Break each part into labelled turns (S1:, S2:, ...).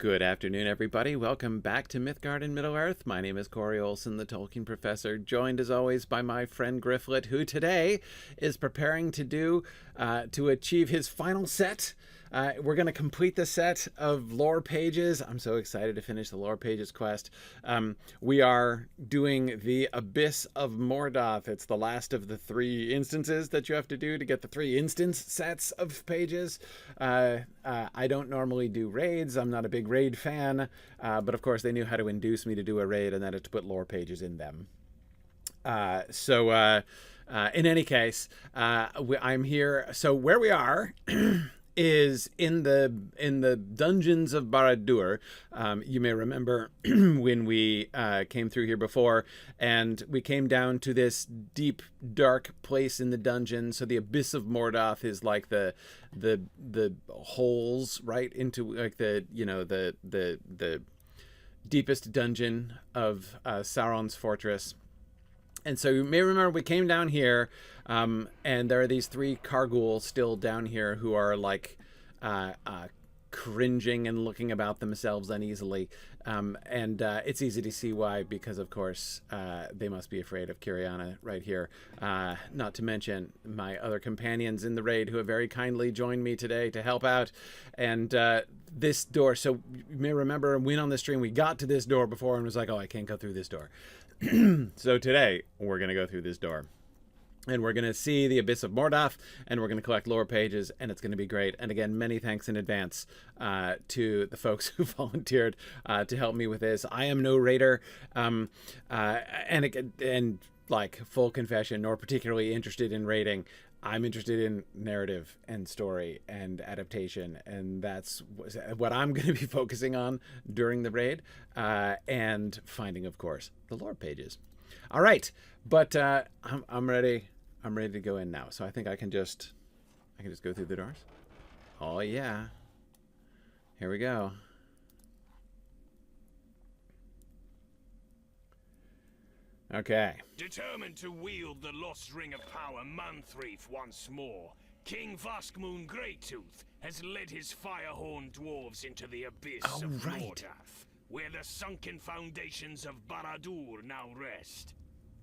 S1: Good afternoon, everybody. Welcome back to Mythgard in Middle-earth. My name is Corey Olson, the Tolkien professor, joined as always by my friend Gryfflet, who today is preparing to achieve his final set. We're going to complete the set of lore pages. I'm so excited to finish the lore pages quest. We are doing the Abyss of Mordath. It's the last of the 3 instances that you have to do to get the 3 instance sets of pages. I don't normally do raids. I'm not a big raid fan, but of course they knew how to induce me to do a raid, and that is to put lore pages in them. In any case, I'm here. So where we are is in the dungeons of Barad-dûr. You may remember when we came through here before, and we came down to this deep, dark place in the dungeon. So the Abyss of Mordath is like the holes right into like the deepest dungeon of Sauron's fortress. And so you may remember we came down here, and there are these 3 Kargul still down here who are like cringing and looking about themselves uneasily. It's easy to see why, because of course they must be afraid of Kyriana right here. Not to mention my other companions in the raid who have very kindly joined me today to help out. And this door, so you may remember when on the stream we got to this door before and was like, oh, I can't go through this door. So today we're going to go through this door, and we're going to see the Abyss of Mordath, and we're going to collect lore pages, and it's going to be great. And again, many thanks in advance to the folks who volunteered to help me with this. I am no raider, and like full confession, nor particularly interested in raiding. I'm interested in narrative and story and adaptation, and that's what I'm going to be focusing on during the raid, and finding, of course, the lore pages. All right, but I'm ready. I'm ready to go in now. So I think I can just go through the doors. Oh yeah, here we go. Okay.
S2: Determined to wield the lost ring of power Manthreef once more, King Greytooth has led his firehorn dwarves into the Abyss of Mordath, where the sunken foundations of Barad-dûr now rest.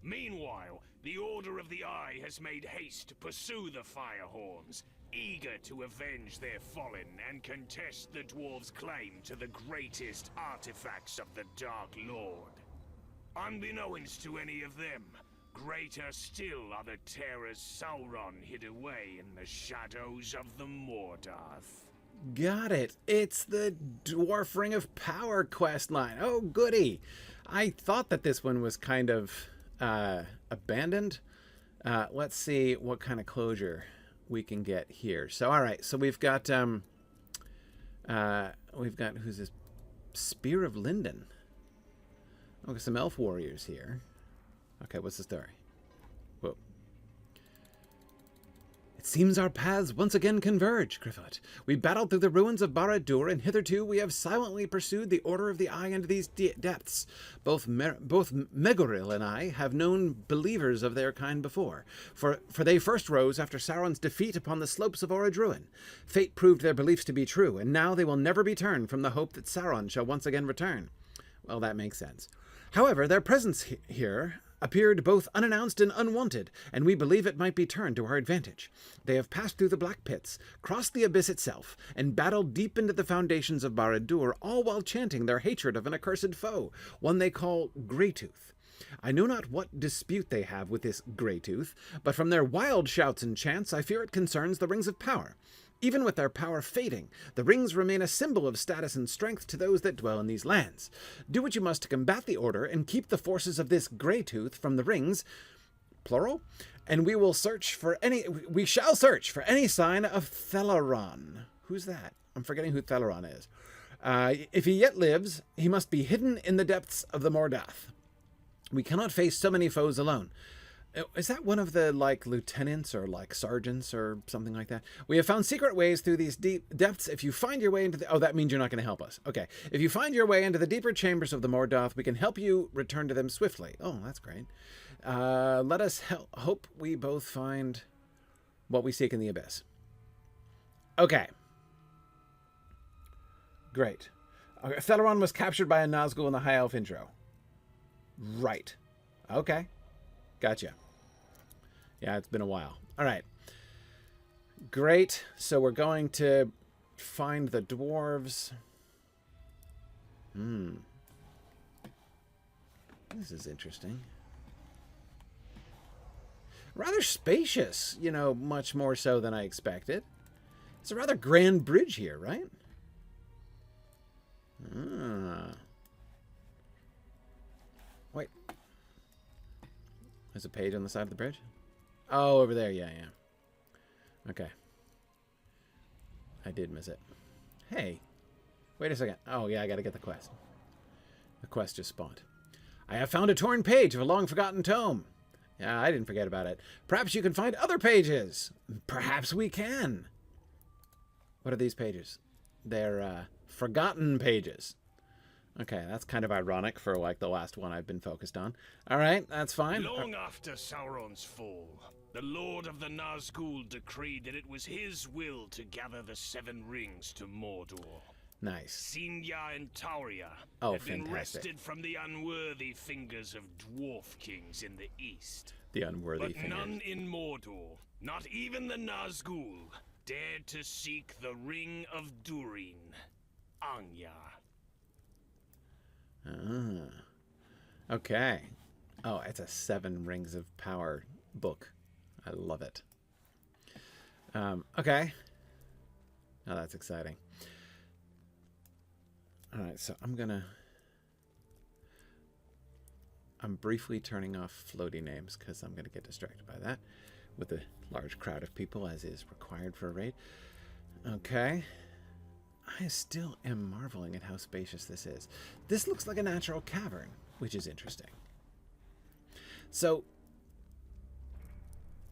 S2: Meanwhile, the Order of the Eye has made haste to pursue the firehorns, eager to avenge their fallen and contest the dwarves' claim to the greatest artifacts of the Dark Lord. Unbeknownst to any of them, greater still are the terrors Sauron hid away in the shadows of the Mordath.
S1: Got it. It's the Dwarf Ring of Power quest line. Oh, goody. I thought that this one was kind of abandoned. Let's see what kind of closure we can get here. So, all right. So we've got who's this? Spears of Lindon. Okay, some elf warriors here. Okay, what's the story? Whoa. It seems our paths once again converge, Gryfflet. We battled through the ruins of Barad-dûr, and hitherto we have silently pursued the Order of the Eye into these depths. Both Megoril and I have known believers of their kind before, for they first rose after Sauron's defeat upon the slopes of Orodruin. Fate proved their beliefs to be true, and now they will never be turned from the hope that Sauron shall once again return. Well, that makes sense. However, their presence here appeared both unannounced and unwanted, and we believe it might be turned to our advantage. They have passed through the Black Pits, crossed the Abyss itself, and battled deep into the foundations of Barad-dûr, all while chanting their hatred of an accursed foe, one they call Greytooth. I know not what dispute they have with this Greytooth, but from their wild shouts and chants I fear it concerns the Rings of Power. Even with their power fading, the rings remain a symbol of status and strength to those that dwell in these lands. Do what you must to combat the Order and keep the forces of this Greytooth from the rings, plural, and we shall search for any sign of Thelaron. Who's that? I'm forgetting who Thelaron is. If he yet lives, he must be hidden in the depths of the Mordath. We cannot face so many foes alone. Is that one of the, like, lieutenants or, like, sergeants or something like that? We have found secret ways through these deep depths. If you find your way into the... Oh, that means you're not going to help us. Okay. If you find your way into the deeper chambers of the Mordath, we can help you return to them swiftly. Oh, that's great. Let us hope we both find what we seek in the Abyss. Okay. Great. Okay, Thelaron was captured by a Nazgul in the High Elf intro. Right. Okay. Gotcha. Yeah, it's been a while. All right. Great. So we're going to find the dwarves. This is interesting. Rather spacious, you know, much more so than I expected. It's a rather grand bridge here, right? Wait. There's a page on the side of the bridge? Oh, over there. Yeah, yeah. Okay. I did miss it. Hey. Wait a second. Oh, yeah, I gotta get the quest. The quest just spawned. I have found a torn page of a long-forgotten tome. Yeah, I didn't forget about it. Perhaps you can find other pages. Perhaps we can. What are these pages? They're forgotten pages. Okay, that's kind of ironic for like the last one I've been focused on. All right, that's fine.
S2: Long after Sauron's fall, the Lord of the Nazgul decreed that it was his will to gather the 7 rings to Mordor.
S1: Nice.
S2: Sinya and Tauria
S1: had
S2: been wrested from the unworthy fingers of dwarf kings in the east.
S1: The unworthy
S2: fingers. But none in Mordor, not even the Nazgul, dared to seek the Ring of Durin, Anya.
S1: Okay. Oh, it's a 7 Rings of Power book. I love it. Okay. Oh, that's exciting. All right, so I'm briefly turning off floaty names because I'm going to get distracted by that with a large crowd of people, as is required for a raid. Okay. I still am marveling at how spacious this is. This looks like a natural cavern, which is interesting. So,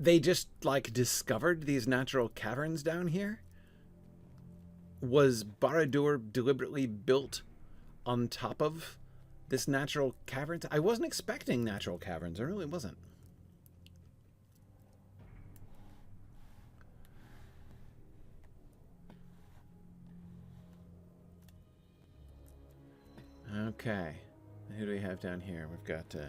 S1: they just, like, discovered these natural caverns down here? Was Barad-dûr deliberately built on top of this natural caverns? I wasn't expecting natural caverns. I really wasn't. Okay. Who do we have down here? We've got a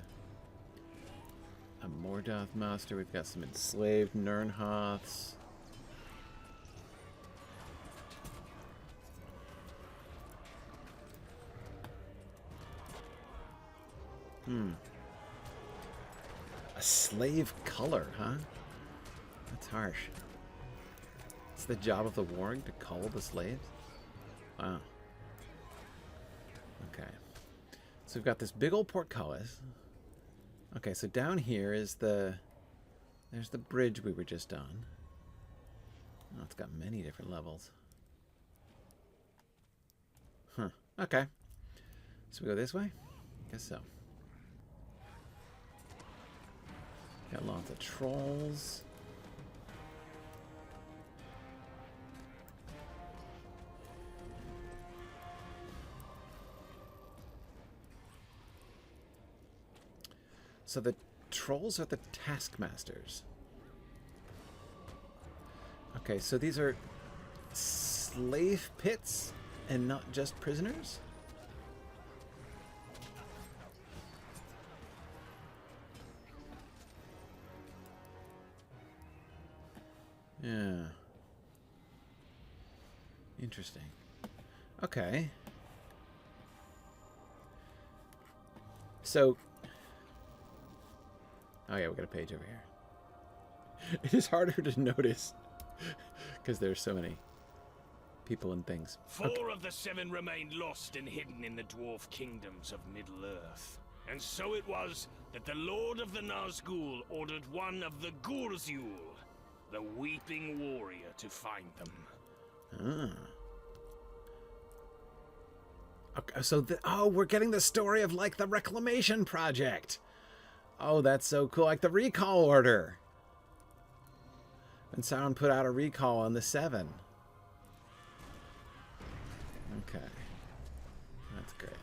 S1: Mordath master. We've got some enslaved Nirnhoths. A slave color, huh? That's harsh. It's the job of the warg to cull the slaves? Wow. Okay. So we've got this big old portcullis. Okay, so down here is there's the bridge we were just on. Oh, it's got many different levels. Huh. Okay. So we go this way? Guess so. Got lots of trolls. So the trolls are the taskmasters. Okay, so these are slave pits and not just prisoners? Yeah. Interesting. Okay. So... Oh yeah, we got a page over here. It is harder to notice because there's so many people and things.
S2: 4 of the 7 remained lost and hidden in the dwarf kingdoms of Middle-earth. And so it was that the Lord of the Nazgul ordered one of the Gurzul, the Weeping Warrior, to find them.
S1: Okay, so we're getting the story of like the Reclamation Project. Oh, that's so cool. Like the recall order. When Sauron put out a recall on the 7. Okay. That's great.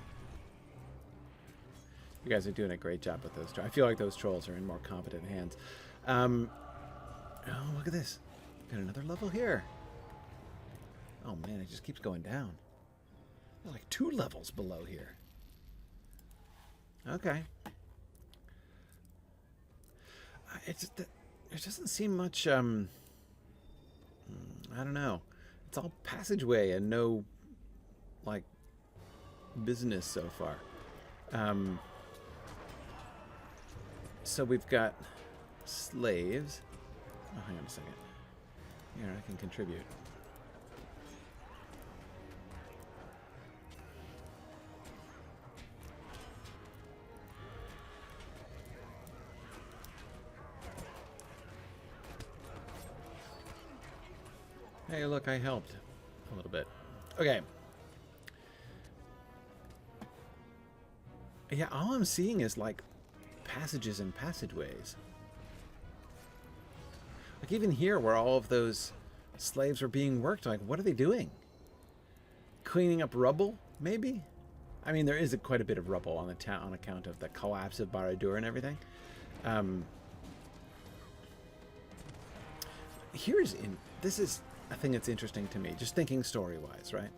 S1: You guys are doing a great job with those trolls. I feel like those trolls are in more competent hands. Oh, look at this. Got another level here. Oh, man, it just keeps going down. Like 2 levels below here. Okay. It doesn't seem much, I don't know. It's all passageway and no, like, business so far. So we've got slaves. Oh, hang on a second. Here, I can contribute. Hey, look, I helped a little bit. Okay. Yeah, all I'm seeing is, like, passages and passageways. Like, even here, where all of those slaves are being worked, like, what are they doing? Cleaning up rubble, maybe? I mean, there is quite a bit of rubble on the town on account of the collapse of Barad-dûr and everything. This is a thing that's interesting to me, just thinking story-wise, right?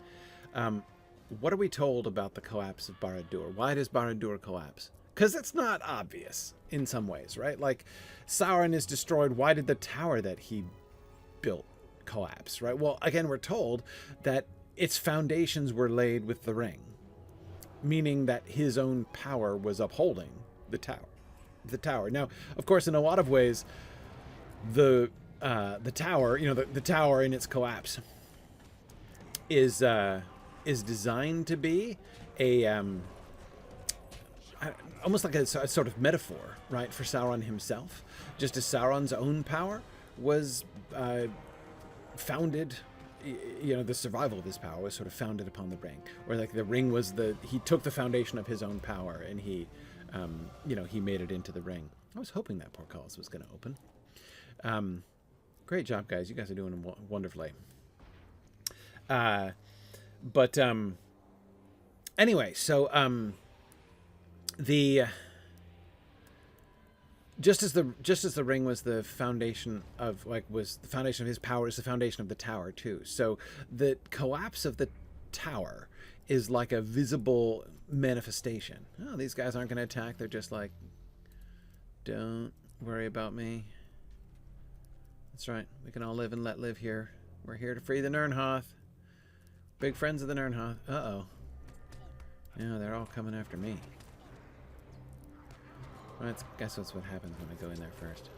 S1: What are we told about the collapse of Barad-dûr? Why does Barad-dûr collapse? Because it's not obvious in some ways, right? Like, Sauron is destroyed. Why did the tower that he built collapse, right? Well, again, we're told that its foundations were laid with the ring, meaning that his own power was upholding the tower. Now, of course, in a lot of ways, the tower, the tower in its collapse is designed to be a almost like a sort of metaphor, right, for Sauron himself. Just as Sauron's own power was founded, the survival of his power was sort of founded upon the ring, or like the ring was he took the foundation of his own power and he made it into the ring. I was hoping that portcullis was going to open. Great job, guys. You guys are doing wonderfully. Anyway, so just as the ring was the foundation of his power, is the foundation of the tower too. So the collapse of the tower is like a visible manifestation. Oh, these guys aren't going to attack. They're just like, don't worry about me. That's right. We can all live and let live here. We're here to free the Nirnhoth. Big friends of the Nirnhoth. Uh-oh. Yeah, they're all coming after me. Well, guess that's what happens when I go in there first.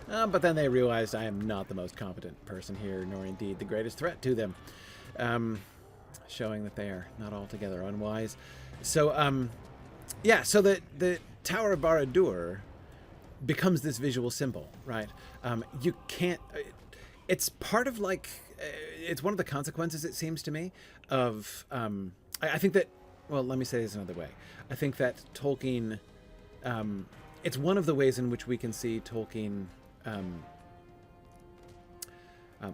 S1: But then they realized I am not the most competent person here, nor indeed the greatest threat to them. Showing that they are not altogether unwise. So, so the Tower of Barad-dûr becomes this visual symbol, right? You can't... It's part of, like... It's one of the consequences, it seems to me, of... I think that... Well, let me say this another way. I think that Tolkien... it's one of the ways in which we can see Tolkien...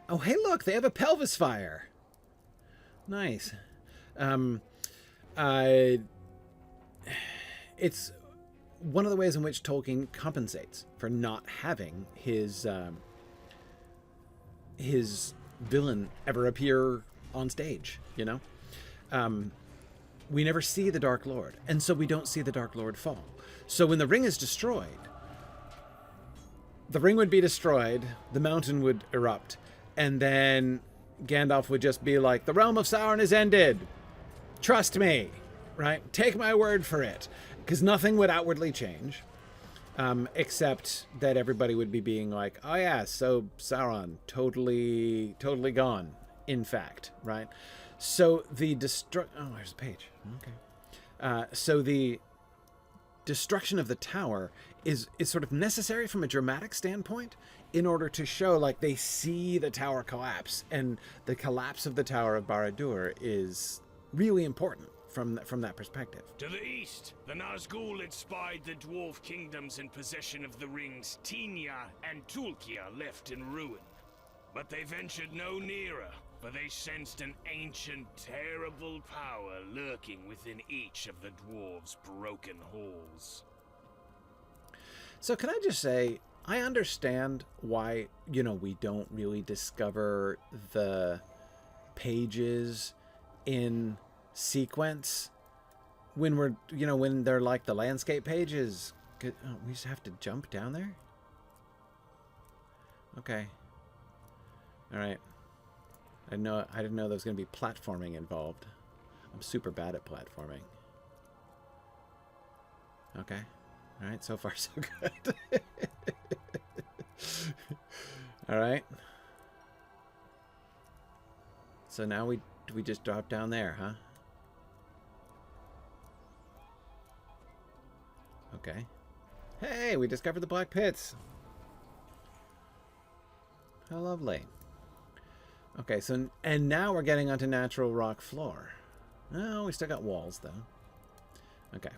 S1: oh, hey, look! They have a pelvis fire! Nice. It's one of the ways in which Tolkien compensates for not having his villain ever appear on stage, we never see the Dark Lord, and so we don't see the Dark Lord fall. So when the ring is destroyed, the ring would be destroyed, the mountain would erupt, and then Gandalf would just be like, the realm of Sauron is ended. Trust me, right? Take my word for it. Because nothing would outwardly change, except that everybody would be being like, oh yeah, so Sauron, totally gone, in fact, right? So the oh, there's a page. Okay. So the destruction of the tower is sort of necessary from a dramatic standpoint in order to show, like, they see the tower collapse, and the collapse of the Tower of Barad-dûr is really important from that perspective.
S2: To the east, the Nazgûl had spied the dwarf kingdoms in possession of the rings Tinia and Tulkia left in ruin. But they ventured no nearer, for they sensed an ancient, terrible power lurking within each of the dwarves' broken halls.
S1: So can I just say, I understand why, we don't really discover the pages in sequence when we're, you know, when they're like the landscape pages. Oh, we just have to jump down there? Okay. All right. I didn't know there was going to be platforming involved. I'm super bad at platforming. Okay. All right. So far, so good. All right. So now we just drop down there, huh? Okay. Hey, we discovered the Black Pits. How lovely. Okay, so, and now we're getting onto natural rock floor. Oh, we still got walls, though. Okay.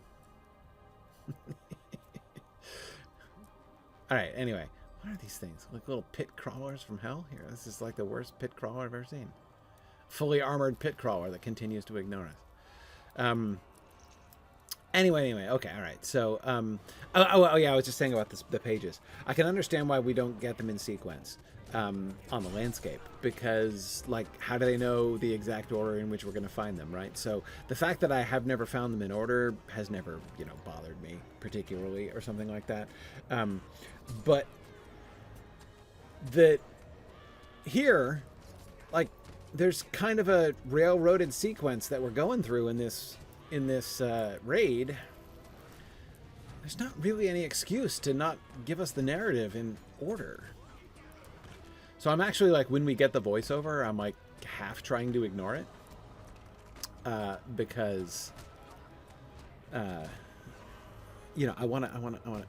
S1: Alright, anyway. What are these things? Like little pit crawlers from hell? Here, this is like the worst pit crawler I've ever seen. Fully armored pit crawler that continues to ignore us. Anyway, okay, all right. So, oh, yeah, I was just saying about the pages. I can understand why we don't get them in sequence on the landscape, because, like, how do they know the exact order in which we're going to find them, right? So the fact that I have never found them in order has never, you know, bothered me particularly or something like that. But that here, like, there's kind of a railroaded sequence that we're going through in this raid. There's not really any excuse to not give us the narrative in order. So I'm actually, like, when we get the voiceover, I'm like half trying to ignore it, because you know, I want to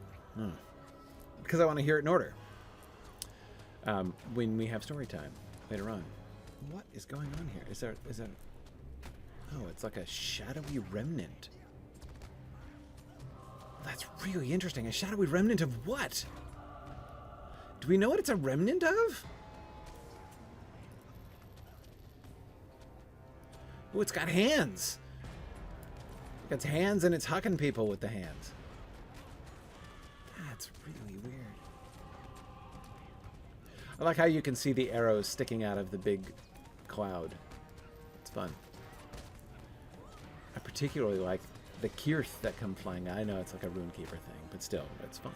S1: because I want to hear it in order when we have story time later on. What is going on here? Is there oh, it's like a shadowy remnant. That's really interesting. A shadowy remnant of what? Do we know what it's a remnant of? Oh, it's got hands. It's hands and it's hucking people with the hands. That's really weird. I like how you can see the arrows sticking out of the big cloud. It's fun. I particularly like the Kirth that come flying. I know it's like a Runekeeper thing, but still, it's fun.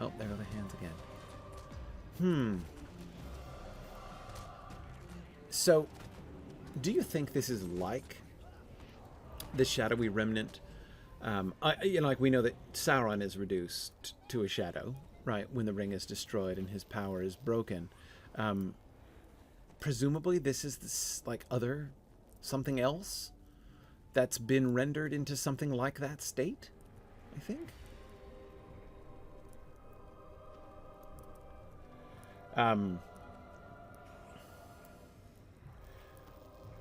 S1: Oh, there are the hands again. So, do you think this is like the shadowy remnant? You know, like, we know that Sauron is reduced to a shadow, right, when the ring is destroyed and his power is broken. Presumably this is this, like, other something else that's been rendered into something like that state, I think.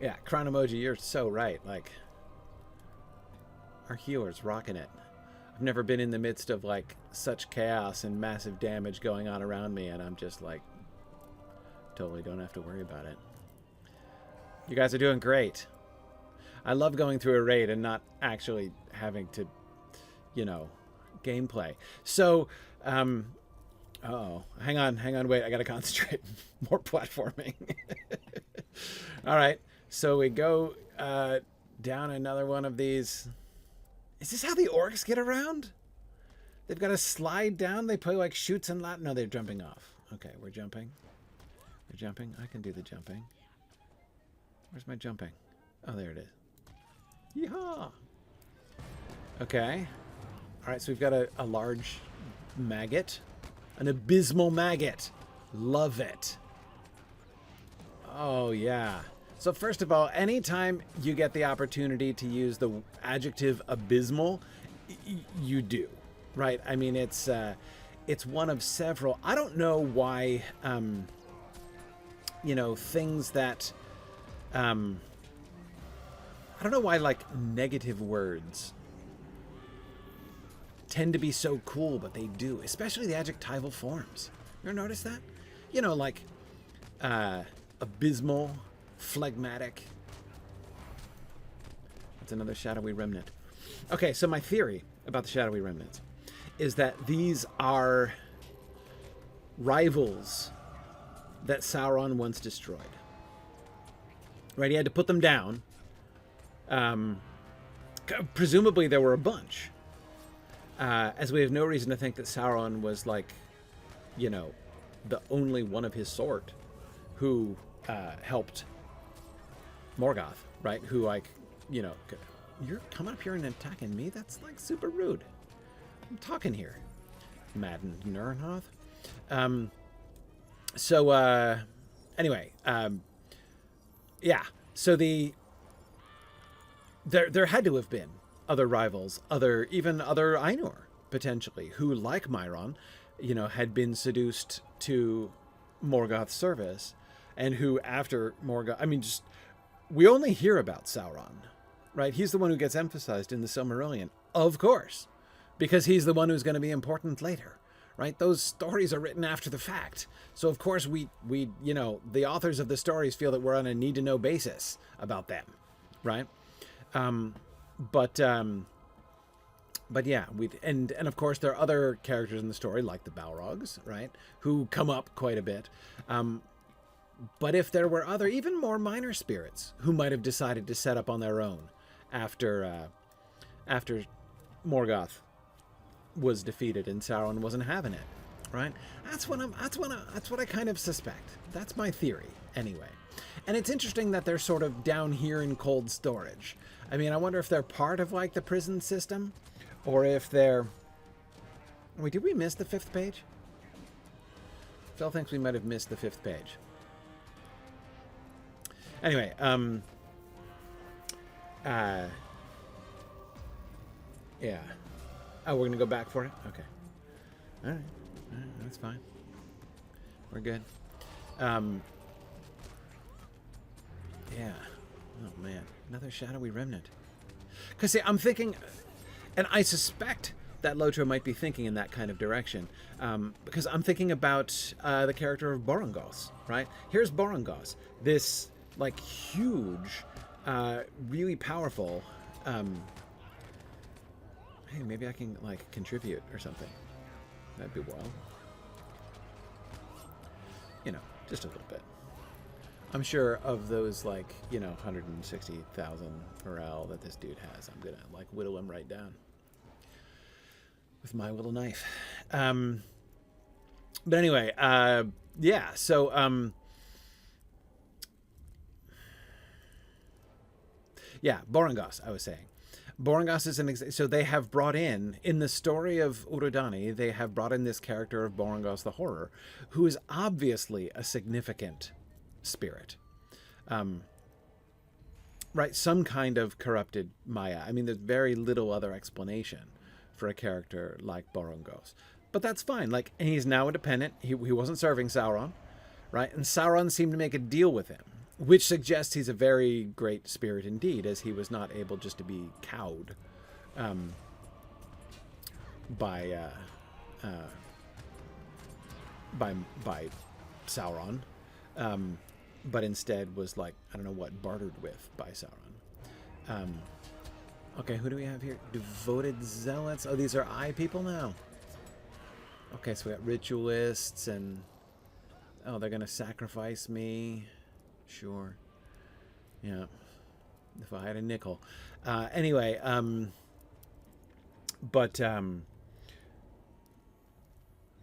S1: Yeah, Chronomoji, you're so right. Like, our healer's rocking it. I've never been in the midst of, like, such chaos and massive damage going on around me, and I'm just like, totally don't have to worry about it. You guys are doing great. I love going through a raid and not actually having to, you know, gameplay. So, uh-oh. Hang on, wait, I gotta concentrate. More platforming. All right, so we go down another one of these. Is this how the orcs get around? They've got to slide down. They play like shoots and lat. No, they're jumping off. Okay, we're jumping. We're jumping. I can do the jumping. Where's my jumping? Oh, there it is. Yeehaw! Okay. All right, so we've got a large maggot. An abysmal maggot. Love it. Oh, yeah. So first of all, anytime you get the opportunity to use the adjective abysmal, you do, right? I mean, it's one of several. I don't know why, you know, things that, I don't know why, like, negative words tend to be so cool, but they do, especially the adjectival forms. You ever notice that? You know, like, abysmal, phlegmatic. That's another shadowy remnant. Okay, so my theory about the shadowy remnants is that these are rivals that Sauron once destroyed. Right? He had to put them down. Presumably there were a bunch. As we have no reason to think that Sauron was like, you know, the only one of his sort who helped Morgoth, right? Who, like, you know, you're coming up here and attacking me? That's like super rude. I'm talking here. Maddened Nernoth. Anyway, yeah. So there had to have been other rivals, even other Ainur, potentially, who, like Myron, you know, had been seduced to Morgoth's service, and who, after Morgoth, I mean, just, we only hear about Sauron, right? He's the one who gets emphasized in the Silmarillion, of course, because he's the one who's going to be important later, right? Those stories are written after the fact. So, of course, we you know, the authors of the stories feel that we're on a need-to-know basis about them, right? But yeah, and of course there are other characters in the story, like the Balrogs, right, who come up quite a bit. But if there were other, even more minor spirits who might have decided to set up on their own after Morgoth was defeated and Sauron wasn't having it, right? That's what I kind of suspect. That's my theory, anyway. And it's interesting that they're sort of down here in cold storage. I mean, I wonder if they're part of, like, the prison system, or if they're... Wait, did we miss the 5th page? Phil thinks we might have missed the 5th page. Anyway, yeah. Oh, we're gonna go back for it? Okay. All right, that's fine. We're good. Yeah. Oh, man. Another shadowy remnant. Because, see, I'm thinking... And I suspect that Lotro might be thinking in that kind of direction. Because I'm thinking about the character of Borongos, right? Here's Borongos. This, like, huge, really powerful... hey, maybe I can, like, contribute or something. That'd be well. You know, just a little bit. I'm sure of those, like, you know, 160,000 morale that this dude has, I'm gonna, like, whittle him right down with my little knife. But anyway, yeah, so, yeah, Borongos, I was saying. Borongos is an so they have brought in the story of Urudani, they have brought in this character of Borongos the Horror, who is obviously a significant spirit. Right, some kind of corrupted Maya. I mean, there's very little other explanation for a character like Borongos. But that's fine. Like, and he's now independent. He wasn't serving Sauron, right? And Sauron seemed to make a deal with him, which suggests he's a very great spirit indeed, as he was not able just to be cowed by Sauron, but instead was, like, I don't know what, bartered with by Sauron. Okay, who do we have here? Devoted zealots. Oh, these are eye people now. Okay, so we got ritualists and... Oh, they're going to sacrifice me. Sure. Yeah. If I had a nickel. Anyway,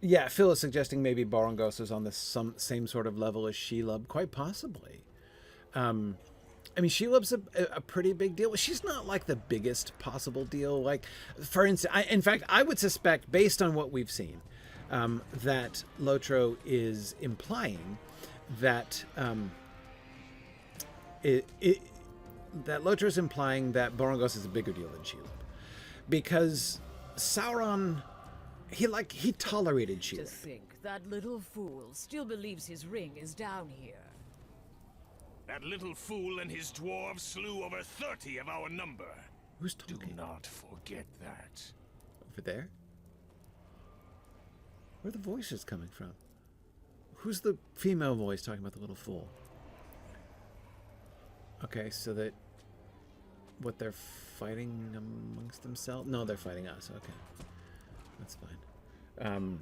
S1: yeah, Phil is suggesting maybe Borongos is on the same sort of level as Shelob, quite possibly. I mean, Shelob's a pretty big deal. She's not, like, the biggest possible deal. Like, for instance, in fact, I would suspect, based on what we've seen, that Lotro is implying that that Lotra's implying that Borongos is a bigger deal than Shelob, because Sauron, he tolerated Shelob.
S3: To think that little fool still believes his ring is down here.
S2: That little fool and his dwarves slew over 30 of our number.
S1: Who's talking?
S2: Do not forget that.
S1: Over there? Where are the voices coming from? Who's the female voice talking about the little fool? Okay, so that... What, they're fighting amongst themselves? No, they're fighting us. Okay. That's fine.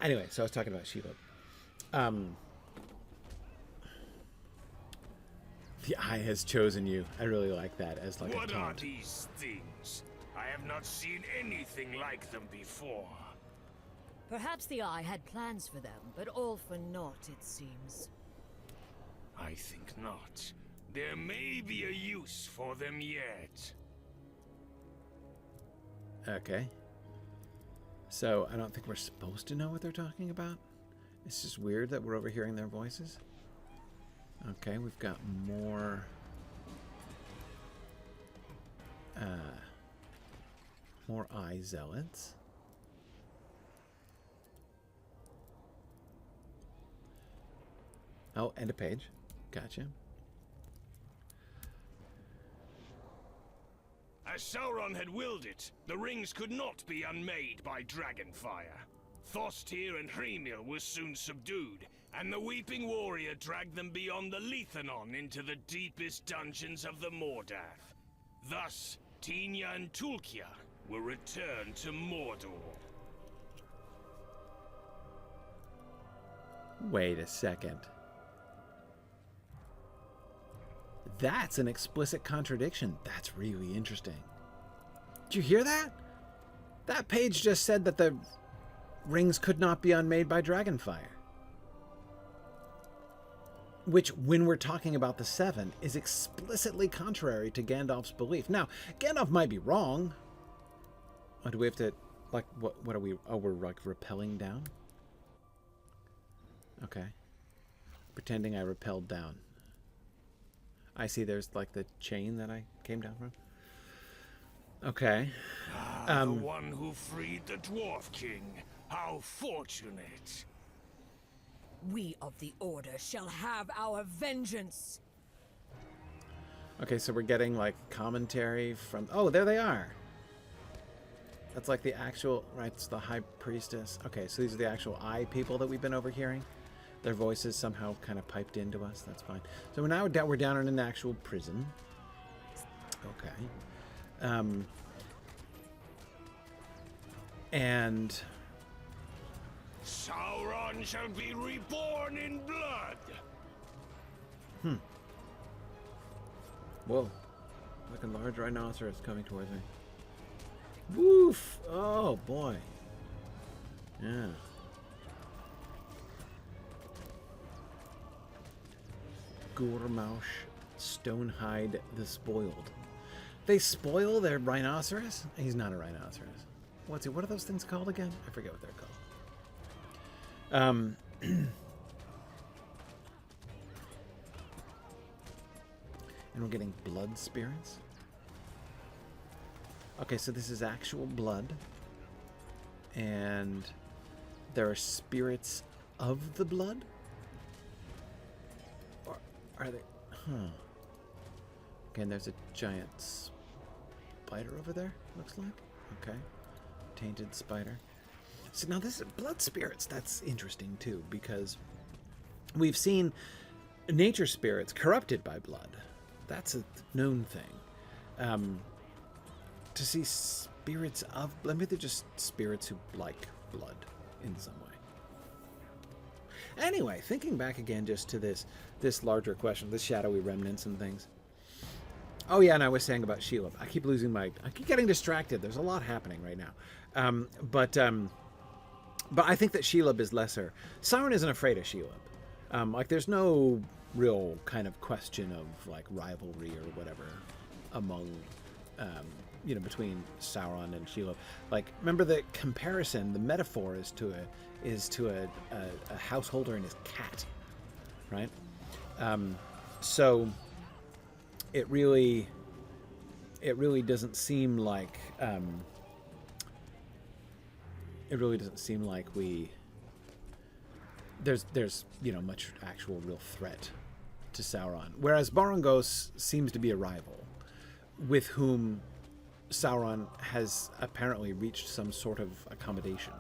S1: Anyway, so I was talking about Shelob. The Eye has chosen you. I really like that as like
S2: What
S1: a
S2: are
S1: taunt.
S2: these things? I have not seen anything like them before.
S3: Perhaps the Eye had plans for them, but all for naught, it seems.
S2: I think not. There may be a use for them yet.
S1: Okay. So I don't think we're supposed to know what they're talking about. It's just weird that we're overhearing their voices. Okay, we've got more Eye Zealots. Oh, and a page. Gotcha.
S2: As Sauron had willed it, the rings could not be unmade by dragonfire. Thostir and Hrimil were soon subdued, and the Weeping Warrior dragged them beyond the Leithanon into the deepest dungeons of the Mordath. Thus, Tinia and Tulkia were returned to Mordor.
S1: Wait a second. That's an explicit contradiction. That's really interesting. Did you hear that? That page just said that the rings could not be unmade by dragonfire. Which, when we're talking about the Seven, is explicitly contrary to Gandalf's belief. Now, Gandalf might be wrong. Oh, do we have to, like, what are we, oh, we're, like, rappelling down? Okay. Pretending I rappelled down. I see there's, like, the chain that I came down from. Okay.
S2: The one who freed the Dwarf King. How fortunate.
S3: We of the Order shall have our vengeance.
S1: Okay, so we're getting, like, commentary from... Oh, there they are. That's, like, the actual... Right, it's the High Priestess. Okay, so these are the actual Eye people that we've been overhearing. Their voices somehow kind of piped into us. That's fine. So we're down in an actual prison. Okay. And...
S2: Sauron shall be reborn in blood.
S1: Whoa. Like a large rhinoceros coming towards me. Woof! Oh, boy. Yeah. Gormaush, Stonehide the Spoiled. They spoil their rhinoceros? He's not a rhinoceros. What's he? What are those things called again? I forget what they're called. And we're getting blood spirits. Okay, so this is actual blood. And there are spirits of the blood? Or are they? Huh. Again, there's a giant spider over there, looks like. Okay. Tainted spider. So now this is blood spirits. That's interesting too, because we've seen nature spirits corrupted by blood. That's a known thing. To see spirits of blood, maybe they're just spirits who like blood in some way. Anyway, thinking back again just to this larger question, the shadowy remnants and things. Oh yeah, and I was saying about Shelob. I keep getting distracted. There's a lot happening right now. But I think that Shelob is lesser. Sauron isn't afraid of Shelob. Like, there's no real kind of question of, like, rivalry or whatever among, between Sauron and Shelob. Like, remember the comparison, the metaphor is to a householder and his cat, right? So it really doesn't seem like there's much actual real threat to Sauron, whereas Barangos seems to be a rival with whom Sauron has apparently reached some sort of accommodation.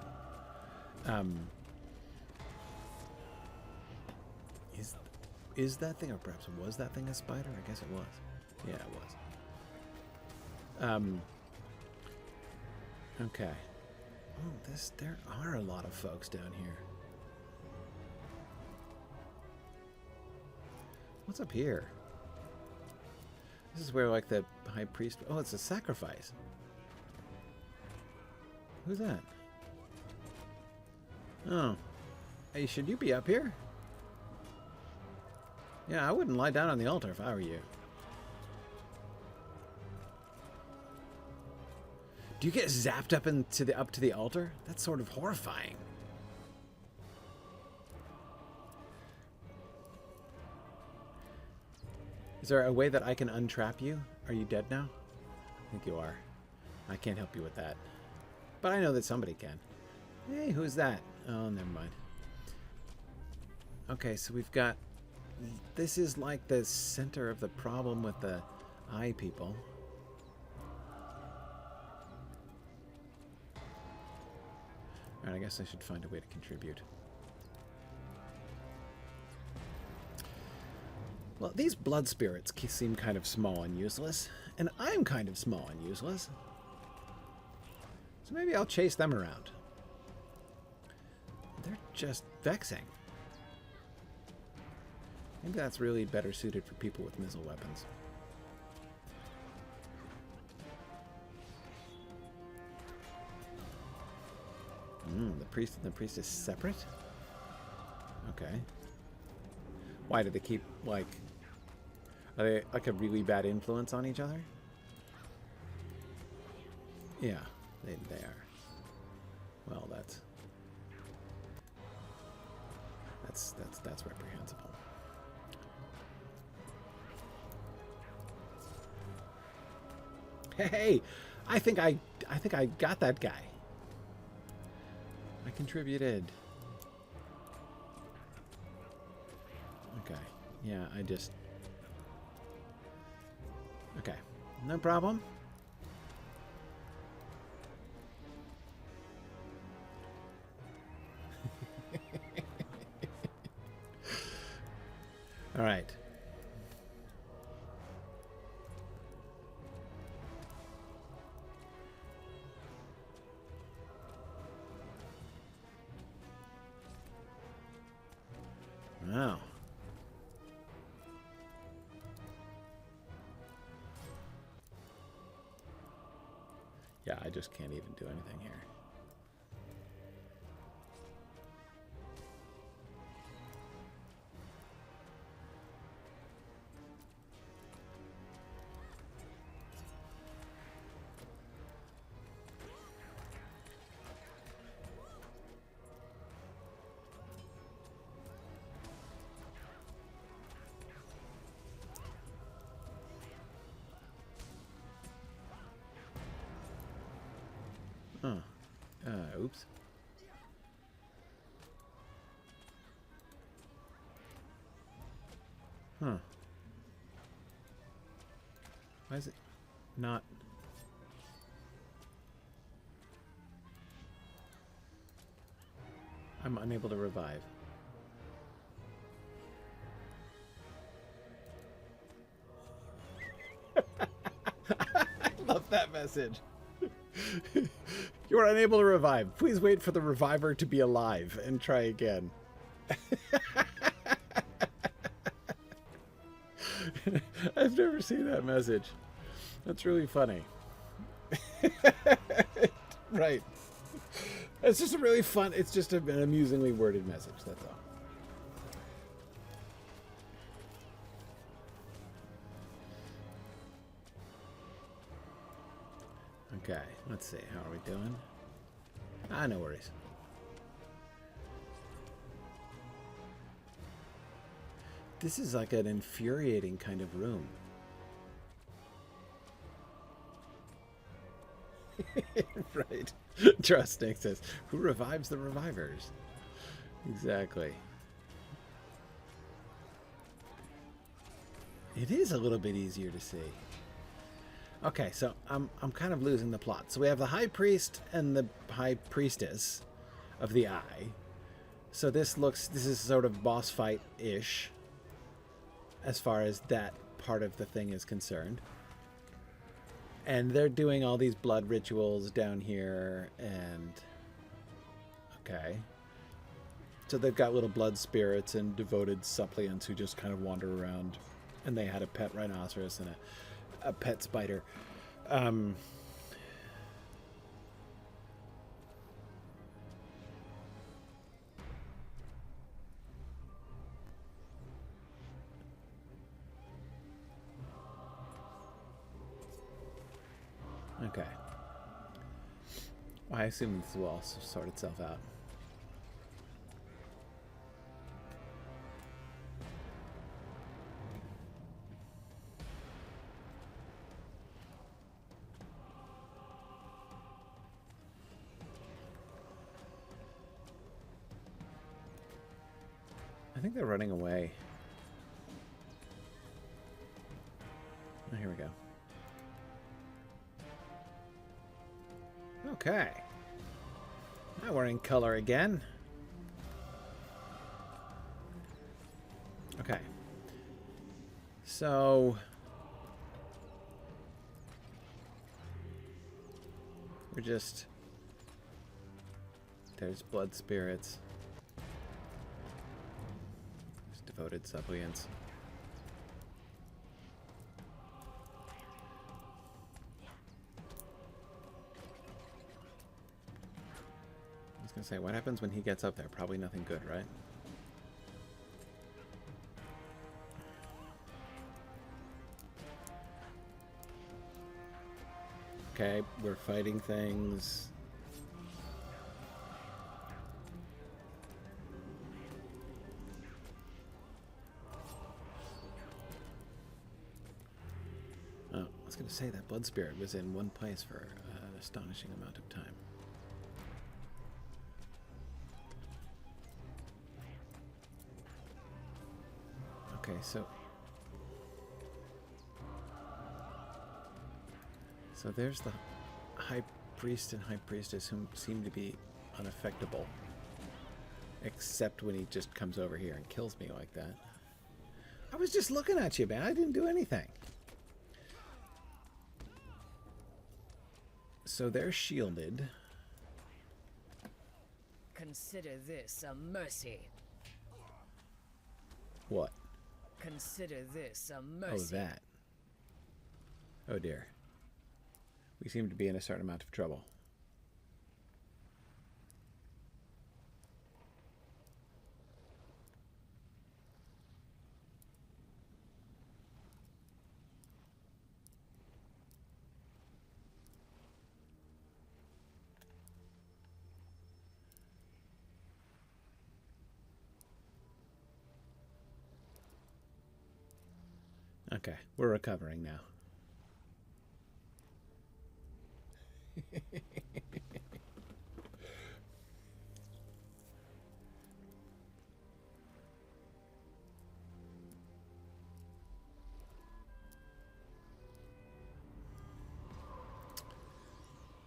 S1: Is that thing, or perhaps was that thing a spider? I guess it was. Yeah, it was. Okay. Oh, there are a lot of folks down here. What's up here? This is where, like, the high priest... Oh, it's a sacrifice. Who's that? Oh. Hey, should you be up here? Yeah, I wouldn't lie down on the altar if I were you. Do you get zapped up to the altar? That's sort of horrifying. Is there a way that I can untrap you? Are you dead now? I think you are. I can't help you with that. But I know that somebody can. Hey, who's that? Oh, never mind. Okay, so we've got... This is like the center of the problem with the eye people. Alright, I guess I should find a way to contribute. Well, these blood spirits seem kind of small and useless, and I'm kind of small and useless. So maybe I'll chase them around. They're just vexing. Maybe that's really better suited for people with missile weapons. The priest is separate? Okay. Why do they keep, like... Are they like a really bad influence on each other? Yeah, they are. Well, that's reprehensible. Hey, I think I got that guy. I contributed. Okay. Yeah, okay. No problem. All right. Wow. Yeah, I just can't even do anything here. Oops. Huh. Why is it not? I'm unable to revive. I love that message. You are unable to revive. Please wait for the reviver to be alive and try again. I've never seen that message. That's really funny. Right. It's just a really fun, it's just an amusingly worded message, that's all. Okay, let's see. How are we doing? No worries. This is like an infuriating kind of room. Right. Trusting says, who revives the revivers? Exactly. It is a little bit easier to see. Okay, so I'm kind of losing the plot. So we have the High Priest and the High Priestess of the Eye. So this is sort of boss fight-ish as far as that part of the thing is concerned. And they're doing all these blood rituals down here, and Okay. So they've got little blood spirits and devoted suppliants who just kind of wander around. And they had a pet rhinoceros and a pet spider. Okay. I assume this will also sort itself out. I think they're running away. Oh, here we go. Okay. Now we're in color again. Okay. So we're just... There's blood spirits. There's devoted suppliants. I was gonna say, what happens when he gets up there? Probably nothing good, right? Okay, we're fighting things. Oh, I was gonna say that blood spirit was in one place for an astonishing amount of time. Okay, so there's the high priest and high priestess who seem to be unaffectable, except when he just comes over here and kills me like that. I was just looking at you, man. I didn't do anything. So they're shielded.
S3: Consider this a mercy.
S1: What?
S3: Consider this a mercy.
S1: Oh, that. Oh, dear. We seem to be in a certain amount of trouble. Okay, we're recovering now.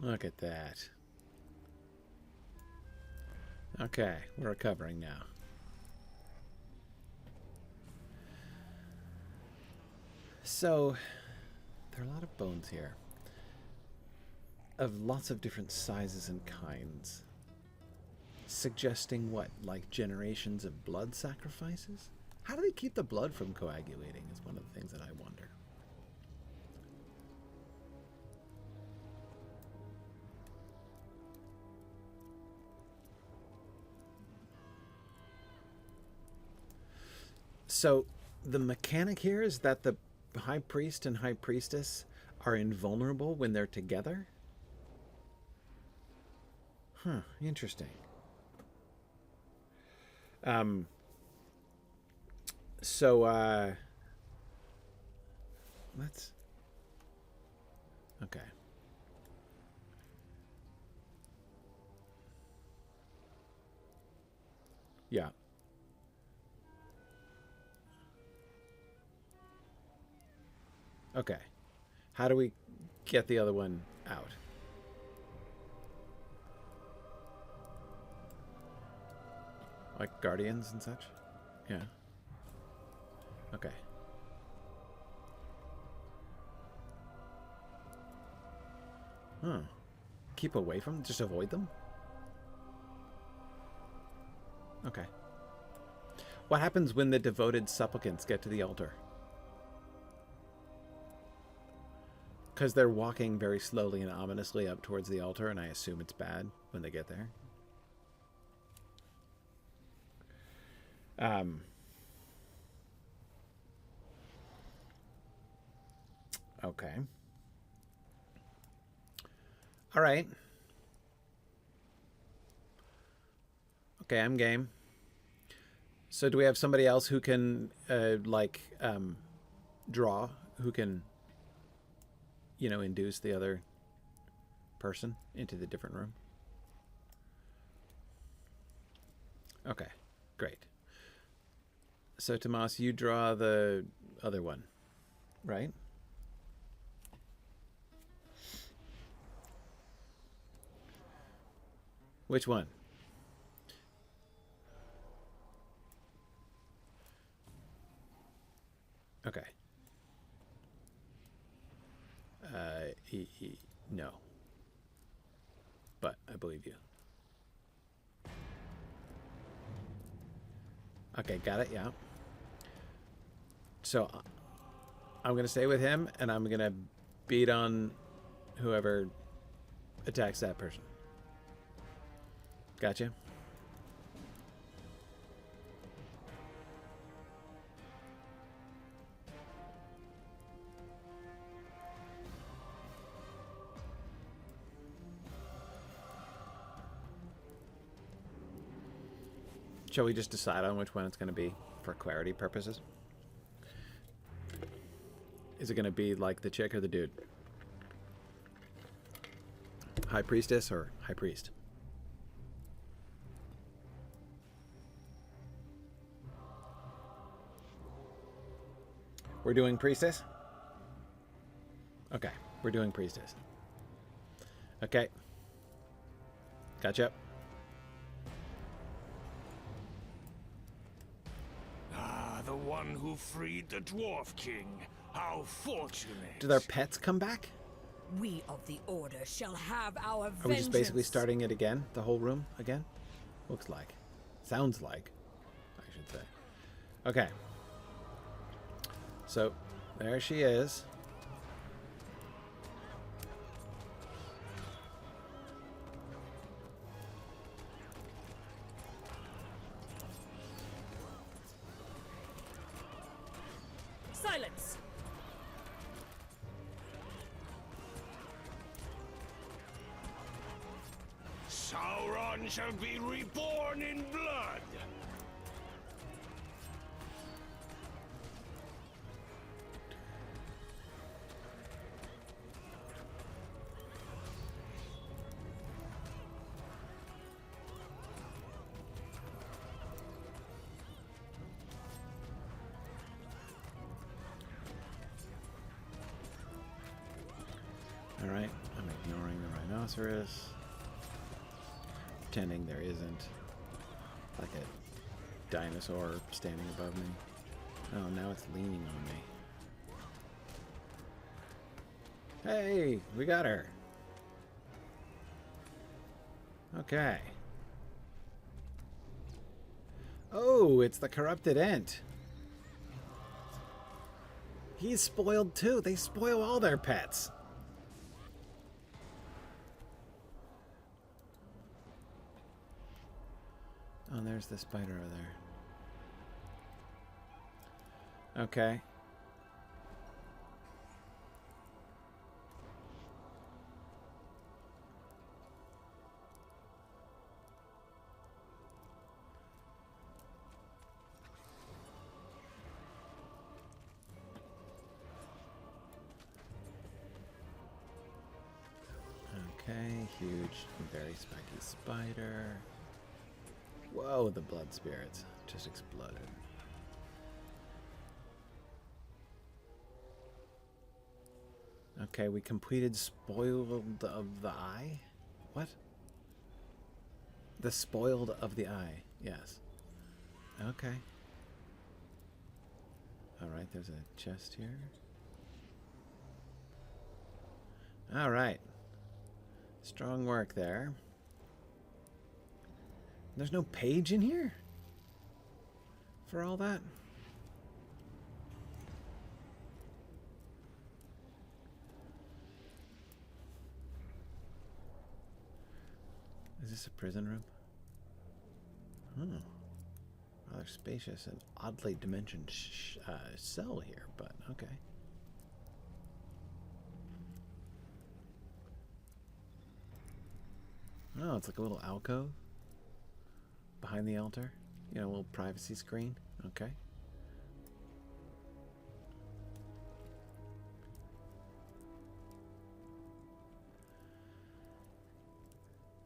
S1: Look at that. Okay, we're recovering now. So, there are a lot of bones here. Of lots of different sizes and kinds. Suggesting what? Like generations of blood sacrifices? How do they keep the blood from coagulating is one of the things that I wonder. So, the mechanic here is that the high priest and high priestess are invulnerable when they're together? Huh, interesting. Let's... Okay. Yeah. Okay. How do we get the other one out? Like guardians and such? Yeah. Okay. Huh. Keep away from them? Just avoid them? Okay. What happens when the devoted supplicants get to the altar? Because they're walking very slowly and ominously up towards the altar, and I assume it's bad when they get there. Okay. All right. Okay, I'm game. So do we have somebody else who can, draw, who can, induce the other person into the different room? Okay, great. So, Tomas, you draw the other one, right? Which one? Okay. No. But I believe you. Okay, got it, yeah. So I'm going to stay with him, and I'm going to beat on whoever attacks that person. Gotcha. Shall we just decide on which one it's going to be for clarity purposes? Is it going to be like the chick or the dude? High Priestess or High Priest? We're doing Priestess? Okay, we're doing Priestess. Okay. Gotcha.
S2: The one who freed the Dwarf King. How fortunate.
S1: Do their pets come back?
S3: We of the Order shall have our vengeance.
S1: Are we just basically starting it again? The whole room again? Looks like. Sounds like, I should say. Okay. So, there she is.
S3: Silence!
S2: Sauron shall be reborn in blood.
S1: Alright, I'm ignoring the rhinoceros. Pretending there isn't like a dinosaur standing above me. Oh, now it's leaning on me. Hey, we got her. Okay. Oh, it's the corrupted Ent. He's spoiled too. They spoil all their pets. Oh, there's the spider over there. Okay. Okay, huge, very spiky spider. Whoa, the blood spirits just exploded. Okay, we completed Spoiled of the Eye? What? The Spoiled of the Eye, yes. Okay. Alright, there's a chest here. Alright. Strong work there. There's no page in here? for all that. Is this a prison room? Oh. Rather spacious and oddly dimensioned cell here, but okay. Oh, it's like a little alcove behind the altar. You know, a little privacy screen. Okay.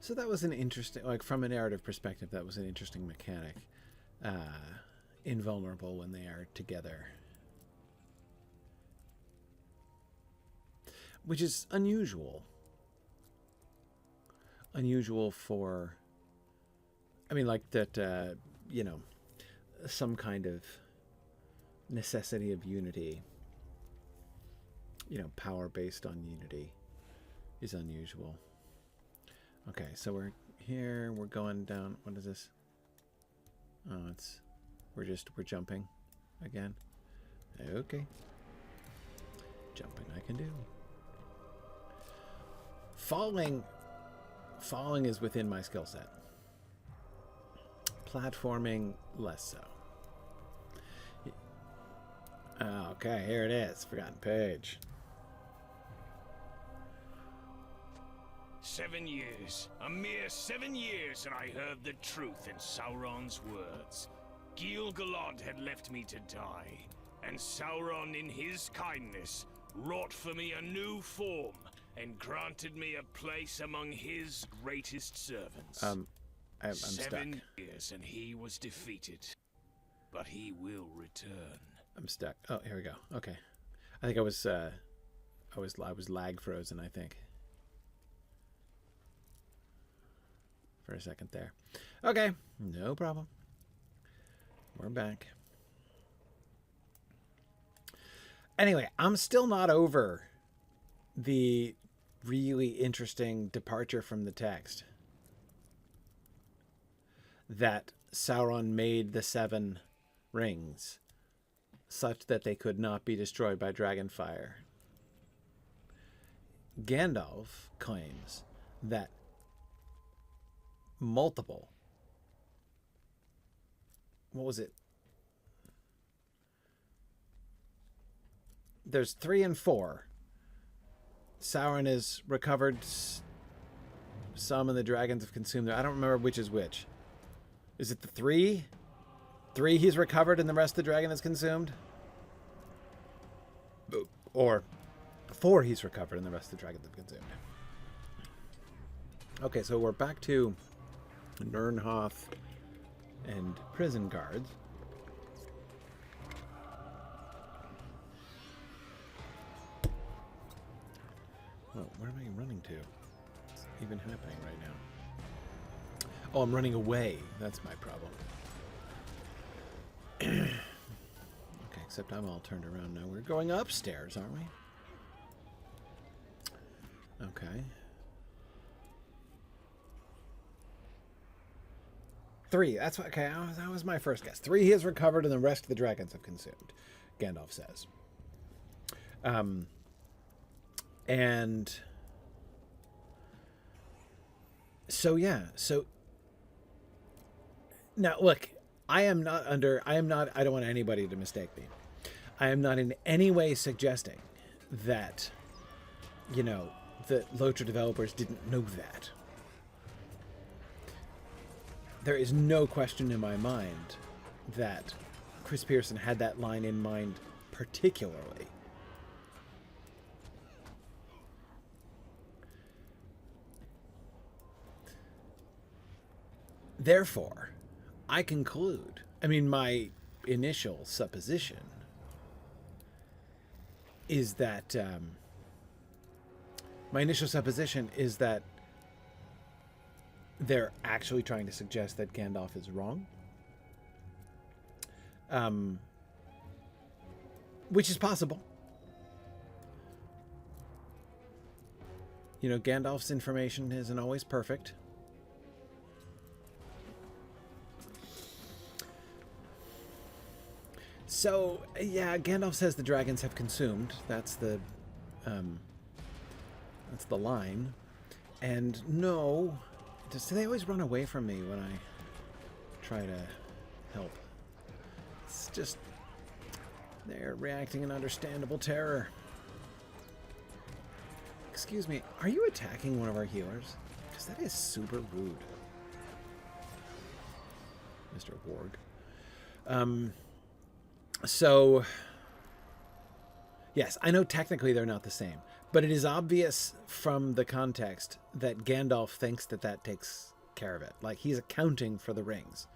S1: So that was an interesting, like from a narrative perspective, that was an interesting mechanic. Invulnerable when they are together. Which is unusual. Unusual for, I mean, like that, you know, some kind of necessity of unity, you know, power based on unity is unusual. Okay, so we're here, we're going down, what is this? Oh, we're jumping again. Okay. Jumping I can do. Falling is within my skill set. Platforming, less so. Okay, here it is. Forgotten page.
S2: 7 years. A mere 7 years, and I heard the truth in Sauron's words. Gil-galad had left me to die, and Sauron, in his kindness, wrought for me a new form, and granted me a place among his greatest servants.
S1: I'm
S2: 7
S1: stuck.
S2: years, and he was defeated. But he will return.
S1: I'm stuck. Oh, here we go. Okay. I think I was lag frozen, I think. For a second there. Okay, no problem. We're back. Anyway, I'm still not over the really interesting departure from the text that Sauron made the 7 rings such that they could not be destroyed by dragonfire. Gandalf claims that multiple, what was it? There's 3 and 4. Sauron has recovered some, and the dragons have consumed them. I don't remember which is which. Is it the 3? 3 he's recovered and the rest of the dragon is consumed? Or 4 he's recovered and the rest of the dragons have consumed. Okay, so we're back to Nernhoth and prison guards. Well, where am I running to? What's even happening right now? Oh, I'm running away. That's my problem. Okay, except I'm all turned around now. We're going upstairs, aren't we? Okay. 3. That's what. Okay, that was my first guess. 3 he has recovered, and the rest of the dragons have consumed. Gandalf says. And so yeah. So now look, I don't want anybody to mistake me. I am not in any way suggesting that, you know, the Lotra developers didn't know that. There is no question in my mind that Chris Pearson had that line in mind particularly. Therefore, I conclude, my initial supposition is that, they're actually trying to suggest that Gandalf is wrong. Which is possible. You know, Gandalf's information isn't always perfect. So, yeah, Gandalf says the dragons have consumed. That's the line. And no, do they always run away from me when I try to help? It's just, they're reacting in understandable terror. Excuse me, are you attacking one of our healers? Because that is super rude. Mr. Warg. So, yes, I know technically they're not the same, but it is obvious from the context that Gandalf thinks that that takes care of it. Like, he's accounting for the rings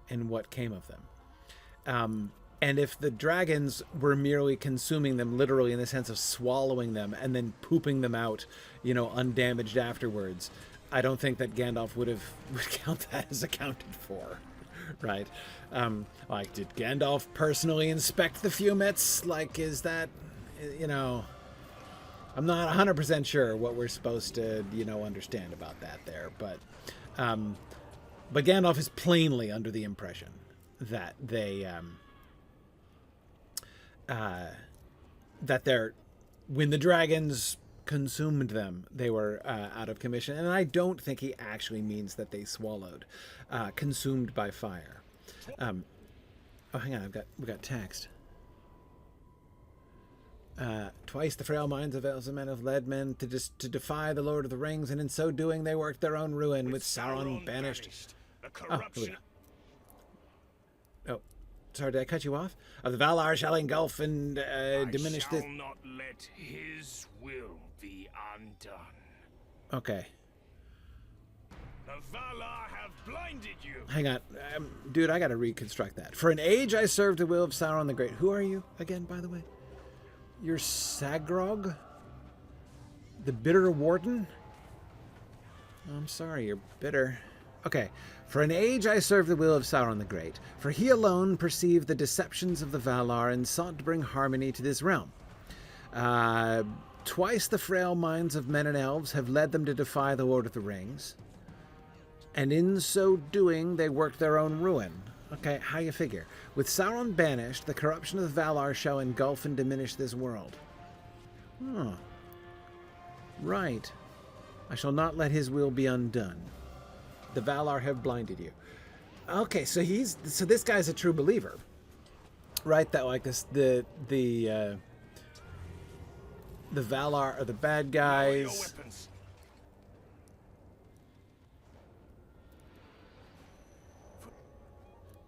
S1: and what came of them. And if the dragons were merely consuming them literally in the sense of swallowing them and then pooping them out, you know, undamaged afterwards, I don't think that Gandalf would count that as accounted for. Right? Like, did Gandalf personally inspect the fumets? Like, is that, you know, I'm not 100% sure what we're supposed to, you know, understand about that there, but Gandalf is plainly under the impression that when the dragons consumed them, they were out of commission, and I don't think he actually means that they swallowed, consumed by fire. Oh, hang on, we got text. Twice the frail minds of elves and men have led men to defy the Lord of the Rings, and in so doing they worked their own ruin, with Sauron banished.
S2: The corruption.
S1: Oh, sorry, did I cut you off? Of the Valar shall engulf and diminish this.
S2: I shall not let his will be undone.
S1: Okay.
S2: The Valar have blinded you.
S1: Hang on. Dude, I gotta reconstruct that. For an age I served the will of Sauron the Great. Who are you again, by the way? You're Sagrog? The bitter warden? Oh, I'm sorry, you're bitter. Okay. For an age I served the will of Sauron the Great, for he alone perceived the deceptions of the Valar and sought to bring harmony to this realm. Twice the frail minds of men and elves have led them to defy the Lord of the Rings, and in so doing they worked their own ruin. Okay, how you figure? With Sauron banished, the corruption of the Valar shall engulf and diminish this world. Huh. Right. I shall not let his will be undone. The Valar have blinded you. Okay, so this guy's a true believer, right? That like this the Valar are the bad guys.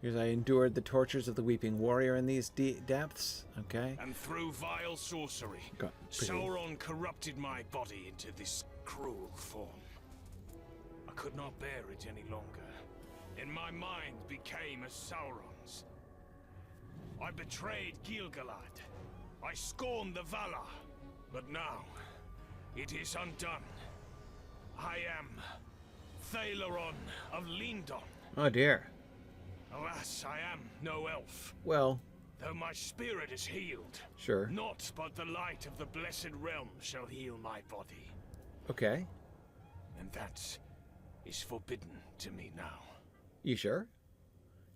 S1: Because I endured the tortures of the Weeping Warrior in these depths. Okay.
S2: And through vile sorcery, Sauron corrupted my body into this cruel form. I could not bear it any longer, and my mind became as Sauron's. I betrayed Gil-galad. I scorned the Valar, but now it is undone. I am Thelaron of Lindon.
S1: Oh dear.
S2: Alas, I am no elf.
S1: Well,
S2: though my spirit is healed.
S1: Sure.
S2: Naught but the light of the blessed realm shall heal my body.
S1: Okay.
S2: And that is forbidden to me now.
S1: You sure?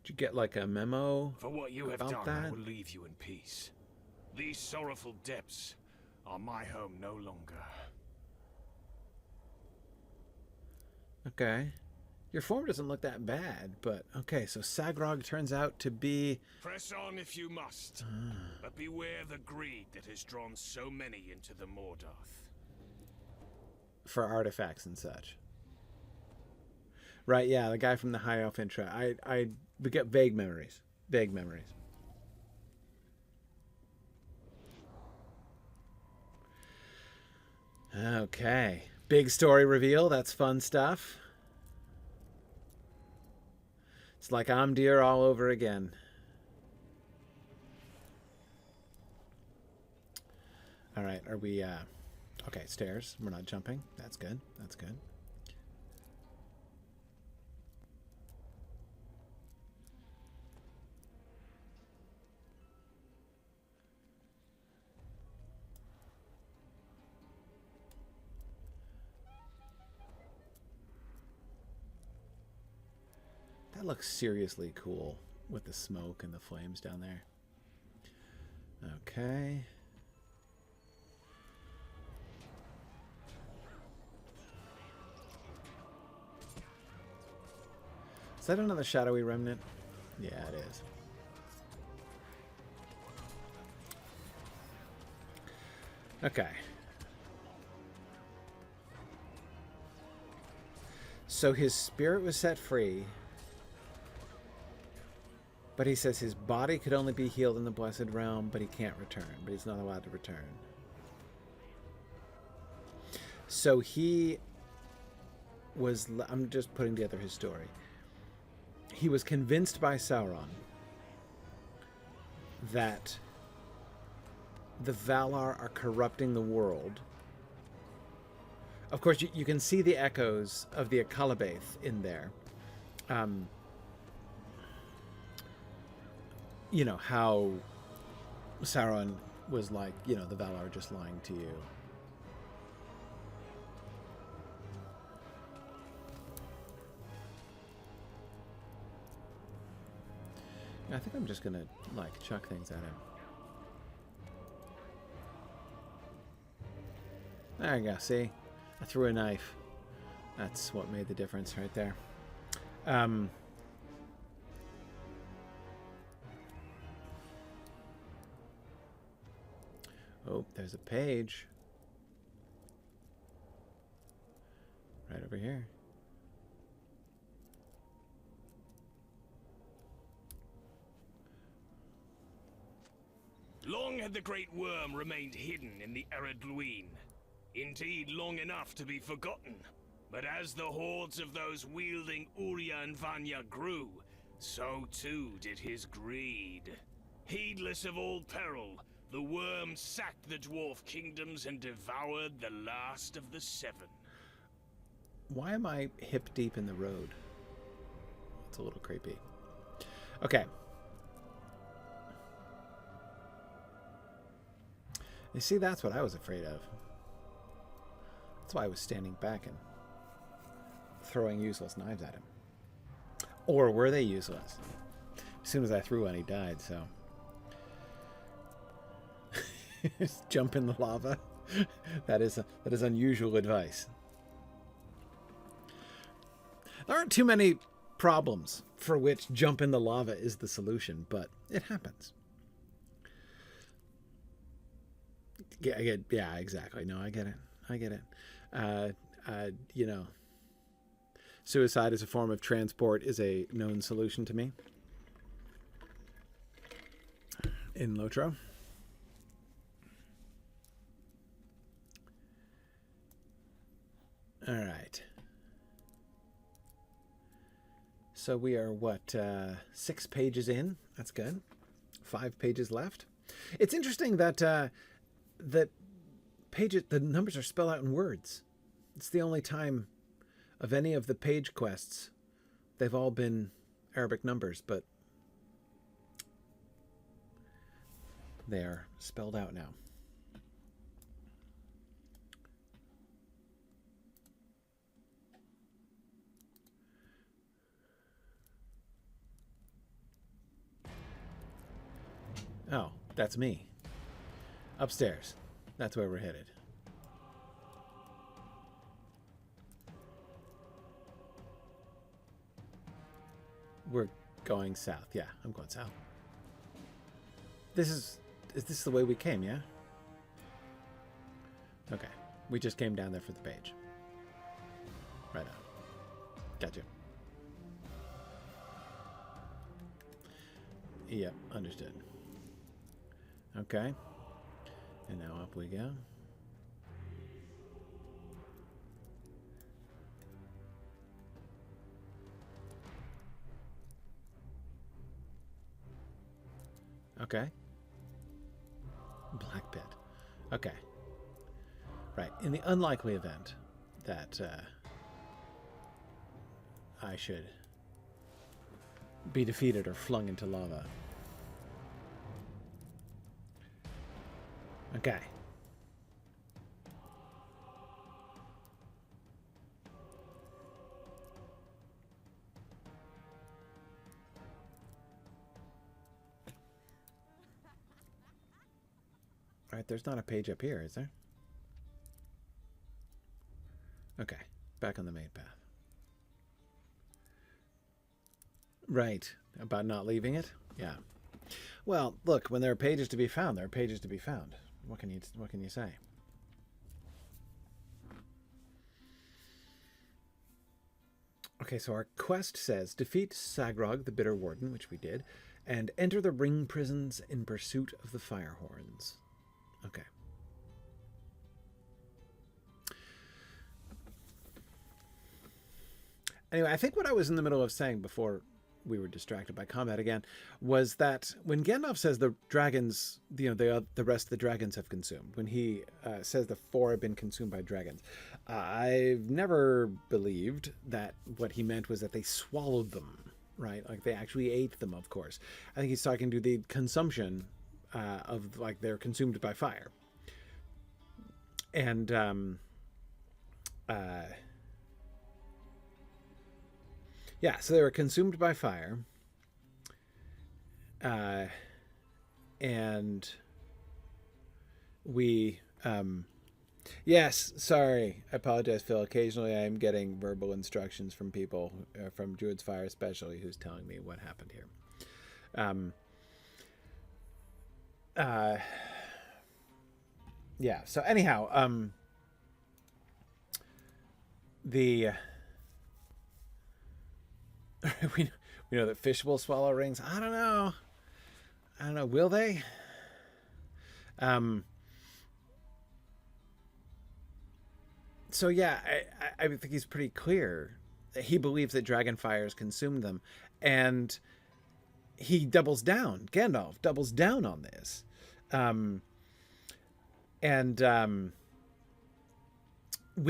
S1: Did you get like a memo
S2: For what you have
S1: about
S2: done,
S1: that?
S2: I will leave you in peace. These sorrowful depths are my home no longer.
S1: Okay. Your form doesn't look that bad, but okay, so Sagrog turns out to be...
S2: Press on if you must, but beware the greed that has drawn so many into the Mordath.
S1: For artifacts and such. Right, yeah, the guy from the High Elf intro. We get vague memories. Vague memories. Okay. Big story reveal. That's fun stuff. It's like Amdir all over again. All right, are we... Okay, stairs. We're not jumping. That's good. That's good. That looks seriously cool with the smoke and the flames down there. Okay. Is that another shadowy remnant? Yeah, it is. Okay. So his spirit was set free, but he says his body could only be healed in the Blessed Realm, but he can't return, but he's not allowed to return. So he was, I'm just putting together his story. He was convinced by Sauron that the Valar are corrupting the world. Of course, you can see the echoes of the Akalabaith in there. You know, how Sauron was like, you know, the Valar are just lying to you. I think I'm just going to, like, chuck things at him. There you go, see? I threw a knife. That's what made the difference right there. Oh, there's a page. Right over here.
S2: Long had the great worm remained hidden in the arid Luin. Indeed, long enough to be forgotten. But as the hordes of those wielding Uria and Vanya grew, so too did his greed. Heedless of all peril, the worm sacked the dwarf kingdoms and devoured the last of the seven.
S1: Why am I hip deep in the road? It's a little creepy. Okay. You see, that's what I was afraid of. That's why I was standing back and throwing useless knives at him. Or were they useless? As soon as I threw one, he died, so. Just jump in the lava. That is unusual advice. There aren't too many problems for which jump in the lava is the solution, but it happens. Yeah, exactly. No, I get it. You know, suicide as a form of transport is a known solution to me in Lotro. All right. So we are, what, 6 pages in? That's good. 5 pages left. It's interesting that the numbers are spelled out in words. It's the only time of any of the page quests they've all been Arabic numbers, but they are spelled out now. Oh, that's me. Upstairs. That's where we're headed. We're going south. Yeah, I'm going south. Is this the way we came, yeah? Okay. We just came down there for the page. Right on. Gotcha. Yep, understood. Okay. And now up we go. Okay. Black pit. Okay. Right. In the unlikely event that I should be defeated or flung into lava. Okay. All right, there's not a page up here, is there? Okay, back on the main path. Right, about not leaving it? Yeah. Well, look, when there are pages to be found, there are pages to be found. What can you say? Okay, so our quest says, defeat Sagrog, the Bitter Warden, which we did, and enter the ring prisons in pursuit of the Firehorns. Okay. Anyway, I think what I was in the middle of saying before we were distracted by combat again was that when Gandalf says the dragons, the rest of the dragons have consumed, when he says the 4 have been consumed by dragons, I've never believed that what he meant was that they swallowed them, right? Like they actually ate them, of course. I think he's talking to the consumption of, like, they're consumed by fire. And yeah, so they were consumed by fire. And we, yes, sorry, I apologize, Phil. Occasionally I am getting verbal instructions from people, from Druid's Fire especially, who's telling me what happened here. Yeah, so anyhow, we know that fish will swallow rings. I don't know. Will they? So yeah, I think he's pretty clear that he believes that dragon fires consumed them, and he doubles down. Gandalf doubles down on this, when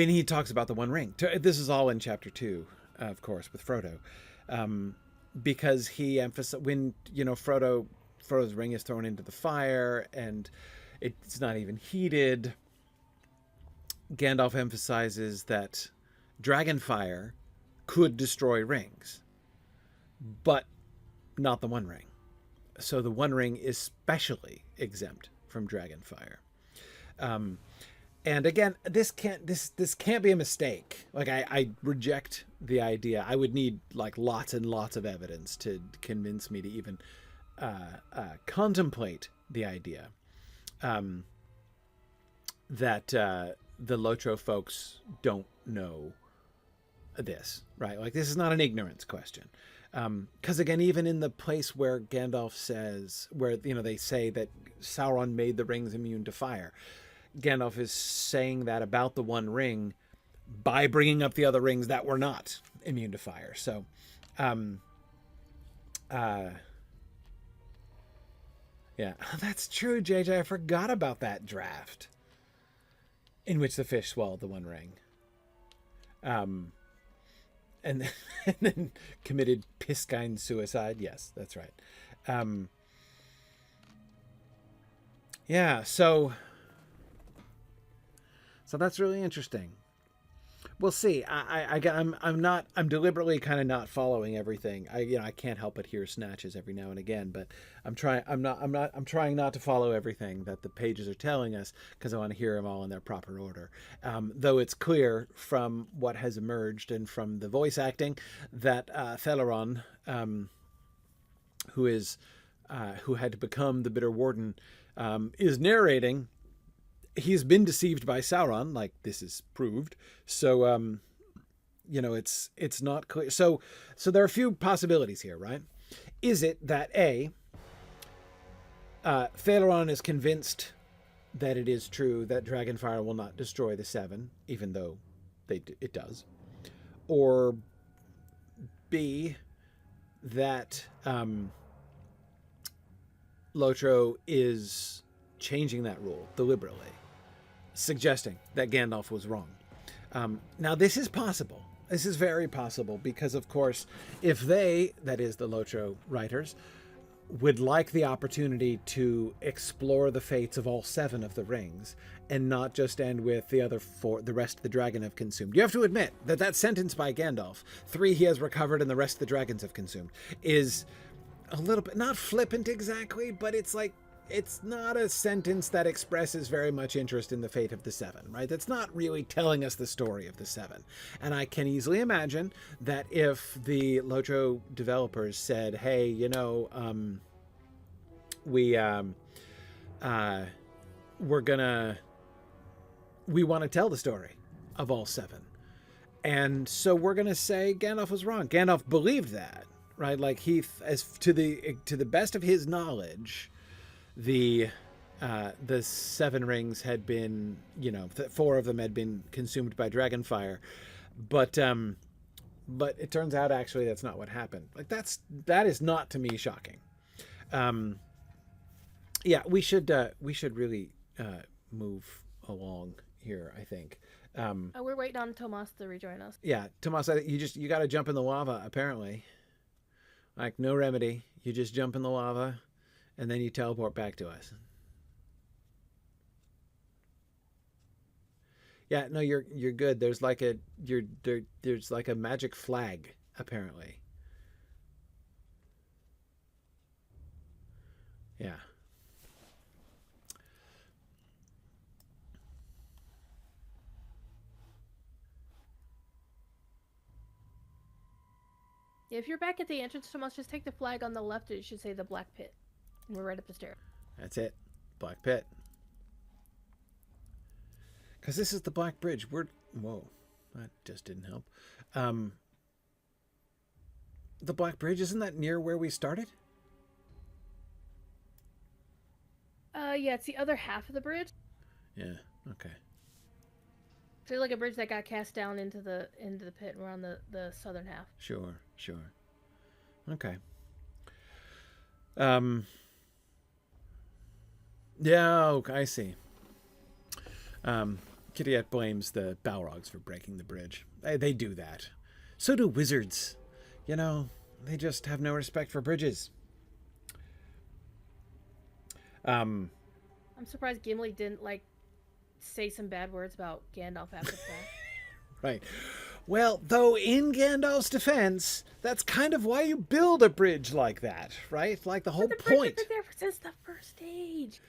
S1: he talks about the One Ring. This is all in chapter 2, of course, with Frodo. Because he emphasized when Frodo's ring is thrown into the fire and it's not even heated, Gandalf emphasizes that dragon fire could destroy rings, but not the One Ring. So the One Ring is specially exempt from dragon fire. And again, this can't be a mistake. Like, I reject the idea. I would need like lots and lots of evidence to convince me to even contemplate the idea that the Lotro folks don't know this, right? Like, this is not an ignorance question. Because again, even in the place where Gandalf says, where they say that Sauron made the rings immune to fire, Gandalf is saying that about the One Ring by bringing up the other rings that were not immune to fire. So, yeah, that's true, JJ. I forgot about that draft in which the fish swallowed the One Ring. And then committed piscine suicide. Yes, that's right. Yeah, so that's really interesting. We'll see. I'm deliberately kind of not following everything. I can't help but hear snatches every now and again, but I'm trying not to follow everything that the pages are telling us, because I want to hear them all in their proper order. Though it's clear from what has emerged and from the voice acting that Thelaron, who had to become the Bitter Warden, is narrating. He's been deceived by Sauron, like this is proved. So, it's not clear. So there are a few possibilities here, right? Is it that Thelaron is convinced that it is true that Dragonfire will not destroy the 7, even though it does? Or B, that Lotro is changing that rule deliberately, suggesting that Gandalf was wrong. Now, this is possible. This is very possible because, of course, if they, that is the Lotro writers, would like the opportunity to explore the fates of all 7 of the rings and not just end with the other 4, the rest of the dragon have consumed. You have to admit that sentence by Gandalf, 3 he has recovered and the rest of the dragons have consumed, is a little bit, not flippant exactly, but it's like, it's not a sentence that expresses very much interest in the fate of the Seven, right? That's not really telling us the story of the Seven. And I can easily imagine that if the Lotro developers said, hey, you know, we want to tell the story of all seven. And so we're going to say Gandalf was wrong. Gandalf believed that, right? Like as to the best of his knowledge, the Seven Rings had been, you know, 4 of them had been consumed by Dragonfire, but it turns out actually that's not what happened. Like that is not to me shocking. Yeah, we should really move along here, I think.
S4: We're waiting on Tomas to rejoin us.
S1: Yeah, Tomas, you got to jump in the lava, apparently. Like, no remedy. You just jump in the lava, and then you teleport back to us. Yeah, no, you're good. There's like there's like a magic flag, apparently. Yeah.
S4: If you're back at the entrance, Tomas, just take the flag on the left. It should say the Black Pit. And we're right up the stairs.
S1: That's it. Black Pit. Because this is the Black Bridge. Whoa. That just didn't help. The Black Bridge, isn't that near where we started?
S4: Yeah, it's the other half of the bridge.
S1: Yeah, okay.
S4: There's like a bridge that got cast down into the pit, and we're on the southern half.
S1: Sure. Okay. Yeah, okay, I see. Kidiet blames the Balrogs for breaking the bridge. They do that. So do wizards. You know, they just have no respect for bridges.
S4: I'm surprised Gimli didn't, like, say some bad words about Gandalf after that. Right.
S1: Well, though in Gandalf's defense, that's kind of why you build a bridge like that, right? Like the whole point.
S4: Bridge has been there since the first age.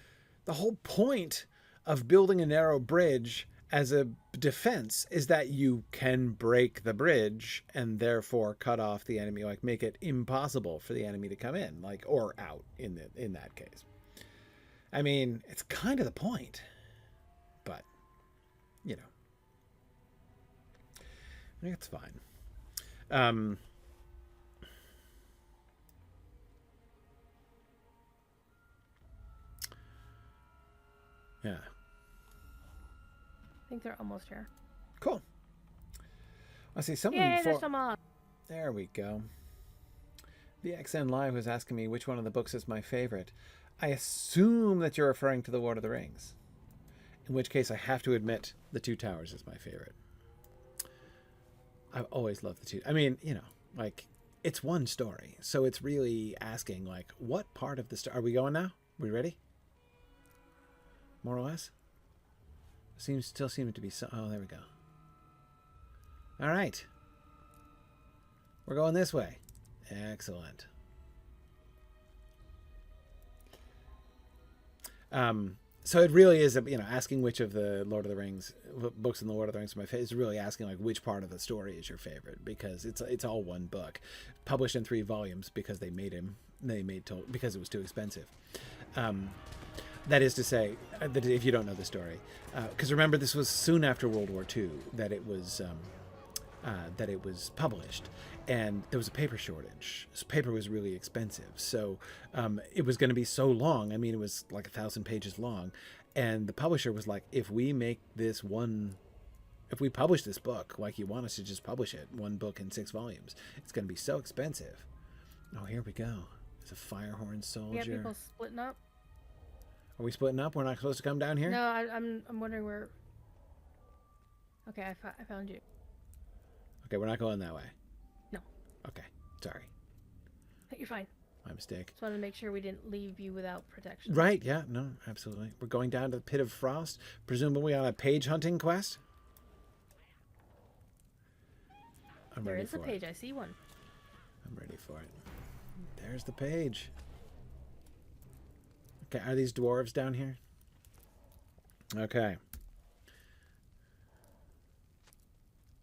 S1: The whole point of building a narrow bridge as a defense is that you can break the bridge and therefore cut off the enemy, like make it impossible for the enemy to come in, like, or out in that case. I mean, it's kind of the point, but, you know, I think it's fine. Yeah.
S4: I think they're almost here.
S1: Cool. I see someone.
S4: Yay, there's some on.
S1: There we go. VXN Live was asking me which one of the books is my favorite. I assume that you're referring to The Lord of the Rings. In which case, I have to admit The Two Towers is my favorite. I've always loved the two. I mean, you know, like, it's one story. So it's really asking, like, what part of the story... Are we going now? Are we ready? More or less? Still seems to be... Oh, there we go. All right. We're going this way. Excellent. So it really is, you know, asking which of the Lord of the Rings books in the Lord of the Rings are my favorite. It's really asking, like, which part of the story is your favorite, because it's all one book, published in 3 volumes because because it was too expensive. That is to say, that if you don't know the story, because remember, this was soon after World War II that it was published, and there was a paper shortage. So paper was really expensive, so it was going to be so long. I mean, it was like 1,000 pages long, and the publisher was like, if we publish this book like you want us to just publish it, 1 book in 6 volumes, it's going to be so expensive. Oh, here we go. There's a firehorn soldier.
S4: We have people splitting up.
S1: Are we splitting up? We're not supposed to come down here?
S4: No, I'm wondering where. Okay, I found you.
S1: Okay, we're not going that way.
S4: No.
S1: Okay, sorry.
S4: You're fine.
S1: My mistake.
S4: Just wanted to make sure we didn't leave you without protection.
S1: Right, yeah, no, absolutely. We're going down to the Pit of Frost, presumably on a page hunting quest.
S4: There is a page. I see one.
S1: I'm ready for it. There's the page. Okay, are these dwarves down here? Okay.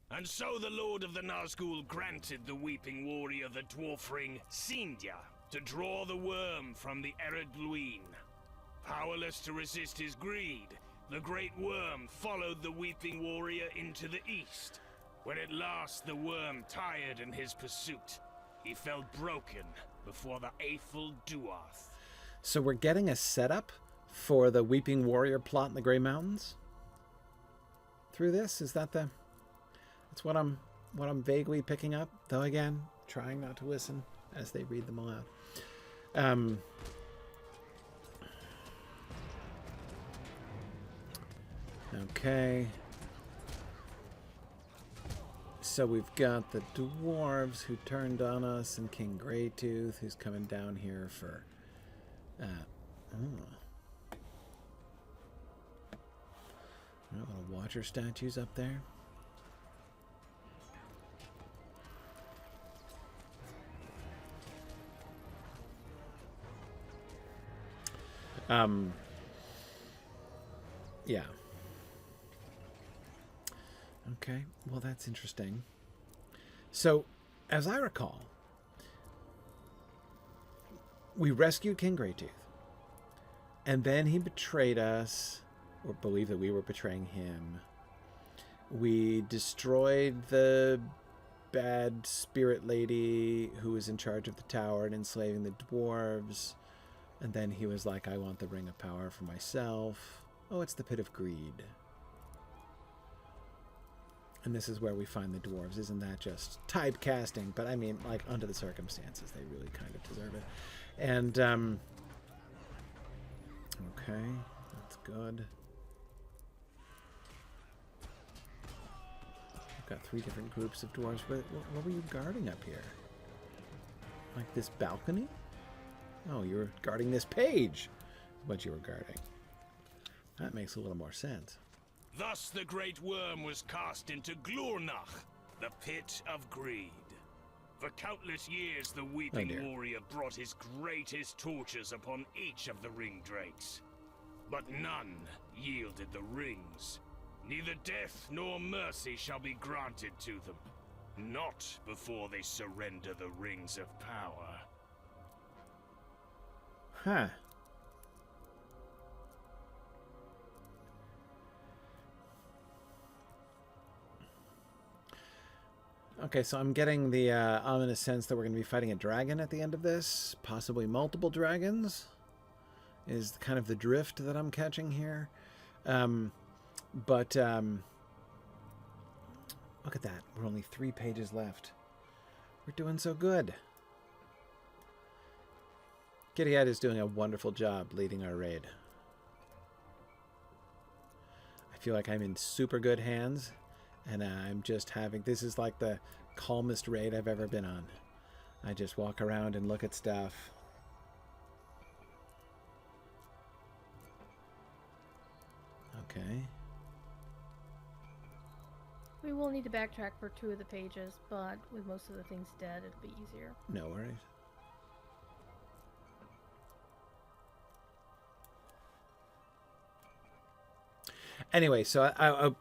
S2: And so the Lord of the Nazgul granted the Weeping Warrior the dwarf ring Sindya to draw the worm from the Eredluin. Powerless to resist his greed, the great worm followed the Weeping Warrior into the east. When at last the worm tired in his pursuit, he fell broken before the Eiffel Duath.
S1: So we're getting a setup for the Weeping Warrior plot in the Grey Mountains? Through this? Is that the... That's what I'm vaguely picking up, though again, trying not to listen as they read them aloud. Okay. So we've got the dwarves who turned on us, and King Greytooth who's coming down here for. Little watcher statues up there. Yeah. Okay, well that's interesting. So, as I recall, we rescued King Greytooth, and then he betrayed us, or believed that we were betraying him. We destroyed the bad spirit lady who was in charge of the tower and enslaving the dwarves. And then he was like, I want the Ring of Power for myself. Oh, it's the Pit of Greed. And this is where we find the dwarves. Isn't that just typecasting? But I mean, like, under the circumstances, they really kind of deserve it. And, okay, that's good. We've got 3 different groups of dwarves. What were you guarding up here? Like this balcony? Oh, you were guarding this page. What you were guarding. That makes a little more sense.
S2: Thus the great worm was cast into Glornach, the pit of greed. For countless years the Weeping Warrior brought his greatest tortures upon each of the ring drakes. But none yielded the rings. Neither death nor mercy shall be granted to them. Not before they surrender the rings of power.
S1: Huh. Okay, so I'm getting the ominous sense that we're going to be fighting a dragon at the end of this. Possibly multiple dragons is kind of the drift that I'm catching here. But look at that. We're only 3 pages left. We're doing so good. Kyriana is doing a wonderful job leading our raid. I feel like I'm in super good hands, and I'm just having... This is like the calmest raid I've ever been on. I just walk around and look at stuff. Okay.
S4: We will need to backtrack for 2 of the pages, but with most of the things dead, it'll be easier.
S1: No worries. Anyway, so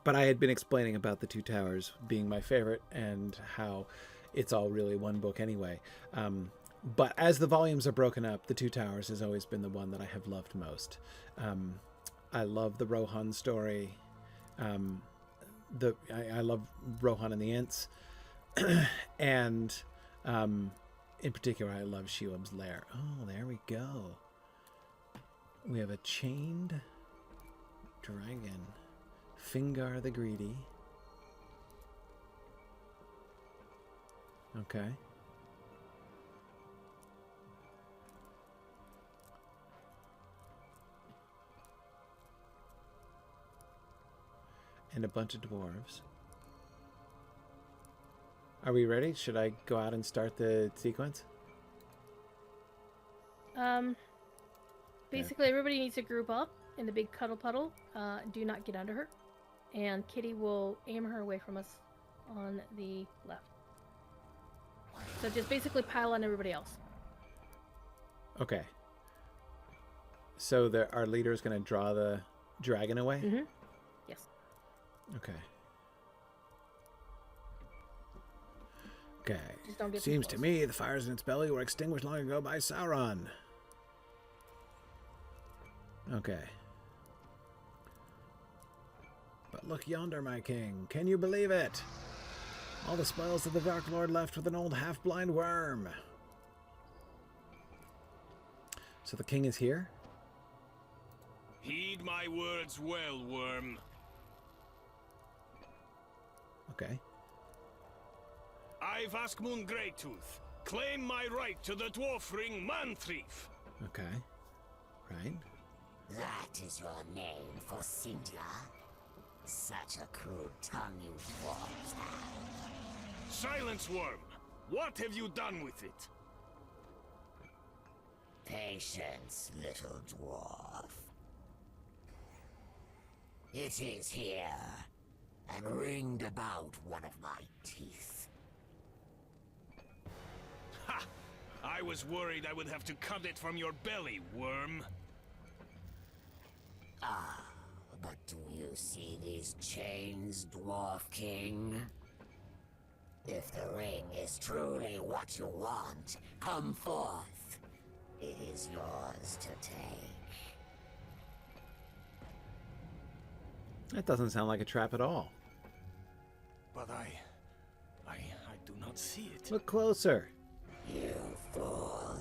S1: but I had been explaining about the 2 Towers being my favorite and how it's all really one book anyway. But as the volumes are broken up, the 2 Towers has always been the one that I have loved most. I love the Rohan story. I love Rohan and the Ents. And in particular, I love Shelob's Lair. Oh, there we go. We have a chained dragon. Fingar the Greedy. Okay. And a bunch of dwarves. Are we ready? Should I go out and start the sequence?
S4: Basically, everybody needs to group up in the big cuddle puddle. Do not get under her. And Kitty will aim her away from us on the left. So just basically pile on everybody else.
S1: Okay. So our leader is going to draw the dragon away?
S4: Mm-hmm. Yes.
S1: Okay. Okay.
S4: Just don't get too
S1: Seems to
S4: close.
S1: me the fires in its belly were extinguished long ago by Sauron. Okay. But look yonder, my king. Can you believe it? All the spoils of the Dark Lord left with an old half-blind worm. So the king is here?
S2: Heed my words well, worm.
S1: Okay.
S2: I, King Greytooth, claim my right to the dwarf ring Manthrief.
S1: Okay. Right.
S5: That is your name for Cynthia? Such a crude tongue you dwarves have.
S2: Silence, worm. What have you done with it?
S5: Patience, little dwarf. It is here, and ringed about one of my teeth.
S2: Ha! I was worried I would have to cut it from your belly, worm.
S5: Ah, but do you see these chains, Dwarf King? If the ring is truly what you want, come forth. It is yours to take.
S1: That doesn't sound like a trap at all.
S2: But I do not see it.
S1: Look closer.
S5: You fool.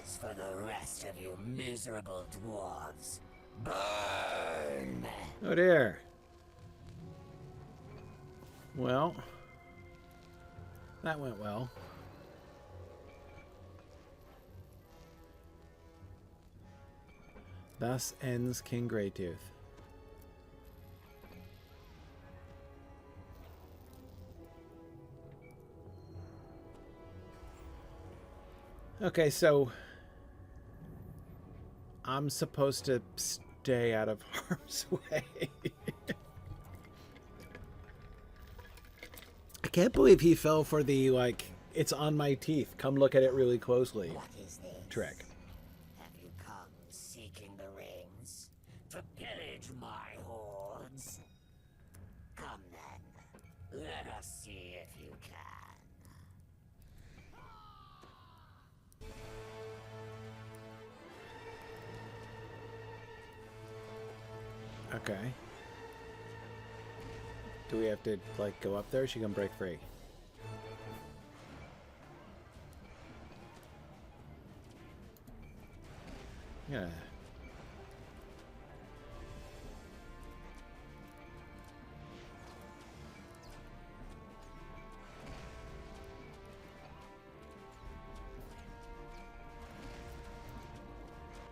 S5: As for the rest of you miserable dwarves, burn!
S1: Oh dear. Well, that went well. Thus ends King Greytooth. Okay, so I'm supposed to stay out of harm's way. I can't believe he fell for the, like, it's on my teeth, come look at it really closely
S5: What is this?
S1: trick.
S5: Have you come seeking the rings? To pillage my hordes? Come then, let us see if you can.
S1: Okay. Do we have to, like, go up there? Or is she gonna break free? Yeah.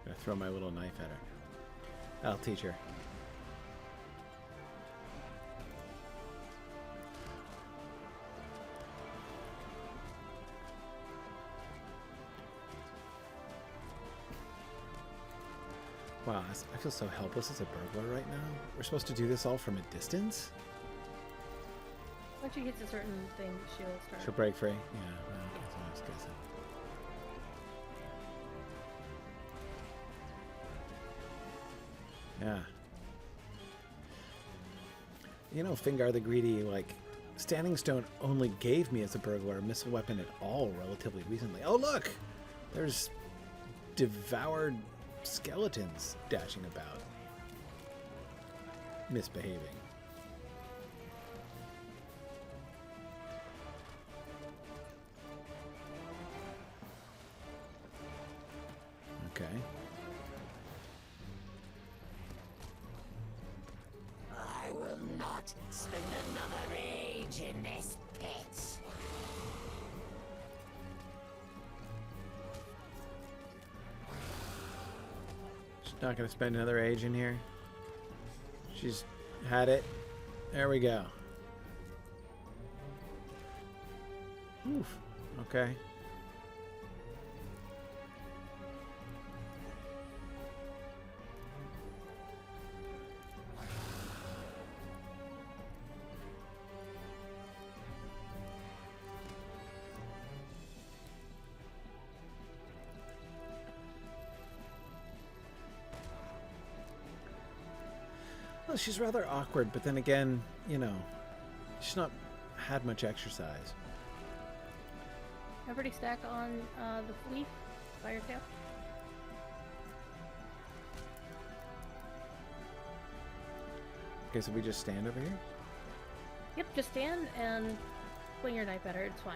S1: Gonna throw my little knife at her. I'll teach her. Wow, I feel so helpless as a burglar right now. We're supposed to do this all from a distance?
S4: Once she hits a certain thing, she'll start.
S1: She'll break free? Yeah, well, that's what I was guessing. Yeah. You know, Fingar the Greedy, like, Standing Stone only gave me as a burglar a missile weapon at all relatively recently. Oh, look! There's devoured skeletons dashing about. Misbehaving. Okay.
S5: I will not spend another age in this pit.
S1: She's not going to spend another age in here. She's had it. There we go. Oof. Okay. Well, she's rather awkward, but then again, you know, she's not had much exercise.
S4: Everybody stack on the leaf by your tail.
S1: Okay, so we just stand over here?
S4: Yep, just stand and swing your knife at her. It's fine.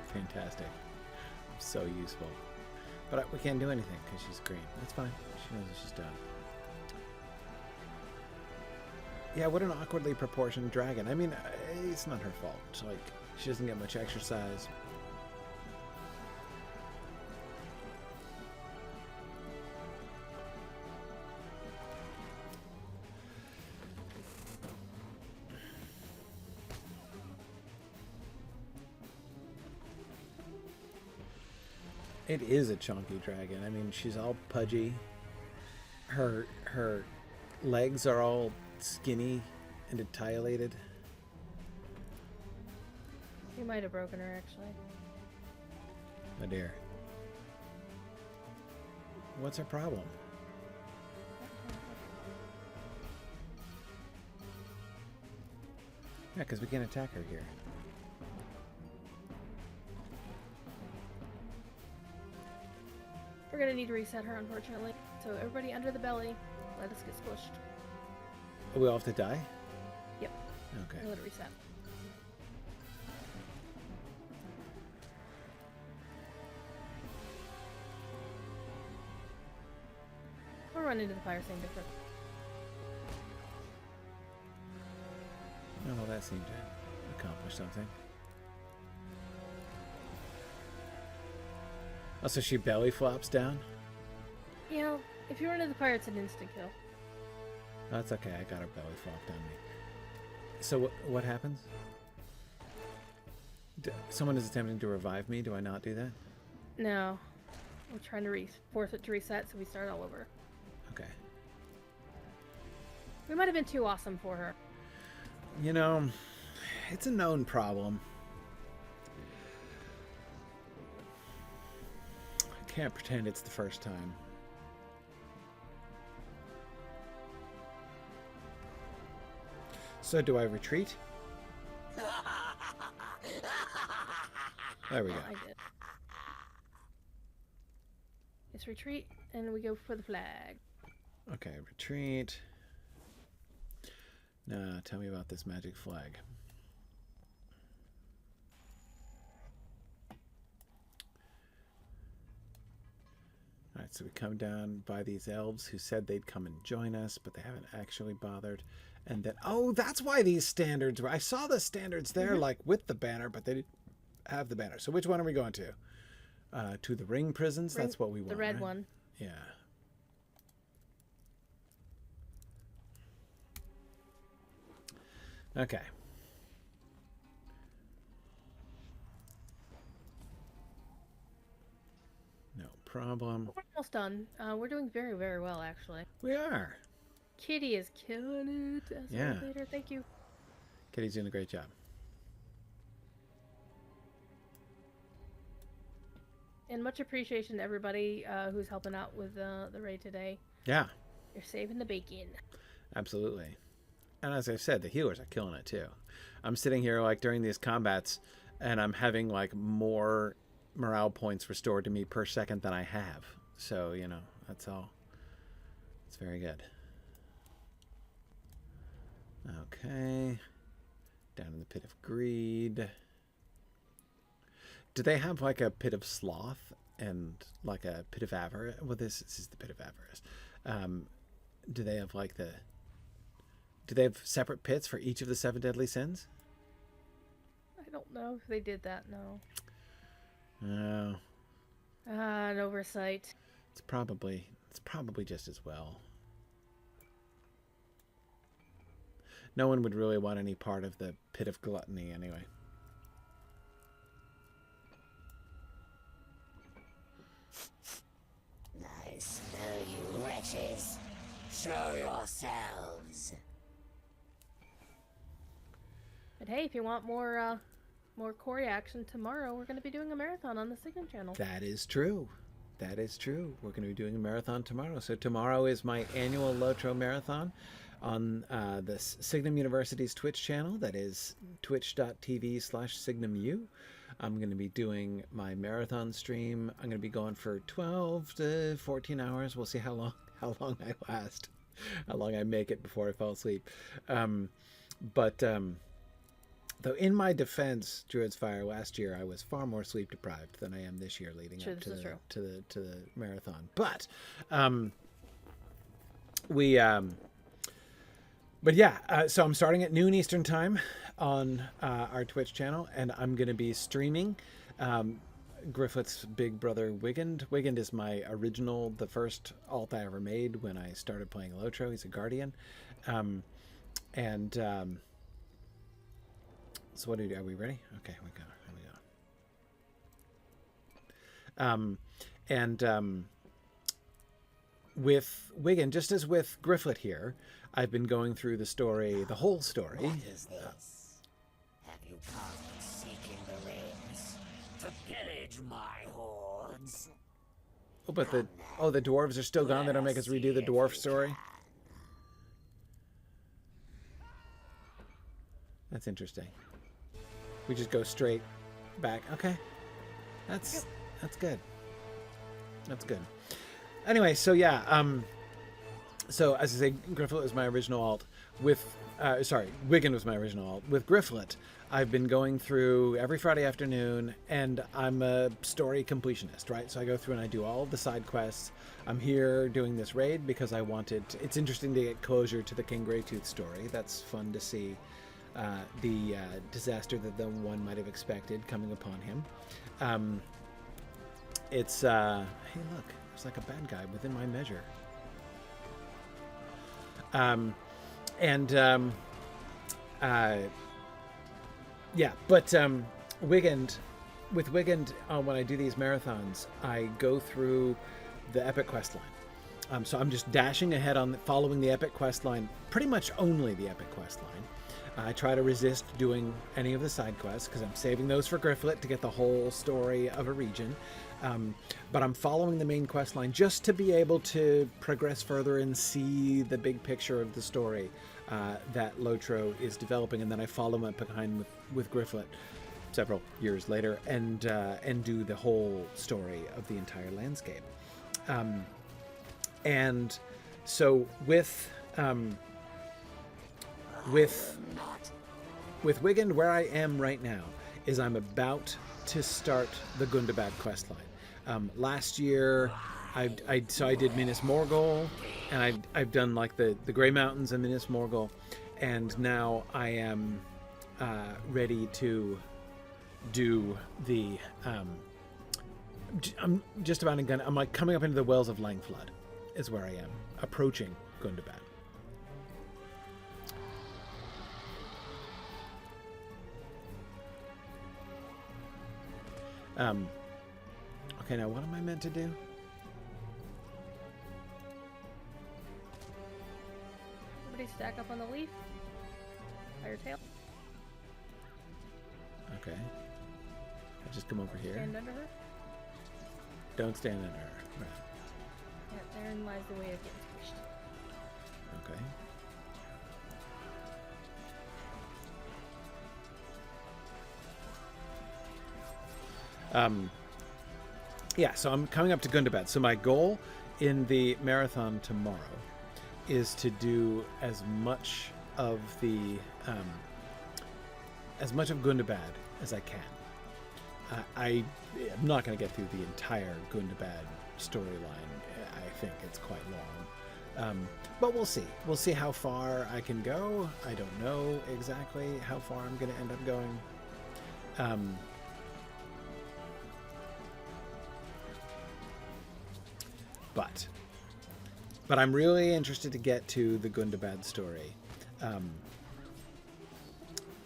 S1: Fantastic. So useful. But we can't do anything because she's green. That's fine. She knows what she's done. Yeah, what an awkwardly proportioned dragon. I mean, it's not her fault. It's like, she doesn't get much exercise. It is a chunky dragon. I mean, she's all pudgy. Her legs are all skinny and etiolated.
S4: You might have broken her, actually.
S1: Oh dear. What's her problem? Yeah, because we can't attack her here.
S4: We're gonna need to reset her, unfortunately. So everybody under the belly, let us get squished.
S1: We all have to die?
S4: Yep.
S1: Okay.
S4: Let it reset. We'll run into the fire, same difference.
S1: Oh, well, that seemed to accomplish something. Oh, so she belly flops down?
S4: You know, if you run into the fire, it's an instant kill.
S1: That's okay. I got her belly flopped on me. So what happens? Someone is attempting to revive me. Do I not do that?
S4: No. We're trying to force it to reset, so we start all over.
S1: Okay.
S4: We might have been too awesome for her.
S1: You know, it's a known problem. I can't pretend it's the first time. So do I retreat? There we go.
S4: I did. Let's retreat, and we go for the flag.
S1: Okay, retreat. Now, tell me about this magic flag. Alright, so we come down by these elves who said they'd come and join us, but they haven't actually bothered. And then, oh, that's why these standards were. I saw the standards there, like with the banner, but they didn't have the banner. So which one are we going to? To the ring prisons? That's what we want.
S4: The red
S1: right?
S4: one.
S1: Yeah. Okay. No problem.
S4: We're almost done. We're doing very, very well, actually.
S1: We are.
S4: Kitty is killing it. As
S1: Yeah.
S4: Later. Thank you.
S1: Kitty's doing a great job.
S4: And much appreciation to everybody who's helping out with the raid today.
S1: Yeah,
S4: You're saving the bacon.
S1: absolutely. And as I said, the healers are killing it too. I'm sitting here like during these combats and I'm having like more morale points restored to me per second than I have. So, you know, that's all. It's very good. Okay. Down in the pit of greed. Do they have like a pit of sloth and like a pit of avarice? Well, this is the pit of avarice. Do they have like the... Do they have separate pits for each of the 7 deadly sins?
S4: I don't know if they did that, no.
S1: No.
S4: An oversight.
S1: It's probably just as well. No one would really want any part of the pit of gluttony anyway.
S5: I smell you wretches. Show yourselves.
S4: But hey, if you want more Corey action tomorrow, we're going to be doing a marathon on the Signum channel.
S1: That is true. That is true. We're going to be doing a marathon tomorrow. So tomorrow is my annual Lotro marathon. on the Signum University's Twitch channel. That is twitch.tv/SignumU. I'm going to be doing my marathon stream. I'm going to be going for 12 to 14 hours. We'll see how long I last, how long I make it before I fall asleep. Though in my defense, Druid's Fire, last year I was far more sleep deprived than I am this year leading up to the marathon. But so I'm starting at noon Eastern time on our Twitch channel, and I'm going to be streaming Gryfflet's big brother Wigand. Wigand is my original, the first alt I ever made when I started playing Lotro. He's a guardian. So what do we do? Are we ready? Okay, we go. With Wigand, just as with Gryfflet here, I've been going through the story, the whole story.
S5: What is this? Have you come seeking the rings to pillage my hordes?
S1: Oh, but the dwarves are still gone. They don't make us redo the dwarf story. That's interesting. We just go straight back. Okay, that's good. That's good. Anyway, so yeah, so as I say, Gryfflet was my original alt. Wigand was my original alt. With Gryfflet, I've been going through every Friday afternoon, and I'm a story completionist, right? So I go through and I do all of the side quests. I'm here doing this raid because I wanted. It's interesting to get closure to the King Greytooth story. That's fun to see. The disaster that the one might have expected coming upon him. Hey look, there's like a bad guy within my measure. Wigand, with Wigand, when I do these marathons, I go through the epic quest line. So I'm just dashing ahead on following the epic quest line, pretty much only the epic quest line. I try to resist doing any of the side quests because I'm saving those for Gryfflet to get the whole story of a region. But I'm following the main quest line just to be able to progress further and see the big picture of the story that Lotro is developing, and then I follow him behind with Gryfflet several years later and do the whole story of the entire landscape. And so with Wigand, where I am right now is I'm about to start the Gundabad questline. Last year, I did Minas Morgul, and I've done like the Grey Mountains and Minas Morgul, and now I am ready to do the. I'm just about I'm like coming up into the Wells of Langflood, is where I am approaching Gundabad. Okay, now what am I meant to do?
S4: Everybody stack up on the leaf. By your tail.
S1: Okay. I just come over here.
S4: Stand under her.
S1: Don't stand under her. Right.
S4: Yeah, therein lies the way of getting squished.
S1: Okay. So I'm coming up to Gundabad. So my goal in the marathon tomorrow is to do as much of Gundabad as I can. I'm not going to get through the entire Gundabad storyline. I think it's quite long. But we'll see. We'll see how far I can go. I don't know exactly how far I'm going to end up going. But I'm really interested to get to the Gundabad story.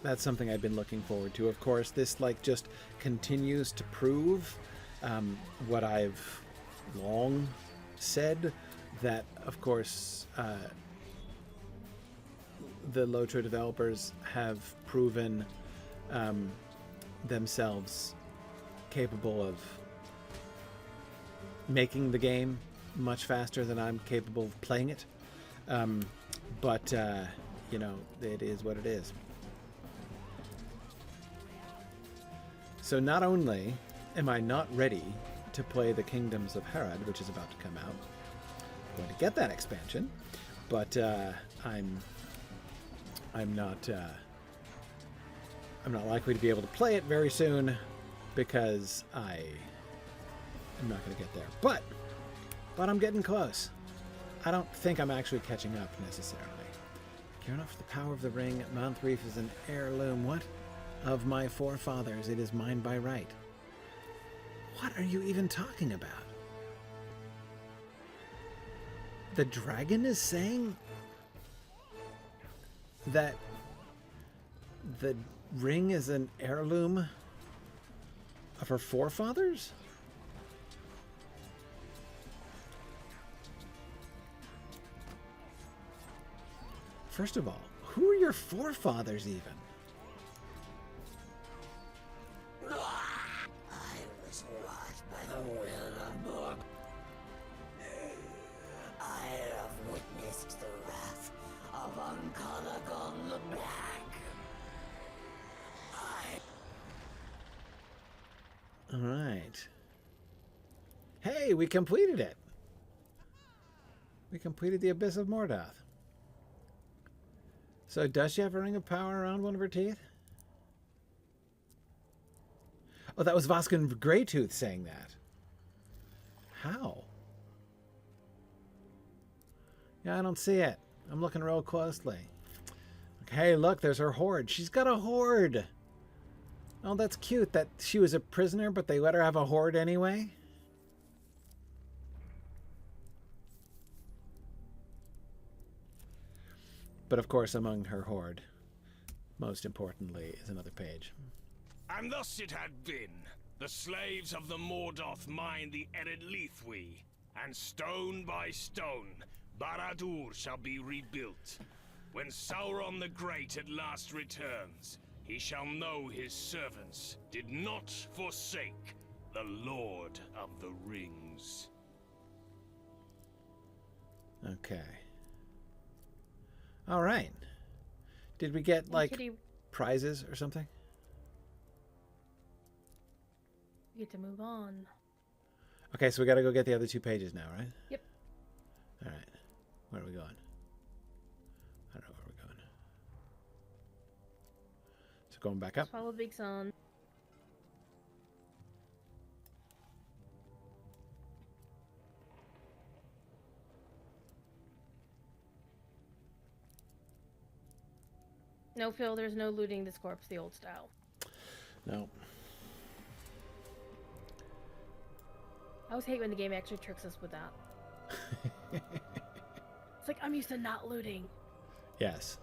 S1: That's something I've been looking forward to. Of course, this just continues to prove what I've long said, that of course the Lotro developers have proven themselves capable of making the game much faster than I'm capable of playing it. But, you know, it is what it is. So not only am I not ready to play the Kingdoms of Harad, which is about to come out, I'm going to get that expansion, but I'm not likely to be able to play it very soon because I'm not going to get there. But I'm getting close. I don't think I'm actually catching up necessarily. Care enough for the power of the ring. Monthreef is an heirloom. What? Of my forefathers, it is mine by right. What are you even talking about? The dragon is saying that the ring is an heirloom of her forefathers? First of all, who are your forefathers even?
S5: I was wrought by the will of Mordor. I have witnessed the wrath of Unconventional the Black.
S1: All right. Hey, we completed it. We completed the Abyss of Mordath. So does she have a ring of power around one of her teeth? Oh, that was King Greytooth saying that. How? Yeah, I don't see it. I'm looking real closely. Hey, look, there's her horde. She's got a horde. Oh, that's cute that she was a prisoner, but they let her have a horde anyway. But of course, among her horde, most importantly, is another page.
S2: And thus it had been. The slaves of the Mordath mined the Eredlithwi, and stone by stone, Barad-dûr shall be rebuilt. When Sauron the Great at last returns, he shall know his servants did not forsake the Lord of the Rings.
S1: Okay. All right. Did we get, like, prizes or something?
S4: We get to move on.
S1: Okay, so we got to go get the other 2 pages now, right?
S4: Yep.
S1: All right. Where are we going? I don't know where we're going. So going back up.
S4: Follow Big Sun. No, Phil, there's no looting this corpse the old style.
S1: No.
S4: I always hate when the game actually tricks us with that. It's like, I'm used to not looting.
S1: Yes.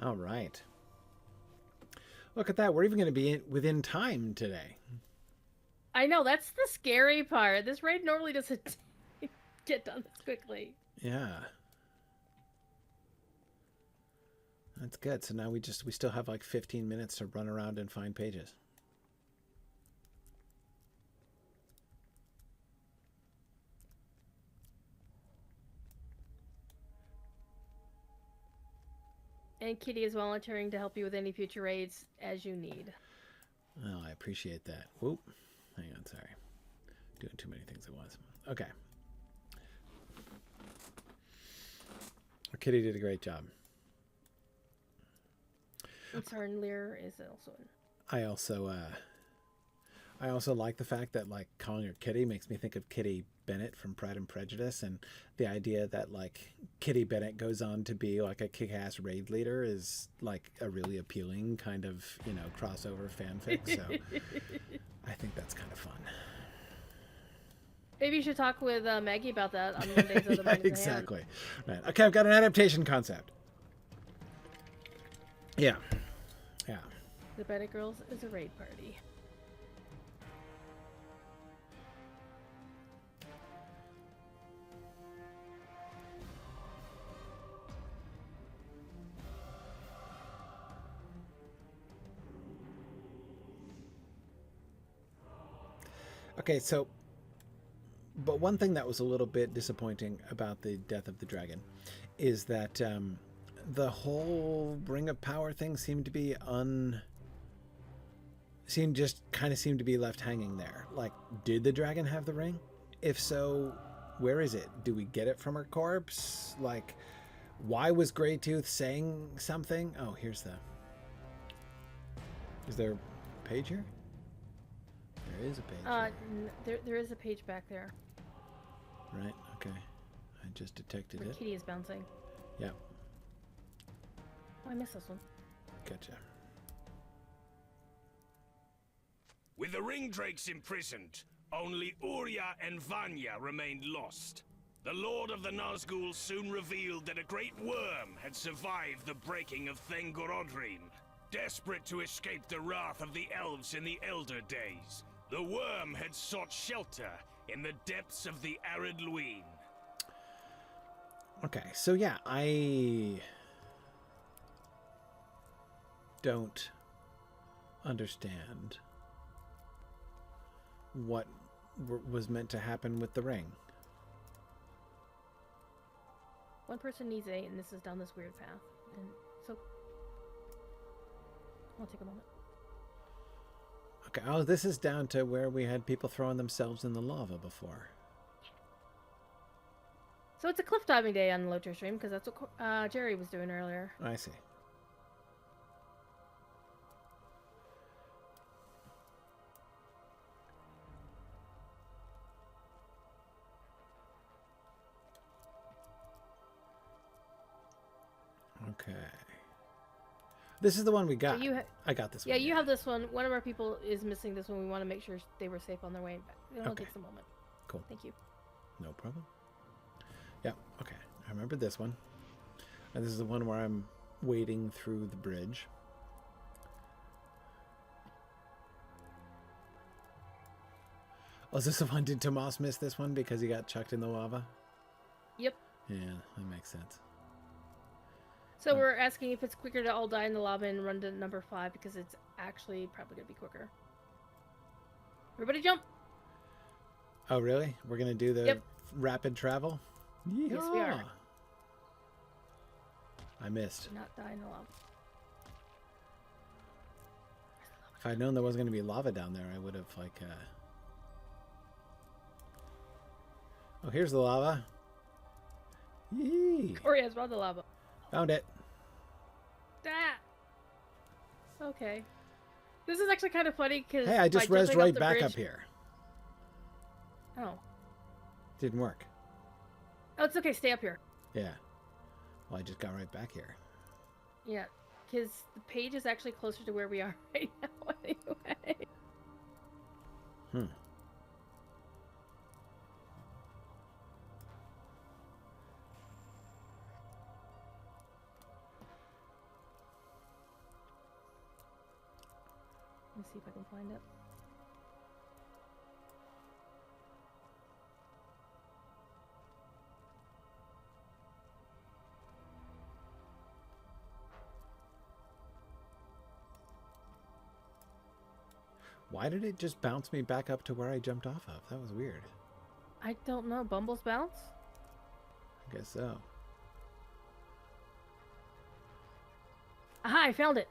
S1: All right. Look at that. We're even going to be within time today.
S4: I know, that's the scary part. This raid normally doesn't get done this quickly.
S1: Yeah. That's good. So now we still have like 15 minutes to run around and find pages.
S4: And Kitty is volunteering to help you with any future raids as you need.
S1: Oh, I appreciate that. Whoop. Hang on, sorry. Doing too many things at once. Okay. Kitty did a great job.
S4: And Sarnlir is also in.
S1: I also like the fact that, like, calling her Kitty makes me think of Kitty Bennett from Pride and Prejudice, and the idea that, like, Kitty Bennett goes on to be like a kick-ass raid leader is like a really appealing kind of, you know, crossover fanfic. So I think that's kind of fun.
S4: Maybe you should talk with Maggie about that on Mondays of the
S1: Yeah, exactly. Right. Okay, I've got an adaptation concept. Yeah. Yeah.
S4: The Bennett Girls is a raid party.
S1: Okay, so, but one thing that was a little bit disappointing about the death of the dragon is that the whole Ring of Power thing seemed to be seemed to be left hanging there. Like, did the dragon have the ring? If so, where is it? Do we get it from her corpse? Like, why was Greytooth saying something? Oh, here's the... Is there a page here? There is a page.
S4: There is a page back there.
S1: Right, okay. I just detected
S4: Where
S1: it.
S4: Kitty is bouncing.
S1: Yeah,
S4: Oh, I missed this one.
S1: gotcha.
S2: With the ring drakes imprisoned, only Urya and Vanya remained lost. The Lord of the Nazgul soon revealed that a great worm had survived the breaking of Thengorodrim. Desperate to escape the wrath of the elves in the Elder Days, the worm had sought shelter in the depths of the arid Luin.
S1: Okay, so yeah, I don't understand what was meant to happen with the ring.
S4: One person needs a, and this is down this weird path. And so, I'll take a moment.
S1: Okay, oh, this is down to where we had people throwing themselves in the lava before.
S4: So it's a cliff diving day on the Lotus stream, because that's what Jerry was doing earlier.
S1: I see. Okay. This is the one we got.
S4: So
S1: I got this
S4: yeah,
S1: one.
S4: you have this one. One of our people is missing this one. We want to make sure they were safe on their way back. It only
S1: Okay.
S4: takes a moment.
S1: Cool.
S4: Thank you.
S1: No problem. Yeah, okay. I remember this one. And this is the one where I'm wading through the bridge. Oh, is this the one? Did Tomas miss this one because he got chucked in the lava?
S4: Yep.
S1: Yeah, that makes sense.
S4: So we're asking if it's quicker to all die in the lava and run to number 5, because it's actually probably going to be quicker. Everybody jump!
S1: Oh, really? We're going to do the
S4: Yep.
S1: rapid travel?
S4: Yes, we are.
S1: Yeah. I missed.
S4: Do not die in the lava.
S1: If I'd known there wasn't going to be lava down there, I would have, like, Oh, here's the lava. Yee!
S4: Corey has run the lava.
S1: Found it.
S4: Ah! Okay. This is actually kind of funny, because...
S1: Hey, I just rezzed right back up here.
S4: Oh.
S1: Didn't work.
S4: Oh, it's okay. Stay up here.
S1: Yeah. Well, I just got right back here.
S4: Yeah, because the page is actually closer to where we are right now anyway.
S1: Hmm.
S4: Let's see if I can find it.
S1: Why did it just bounce me back up to where I jumped off of? That was weird.
S4: I don't know. Bumble's bounce?
S1: I guess so.
S4: Aha, I found it.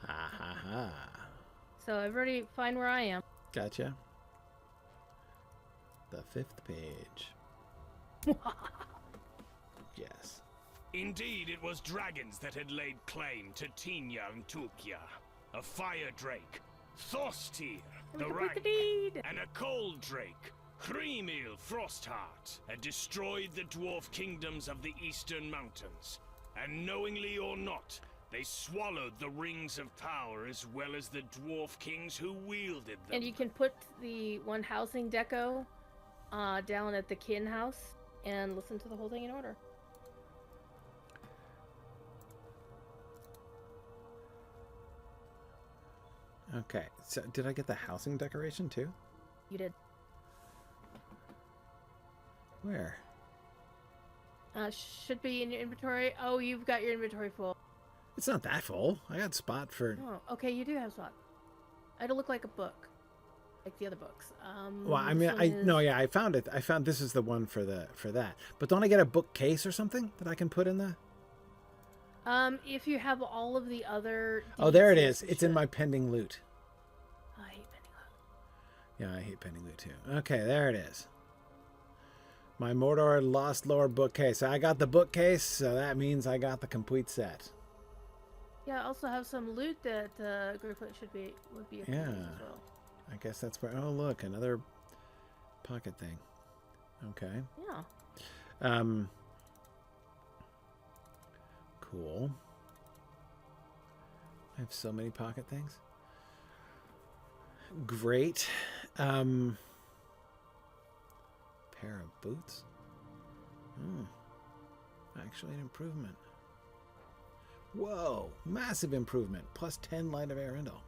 S1: Ha ha ha.
S4: So I've already find where I am.
S1: Gotcha. The 5th page. Yes.
S2: Indeed, it was dragons that had laid claim to Tinya and Tukya, a fire drake, Thostir, the
S4: Complete
S2: rank,
S4: the deed.
S2: and a cold drake, Hrimil Frostheart, had destroyed the dwarf kingdoms of the eastern mountains, and knowingly or not, they swallowed the rings of power as well as the dwarf kings who wielded them.
S4: And you can put the one housing deco down at the Kinhouse and listen to the whole thing in order.
S1: Okay. So did I get the housing decoration too?
S4: You did.
S1: Where?
S4: Should be in your inventory. Oh, you've got your inventory full.
S1: It's not that full. I got spot for...
S4: Oh, okay, you do have spot. It'll look like a book. like the other books.
S1: Well, I
S4: this
S1: mean,
S4: one
S1: no,
S4: is-
S1: yeah, I found it. I found this is the one for that. But don't I get a bookcase or something that I can put in the?
S4: If you have all of the other.
S1: Oh, there it
S4: deeds,
S1: is.
S4: you
S1: It's in
S4: should.
S1: my pending loot.
S4: I hate pending loot.
S1: Yeah, I hate pending loot too. Okay, there it is. My Mordor Lost Lore bookcase. I got the bookcase, so that means I got the complete set.
S4: Yeah, I also have some loot that Gryfflet would be able to use as well.
S1: I guess that's where. Oh, look, another pocket thing. Okay.
S4: Yeah.
S1: Cool. I have so many pocket things. Great. Pair of boots. Actually an improvement. Whoa, massive improvement. Plus 10 light of Arendelle.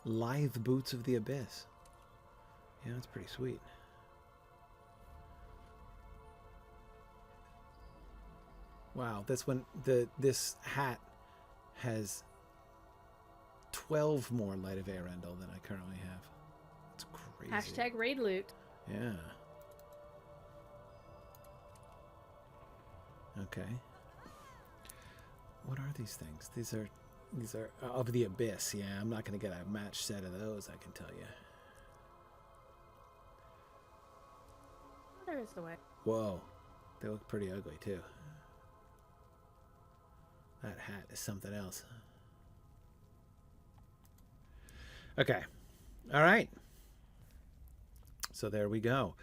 S1: Lithe boots of the Abyss. Yeah, that's pretty sweet. Wow, this hat has 12 more light of Arendelle than I currently have. It's crazy.
S4: Hashtag raid loot.
S1: Yeah. Okay. What are these things? These are of the Abyss. Yeah, I'm not going to get a match set of those, I can tell you.
S4: There is the way.
S1: Whoa. They look pretty ugly, too. That hat is something else. Okay. All right. So there we go.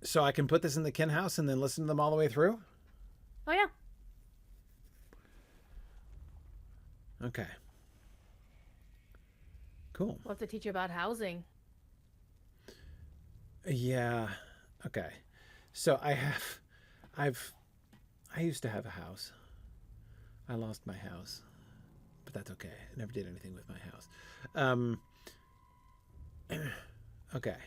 S1: So I can put this in the Kinhouse and then listen to them all the way through?
S4: Oh yeah.
S1: Okay. Cool.
S4: We'll have to teach you about housing.
S1: Yeah. Okay. So I used to have a house. I lost my house, but that's okay. I never did anything with my house. Okay.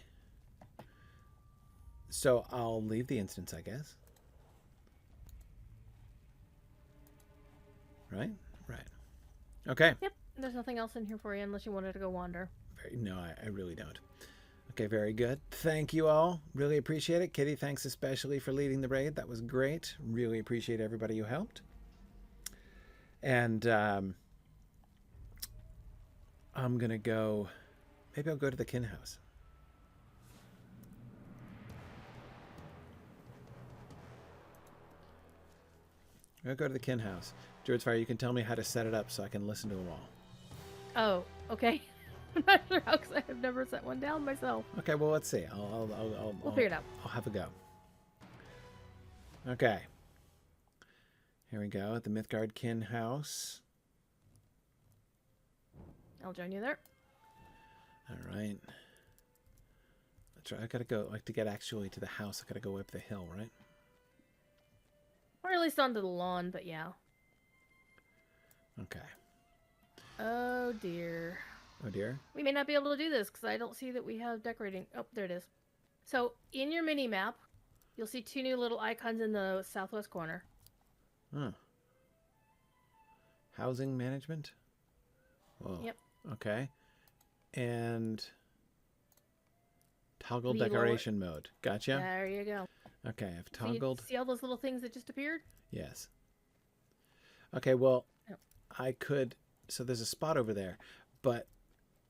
S1: So I'll leave the instance, I guess. Right? Right. Okay.
S4: Yep. There's nothing else in here for you unless you wanted to go wander.
S1: No, I really don't. Okay, very good. Thank you all. Really appreciate it. Kitty, thanks especially for leading the raid. That was great. Really appreciate everybody who helped. And I'm going to go... Maybe I'll go to the Kinhouse. I'll go to the Kinhouse. Druidsfire, you can tell me how to set it up so I can listen to them all.
S4: Oh, okay. I'm not sure how, because I have never set one down myself.
S1: Okay, well, let's see. I'll
S4: We'll figure it out.
S1: I'll have a go. Okay. Here we go at the Mythgard Kinhouse.
S4: I'll join you there.
S1: All right. That's right. I gotta go. Like to get actually to the house, I gotta go up the hill, right?
S4: Or at least onto the lawn, but yeah.
S1: Okay.
S4: Oh dear.
S1: Oh dear.
S4: We may not be able to do this because I don't see that we have decorating. Oh, there it is. So in your mini map, you'll see two new little icons in the southwest corner.
S1: Huh. Housing management. Whoa.
S4: Yep.
S1: Okay. And toggle
S4: The
S1: decoration mode. Gotcha.
S4: There you go.
S1: Okay, I've
S4: So you
S1: toggled.
S4: see all those little things that just appeared?
S1: Yes. Okay, well,
S4: Oh.
S1: I could... So there's a spot over there, but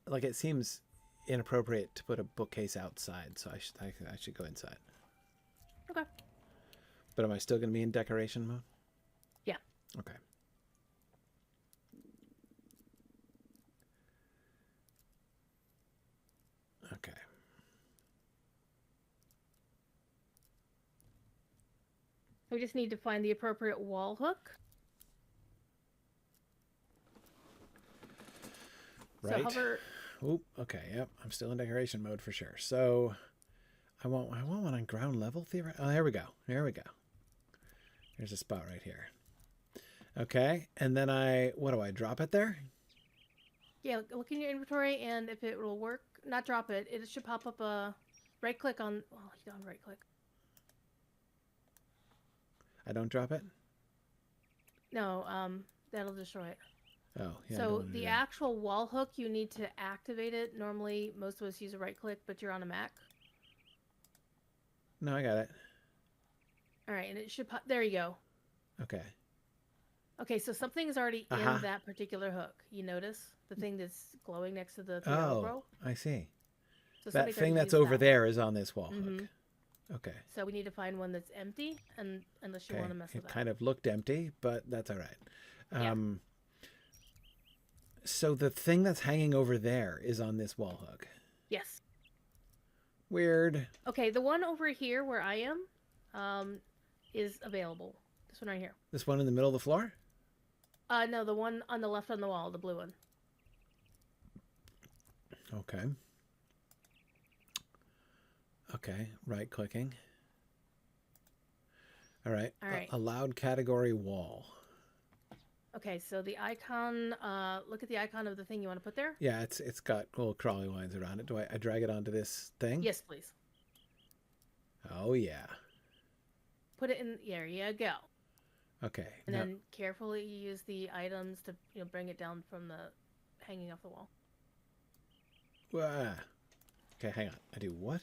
S1: like it seems inappropriate to put a bookcase outside, so I should go inside.
S4: Okay.
S1: But am I still going to be in decoration mode?
S4: Yeah.
S1: Okay. Okay.
S4: We just need to find the appropriate wall hook.
S1: Right.
S4: So hover.
S1: Oop, okay, yep. I'm still in decoration mode for sure. So I want one on ground level theory. Oh, there we go. There we go. There's a spot right here. Okay, and then what do I drop it there?
S4: Yeah, look in your inventory, and if it will work, not drop it. It should pop up a right click on. Oh, you don't right click.
S1: I don't drop it?
S4: No, that'll destroy it.
S1: Oh, yeah. I don't
S4: So
S1: wanna do
S4: the
S1: that.
S4: actual wall hook, you need to activate it. Normally, most of us use a right click, but you're on a Mac.
S1: No, I got it.
S4: All right, and it should pop. There you go.
S1: Okay.
S4: Okay, so something is already
S1: Uh-huh.
S4: in that particular hook. You notice the thing that's glowing next to the Theoro
S1: Oh,
S4: Bro?
S1: I see.
S4: So
S1: That
S4: somebody's
S1: thing
S4: already
S1: that's
S4: used
S1: over
S4: that
S1: there is on this wall
S4: one.
S1: hook.
S4: Mhm.
S1: Okay.
S4: So we need to find one that's empty, and unless you
S1: Okay.
S4: want to mess
S1: It
S4: with that.
S1: kind of looked empty, but that's all right.
S4: Yeah.
S1: So the thing that's hanging over there is on this wall hook.
S4: Yes.
S1: Weird.
S4: Okay, the one over here where I am, is available. This one right here.
S1: This one in the middle of the floor?
S4: No, the one on the left on the wall, the blue one.
S1: Okay. Okay. Right clicking. All right.
S4: All right.
S1: Allowed category wall.
S4: Okay, so the icon, look at the icon of the thing you want to put there?
S1: Yeah, it's got little crawly lines around it. Do I drag it onto this thing?
S4: Yes, please.
S1: Oh, yeah.
S4: Put it in, there you go.
S1: Okay.
S4: And
S1: now-
S4: then carefully use the items to, bring it down from the hanging off the wall.
S1: Okay, hang on. I do what?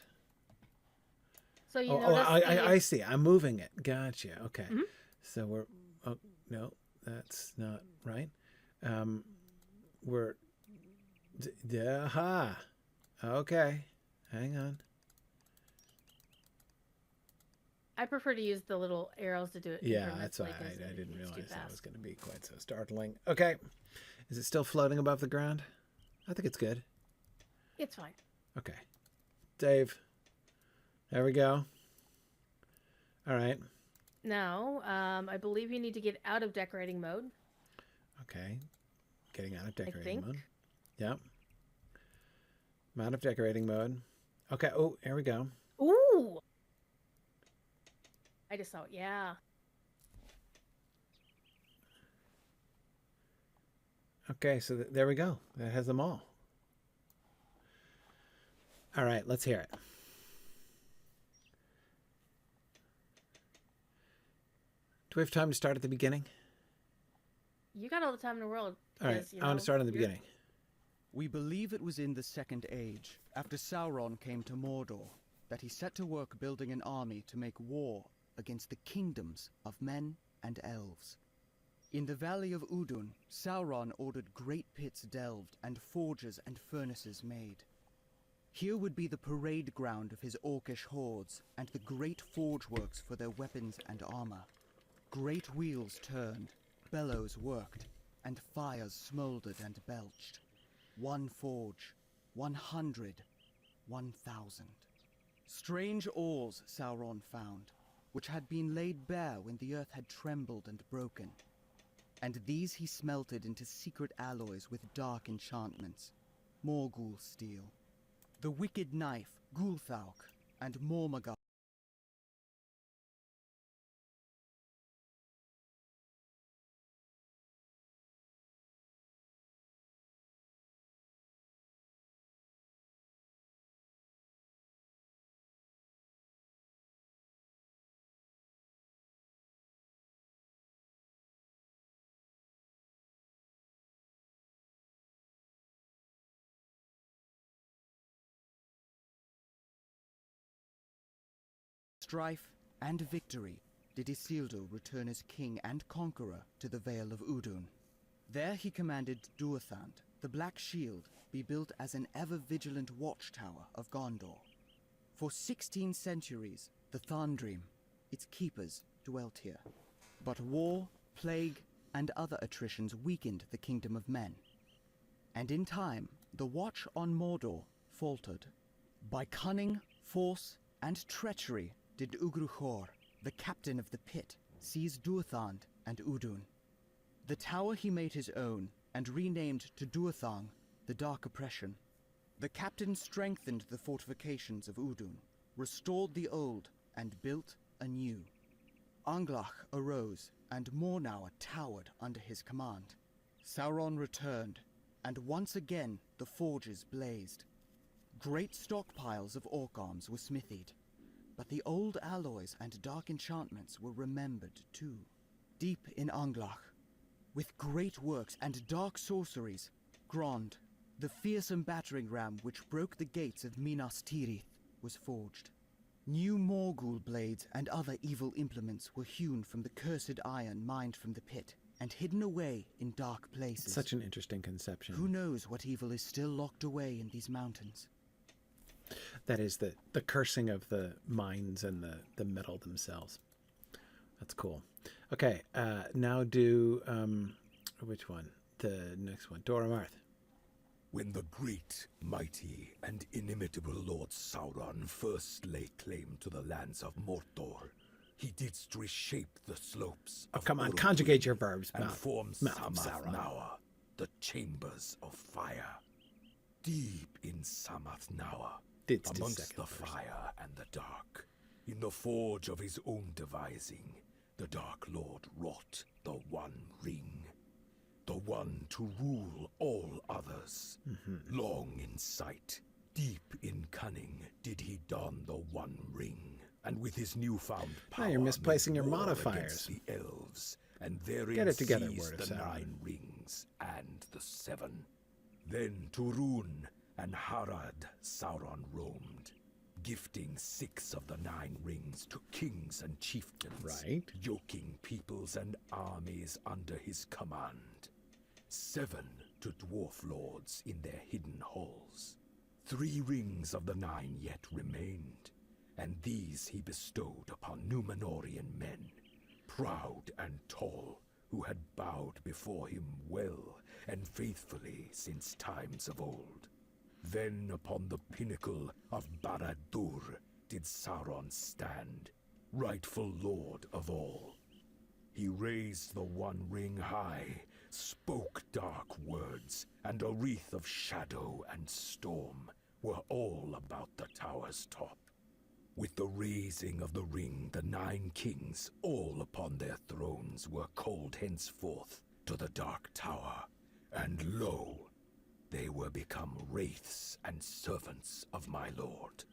S4: So you
S1: Oh,
S4: notice
S1: I see. I'm moving it. Gotcha. Okay.
S4: Mhm.
S1: So we're... Oh, no. That's not right. We're... Aha. Okay. Hang on.
S4: I prefer to use the little arrows to do it.
S1: Yeah, that's why I didn't realize that was going to be quite so startling. Okay. Is it still floating above the ground? I think it's good.
S4: It's fine.
S1: Okay. Dave. There we go. All right.
S4: Now, I believe you need to get out of decorating mode.
S1: Okay. Getting out of decorating
S4: think.
S1: mode. Yep. I'm out of decorating mode. Okay. Oh, here we go.
S4: Ooh! I just saw it. Yeah.
S1: Okay, so there we go. That has them all. All right, let's hear it. Do we have time to start at the beginning?
S4: You got all the time in the world.
S1: All right,
S4: because,
S1: I want to start in the
S4: you're-
S1: beginning.
S6: We believe it was in the Second Age, after Sauron came to Mordor, that he set to work building an army to make war against the kingdoms of men and elves. In the valley of Udun, Sauron ordered great pits delved and forges and furnaces made. Here would be the parade ground of his orcish hordes and the great forge works for their weapons and armor. Great wheels turned, bellows worked, and fires smoldered and belched. 1 forge, 100, 1,000. Strange ores Sauron found, which had been laid bare when the earth had trembled and broken. And these he smelted into secret alloys with dark enchantments. Morgul steel, the wicked knife, Gulthauk, and Mormagard. Strife and victory did Isildur return as king and conqueror to the Vale of Udun. There he commanded Duathand, the Black Shield, be built as an ever-vigilant watchtower of Gondor. For 16 centuries, the Thandrim, its keepers, dwelt here. But war, plague, and other attritions weakened the kingdom of men. And in time, the watch on Mordor faltered. By cunning, force, and treachery did Ugruchor, the captain of the pit, seize Duathand and Udun. The tower he made his own, and renamed to Duathang, the Dark Oppression. The captain strengthened the fortifications of Udun, restored the old, and built a new. Anglach arose, and Mornauer towered under his command. Sauron returned, and once again the forges blazed. Great stockpiles of orc arms were smithied, but the old alloys and dark enchantments were remembered too. Deep in Anglach, With great works and dark sorceries, Grond, the fearsome battering ram which broke the gates of Minas Tirith, was forged. New Morgul blades and other evil implements were hewn from the cursed iron mined from the pit, and hidden away in dark places.
S1: Such an interesting conception.
S6: Who knows what evil is still locked away in these mountains?
S1: That is the cursing of the mines and the metal themselves. That's cool. Okay, now do, which one? The next one. Dora Marth.
S7: When the great, mighty, and inimitable Lord Sauron first laid claim to the lands of Mordor, he didst reshape the slopes of
S1: Come on,
S7: Uruk
S1: conjugate your verbs,
S7: and
S1: mouth.
S7: form
S1: Mouth of
S7: Samath
S1: Sauron.
S7: Naua, the chambers of fire. Deep in Samath Naua,
S1: It's the
S7: amongst
S1: second
S7: the
S1: person.
S7: fire and the dark, in the forge of his own devising, the Dark Lord wrought the One Ring. The one to rule all others. Long in sight, deep in cunning, did he don the One Ring, and with his newfound power,
S1: you're misplacing
S7: made
S1: your
S7: war
S1: modifiers.
S7: against the elves, and therein
S1: Get it together,
S7: seized
S1: Word of
S7: the
S1: Sauron.
S7: 9 rings and the 7. Then to Rhûn and Harad Sauron roamed, gifting 6 of the 9 rings to kings and chieftains,
S1: Right.
S7: yoking peoples and armies under his command. 7 to dwarf lords in their hidden halls. 3 rings of the 9 yet remained, and these he bestowed upon Númenórean men, proud and tall, who had bowed before him well and faithfully since times of old. Then upon the pinnacle of Barad-dûr did Sauron stand, rightful lord of all. He raised the One Ring high, spoke dark words, and a wreath of shadow and storm were all about the tower's top. With the raising of the ring, the 9 kings, all upon their thrones, were called henceforth to the Dark Tower, and lo, they were become wraiths and servants of my lord.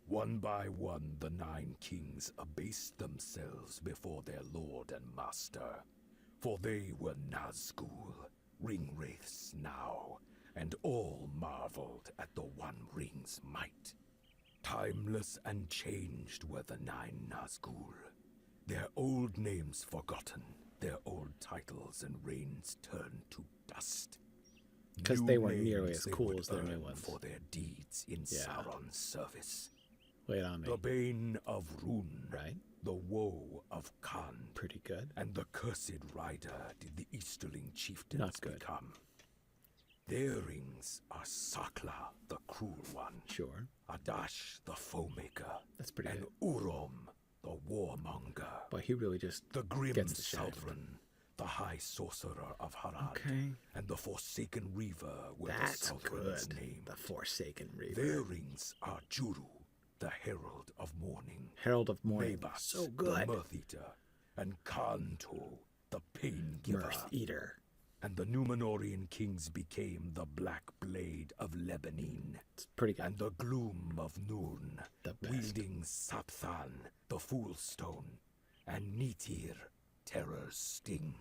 S7: One by one, the 9 kings abased themselves before their lord and master, for they were Nazgûl, ring wraiths now, and all marveled at the One Ring's might. Timeless and changed were the 9 Nazgûl, their old names forgotten, their old titles and reigns turned to dust.
S1: 'Cause
S7: New
S1: they weren't
S7: names
S1: nearly as
S7: they
S1: cool
S7: would
S1: as their new
S7: earn
S1: ones.
S7: for their deeds in
S1: Yeah.
S7: Sauron's service.
S1: Wait on me.
S7: The bane of Rhûn,
S1: Right.
S7: the woe of Khan,
S1: Pretty good.
S7: and the cursed rider did the Easterling chieftains
S1: Not good.
S7: become. Their rings are Sakla, the cruel one,
S1: Sure.
S7: Adash, the foe-maker,
S1: That's pretty
S7: and
S1: good.
S7: Urom, the warmonger,
S1: Boy, he really just
S7: the grim
S1: gets the shaft.
S7: Southron, the high sorcerer of Harad,
S1: Okay.
S7: and the Forsaken Reaver were
S1: That's
S7: the Southron's
S1: good.
S7: name.
S1: The Forsaken Reaver.
S7: Their rings are Juru, the herald of morning,
S1: Herald of Morning.
S7: Mabas,
S1: So
S7: the
S1: good.
S7: Mirth-eater, and Kanto, the pain-giver.
S1: Mirth Eater.
S7: And the Númenórean kings became the Black Blade of Lebanon,
S1: It's pretty good.
S7: and the Gloom of Nûn,
S1: The best.
S7: wielding Sapthan, the Fool Stone, and Nitir, Terror's Sting.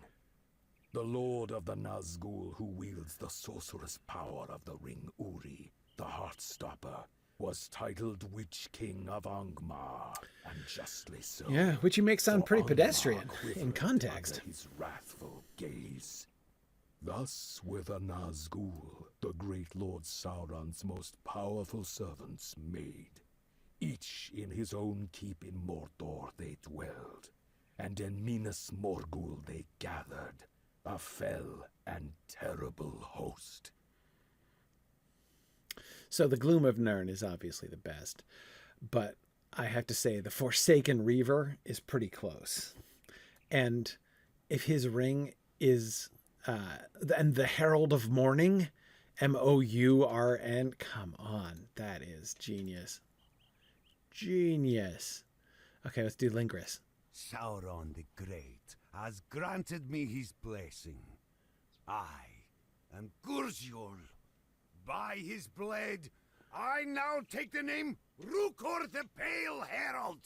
S7: The Lord of the Nazgûl, who wields the sorcerous power of the Ring Uri, the Heartstopper, was titled Witch King of Angmar, and justly so.
S1: Yeah, which you make sound
S7: For
S1: pretty
S7: Angmar
S1: pedestrian
S7: quivered
S1: in context.
S7: under his wrathful gaze. Thus were the Nazgûl, the great Lord Sauron's most powerful servants, made. Each in his own keep in Mordor they dwelled, and in Minas Morgul they gathered, a fell and terrible host.
S1: So the Gloom of Nirn is obviously the best, but I have to say the Forsaken Reaver is pretty close. And if his ring is and the Herald of Morning, Mourn, come on, that is genius. Genius. Okay, let's do Lingris.
S8: Sauron the Great has granted me his blessing. I am Gurjol. By his blade, I now take the name Rukor the Pale Herald.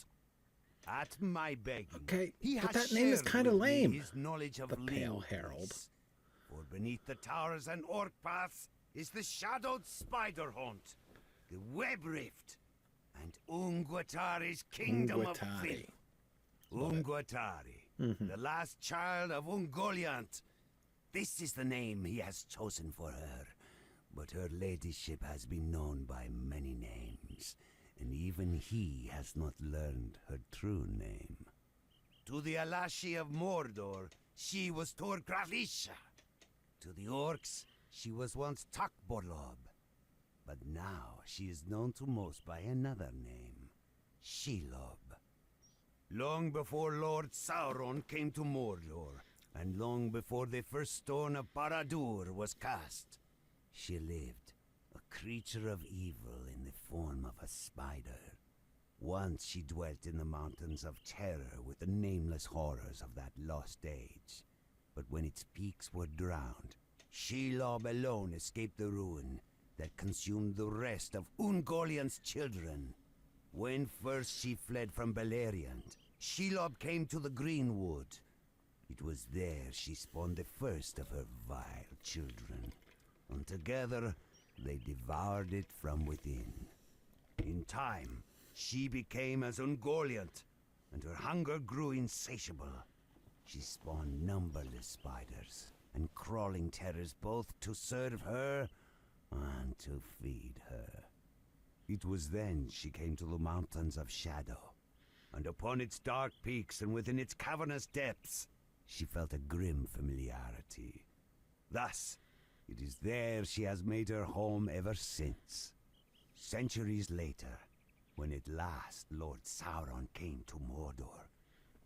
S8: At my begging,
S1: Okay,
S8: he
S1: but
S8: has
S1: that name is
S8: shared
S1: kinda
S8: with me
S1: lame.
S8: his knowledge of
S1: The Pale
S8: Lindis.
S1: Herald.
S8: For beneath the towers and orc paths is the shadowed spider haunt, the web rift, and Ungwatari's kingdom of filth. Ungwatari, the last child of Ungoliant. This is the name he has chosen for her. But her ladyship has been known by many names, and even he has not learned her true name. To the Alashi of Mordor, she was Torgralisha. To the orcs, she was once Takbolob. But now she is known to most by another name, Shelob. Long before Lord Sauron came to Mordor, and long before the first stone of Barad-dûr was cast, she lived, a creature of evil in the form of a spider. Once she dwelt in the mountains of terror with the nameless horrors of that lost age. But when its peaks were drowned, Shelob alone escaped the ruin that consumed the rest of Ungoliant's children. When first she fled from Beleriand, Shelob came to the Greenwood. It was there she spawned the first of her vile children, and together they devoured it from within. In time, she became as Ungoliant, and her hunger grew insatiable. She spawned numberless spiders and crawling terrors, both to serve her and to feed her. It was then she came to the Mountains of Shadow, and upon its dark peaks and within its cavernous depths, she felt a grim familiarity. Thus, it is there she has made her home ever since. Centuries later, when at last Lord Sauron came to Mordor,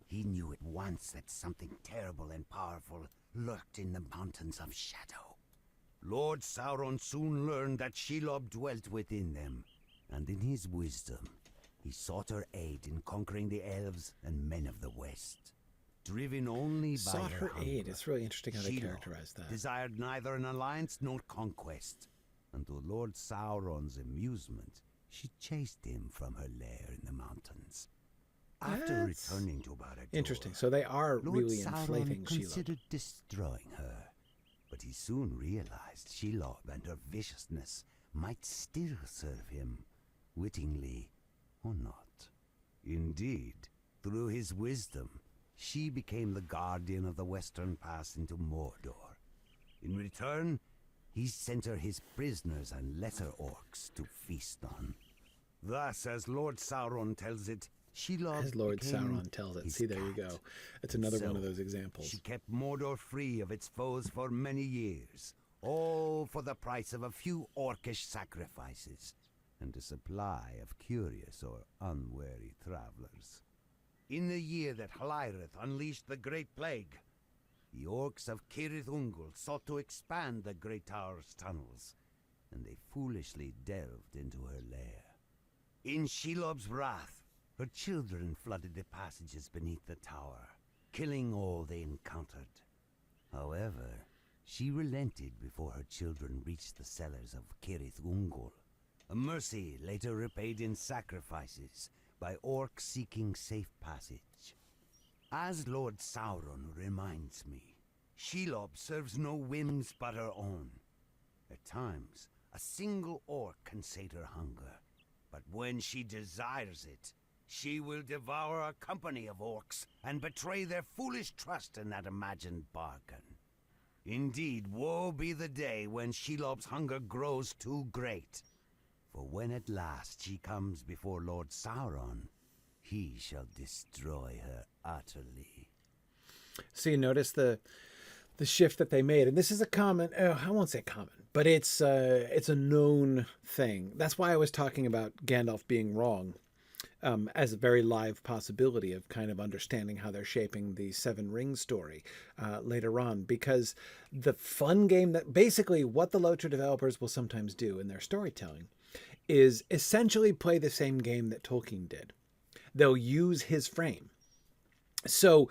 S8: he knew at once that something terrible and powerful lurked in the Mountains of Shadow. Lord Sauron soon learned that Shelob dwelt within them, and in his wisdom, he sought her aid in conquering the elves and men of the West. Driven only by
S1: Sought her aid.
S8: hunger,
S1: It's really interesting how they
S8: Shelob
S1: characterize that.
S8: desired neither an alliance nor conquest, and to Lord Sauron's amusement, she chased him from her lair in the mountains. After
S1: That's
S8: returning to Barad-dûr,
S1: Interesting. So they are
S8: Lord
S1: really
S8: Sauron
S1: inflating Shelob.
S8: considered destroying her, but he soon realized Shelob and her viciousness might still serve him, wittingly or not. Indeed, through his wisdom, she became the guardian of the western pass into Mordor. In return, he sent her his prisoners and lesser orcs to feast on. Thus, as Lord Sauron tells it, Shelob
S1: As Lord
S8: became
S1: Sauron tells it.
S8: his
S1: See, there you
S8: cat.
S1: go. It's another one of
S8: So,
S1: those examples.
S8: She kept Mordor free of its foes for many years, all for the price of a few orcish sacrifices and a supply of curious or unwary travelers. In the year that Hlyrith unleashed the Great Plague, the orcs of Cirith Ungol sought to expand the Great Tower's tunnels, and they foolishly delved into her lair. In Shelob's wrath, her children flooded the passages beneath the tower, killing all they encountered. However, she relented before her children reached the cellars of Cirith Ungol, a mercy later repaid in sacrifices by orcs seeking safe passage. As Lord Sauron reminds me, Shelob serves no whims but her own. At times, a single orc can sate her hunger, but when she desires it, she will devour a company of orcs and betray their foolish trust in that imagined bargain. Indeed, woe be the day when Shelob's hunger grows too great. For when at last she comes before Lord Sauron, he shall destroy her utterly.
S1: So you notice the shift that they made, and this is a common. I won't say common, but it's a known thing. That's why I was talking about Gandalf being wrong, as a very live possibility of kind of understanding how they're shaping the Seven Rings story later on. Because the fun game that basically what the Lotra developers will sometimes do in their storytelling is essentially play the same game that Tolkien did. They'll use his frame. So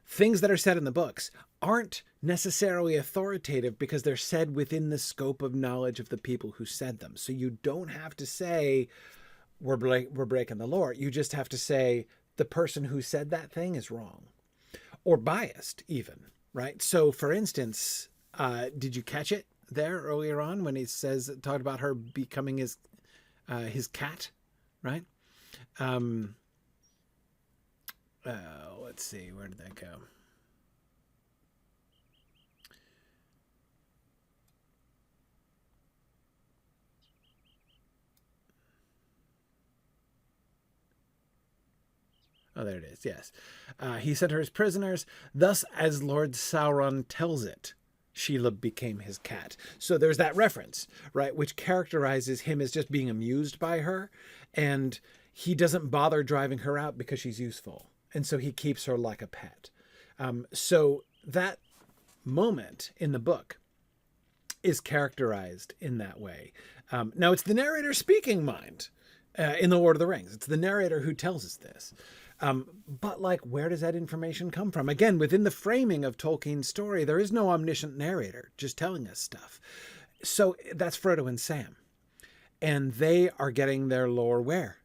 S1: things that are said in the books aren't necessarily authoritative because they're said within the scope of knowledge of the people who said them. So you don't have to say, we're breaking the lore. You just have to say, the person who said that thing is wrong or biased even, right? So for instance, did you catch it there earlier on when he talked about her becoming his cat, right? Let's see, where did that go? Oh, there it is. Yes. He sent her as prisoners. Thus, as Lord Sauron tells it, Shelob became his cat. So there's that reference, right? Which characterizes him as just being amused by her. And he doesn't bother driving her out because she's useful. And so he keeps her like a pet. So that moment in the book is characterized in that way. Now, it's the narrator speaking mind in The Lord of the Rings. It's the narrator who tells us this. But like, where does that information come from? Again, within the framing of Tolkien's story, there is no omniscient narrator just telling us stuff. So that's Frodo and Sam. And they are getting their lore where?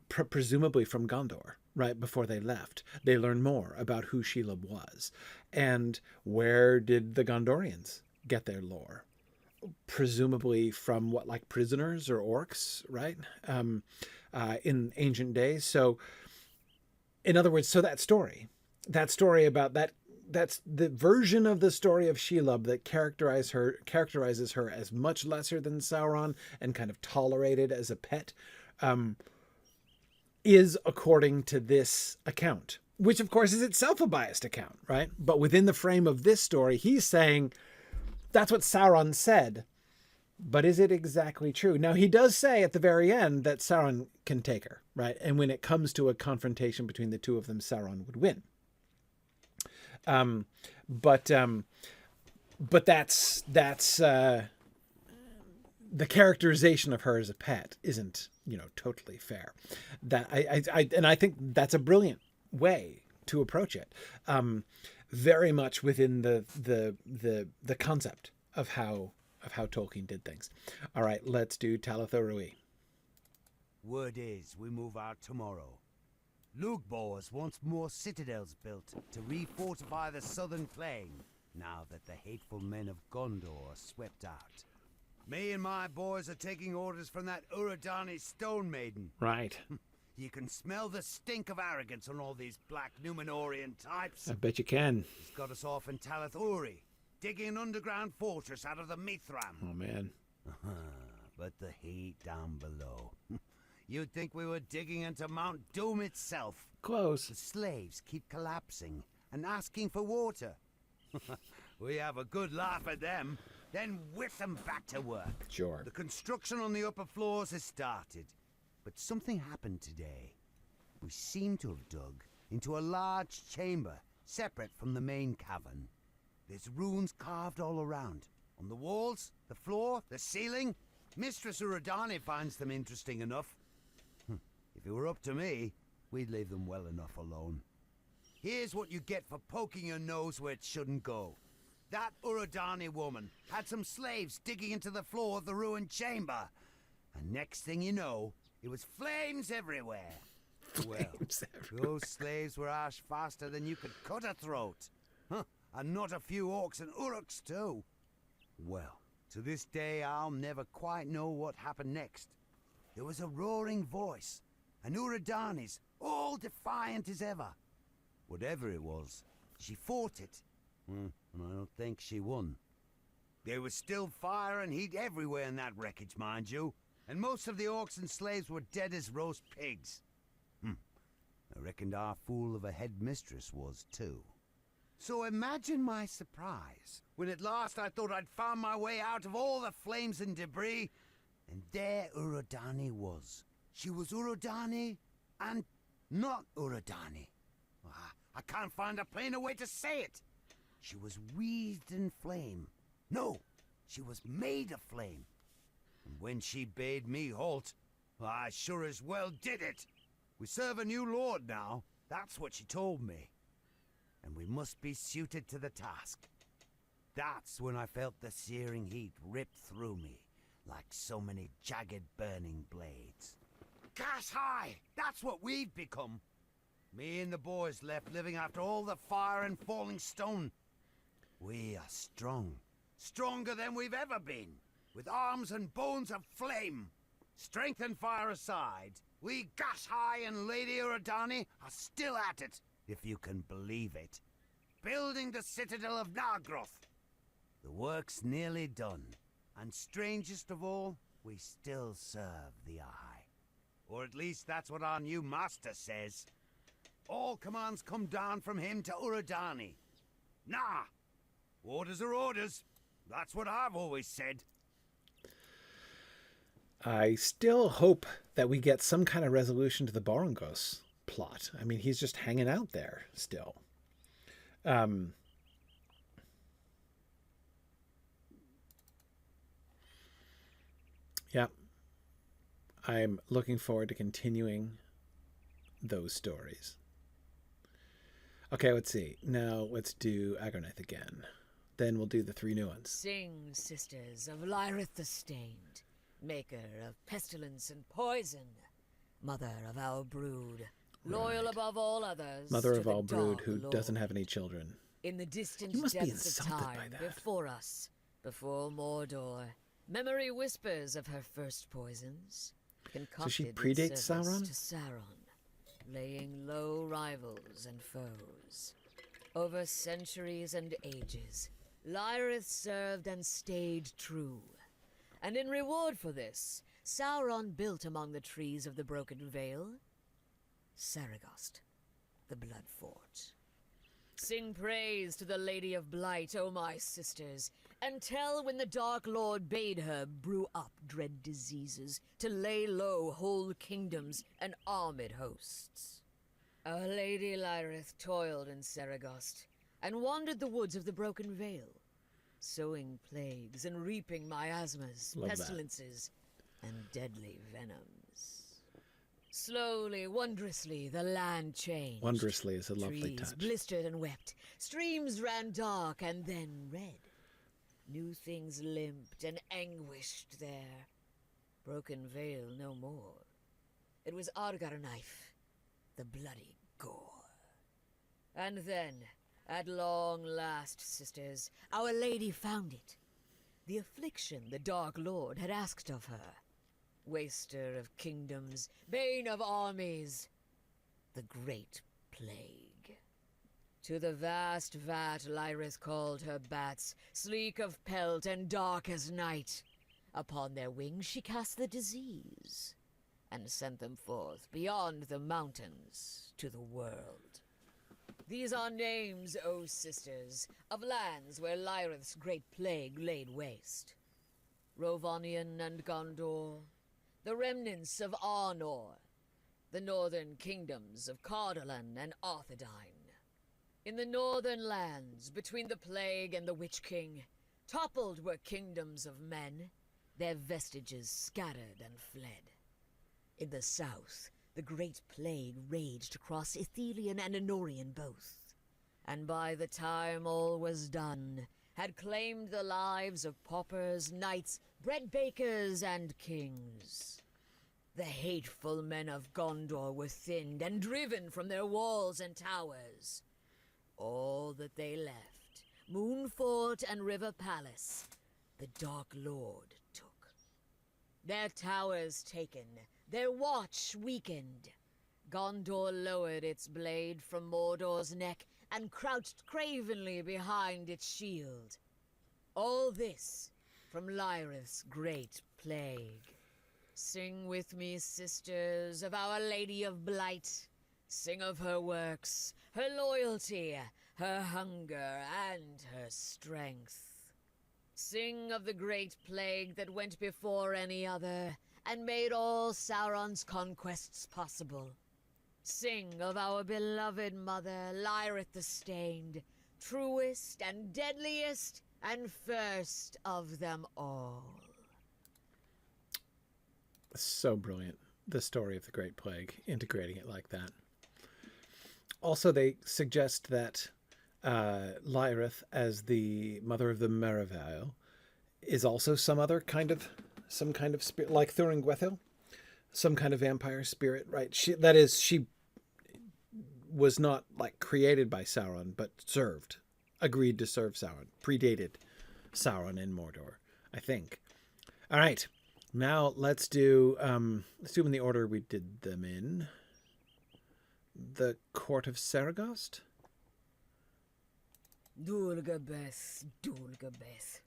S1: Presumably from Gondor, right before they left. They learn more about who Shelob was. And where did the Gondorians get their lore? Presumably from what, like prisoners or orcs, right? In ancient days. So in other words, so that story about that's the version of the story of Shelob that characterizes her as much lesser than Sauron and kind of tolerated as a pet, is according to this account, which of course is itself a biased account, right? But within the frame of this story, he's saying that's what Sauron said. But is it exactly true? Now, he does say at the very end that Sauron can take her, right? And when it comes to a confrontation between the two of them, Sauron would win. But that's the characterization of her as a pet isn't, totally fair. That I think that's a brilliant way to approach it. Very much within the concept of how Tolkien did things. All right, let's do Talatha Rui.
S8: Word is we move out tomorrow. Lugbo has wants more citadels built to refortify the southern plain, now that the hateful men of Gondor are swept out. Me and my boys are taking orders from that Uradani stone maiden.
S1: Right.
S8: You can smell the stink of arrogance on all these black Numenorian types.
S1: I bet you can.
S8: He's got us off in Talath Uri, digging an underground fortress out of the Mithram.
S1: Oh, man.
S8: But the heat down below. You'd think we were digging into Mount Doom itself.
S1: Close.
S8: The slaves keep collapsing and asking for water. We have a good laugh at them, then whip them back to work.
S1: Sure.
S8: The construction on the upper floors has started. But something happened today. We seem to have dug into a large chamber separate from the main cavern. There's runes carved all around. On the walls, the floor, the ceiling. Mistress Uradani finds them interesting enough. If it were up to me, we'd leave them well enough alone. Here's what you get for poking your nose where it shouldn't go. That Uradani woman had some slaves digging into the floor of the ruined chamber. And next thing you know, it was flames everywhere.
S1: Flames everywhere.
S8: Those slaves were ash faster than you could cut a throat. And not a few orcs and uruks too. Well, to this day I'll never quite know what happened next. There was a roaring voice, and Uradani's all defiant as ever. Whatever it was, she fought it. And I don't think she won. There was still fire and heat everywhere in that wreckage, mind you. And most of the orcs and slaves were dead as roast pigs. I reckoned our fool of a headmistress was too. So imagine my surprise when at last I thought I'd found my way out of all the flames and debris, and there Uradani was. She was Uradani and not Uradani. I can't find a plainer way to say it. She was wreathed in flame. No, she was made of flame. And when she bade me halt, I sure as well did it. We serve a new lord now, that's what she told me. And we must be suited to the task. That's when I felt the searing heat rip through me, like so many jagged burning blades. Gas high! That's what we've become. Me and the boys left living after all the fire and falling stone. We are strong. Stronger than we've ever been. With arms and bones of flame. Strength and fire aside, we Gash High and Lady Uradani are still at it, if you can believe it. Building the citadel of Nargroth. The work's nearly done. And strangest of all, we still serve the Eye. Or at least that's what our new master says. All commands come down from him to Uradani. Nah! Orders are orders. That's what I've always said.
S1: I still hope that we get some kind of resolution to the Borongos plot. I mean, he's just hanging out there still. Yeah. I'm looking forward to continuing those stories. Okay, let's see. Now let's do Agornath again. Then we'll do the 3 new ones.
S3: Sing, sisters of Lyrith the Stained, maker of pestilence and poison, mother of our brood, loyal above all others.
S1: Mother
S3: to
S1: of
S3: the
S1: all brood
S3: Dark
S1: who
S3: Lord.
S1: doesn't have any children.
S3: In the distant
S1: You must be
S3: depths of
S1: insulted
S3: time
S1: by that.
S3: before us, before Mordor, memory whispers of her first poisons, concocted
S1: she
S3: in
S1: predates
S3: service
S1: Sauron?
S3: to Sauron, laying low rivals and foes. Over centuries and ages, Lyrith served and stayed true. And in reward for this, Sauron built among the trees of the Broken Vale, Saragost, the Blood Fort. Sing praise to the Lady of Blight, O my sisters, and tell when the Dark Lord bade her brew up dread diseases to lay low whole kingdoms and armed hosts. Our Lady Lyrith toiled in Saragost and wandered the woods of the Broken Vale, sowing plagues and reaping miasmas,
S1: Love that.
S3: pestilences, and deadly venoms. Slowly, wondrously, the land changed.
S1: Wondrously is a lovely
S3: Trees
S1: touch.
S3: blistered and wept. Streams ran dark and then red. New things limped and anguished there. Broken Vale no more. It was Argarnaith, the bloody gore. And then, at long last, sisters, Our Lady found it. The affliction the Dark Lord had asked of her. Waster of kingdoms, bane of armies, the Great Plague. To the vast vat Lyrith called her bats, sleek of pelt and dark as night. Upon their wings she cast the disease, and sent them forth beyond the mountains to the world. These are names, O sisters, of lands where Lyrith's great plague laid waste. Rovanion and Gondor, the remnants of Arnor, the northern kingdoms of Cardolan and Arthedain. In the northern lands, between the plague and the Witch King, toppled were kingdoms of men, their vestiges scattered and fled. In the south, the great plague raged across Ithilien and Enorian both, and by the time all was done, had claimed the lives of paupers, knights, bread bakers, and kings. The hateful men of Gondor were thinned and driven from their walls and towers. All that they left, Moonfort and River Palace, the Dark Lord took. Their towers taken, their watch weakened. Gondor lowered its blade from Mordor's neck and crouched cravenly behind its shield. All this from Lyrith's great plague. Sing with me, sisters, of Our Lady of Blight. Sing of her works, her loyalty, her hunger, and her strength. Sing of the great plague that went before any other, and made all Sauron's conquests possible. Sing of our beloved mother, Lyrith the Stained, truest and deadliest and first of them all.
S1: So brilliant, the story of the Great Plague, integrating it like that. Also, they suggest that Lyrith, as the mother of the Merivale, is also some kind of spirit, like Thurin Gwethil, some kind of vampire spirit, right? She was not like created by Sauron, but agreed to serve Sauron, predated Sauron in Mordor, I think. All right, now let's do them in the order we did them in. The Court of Saragost.
S3: Dulgabeth, Dulgabeth.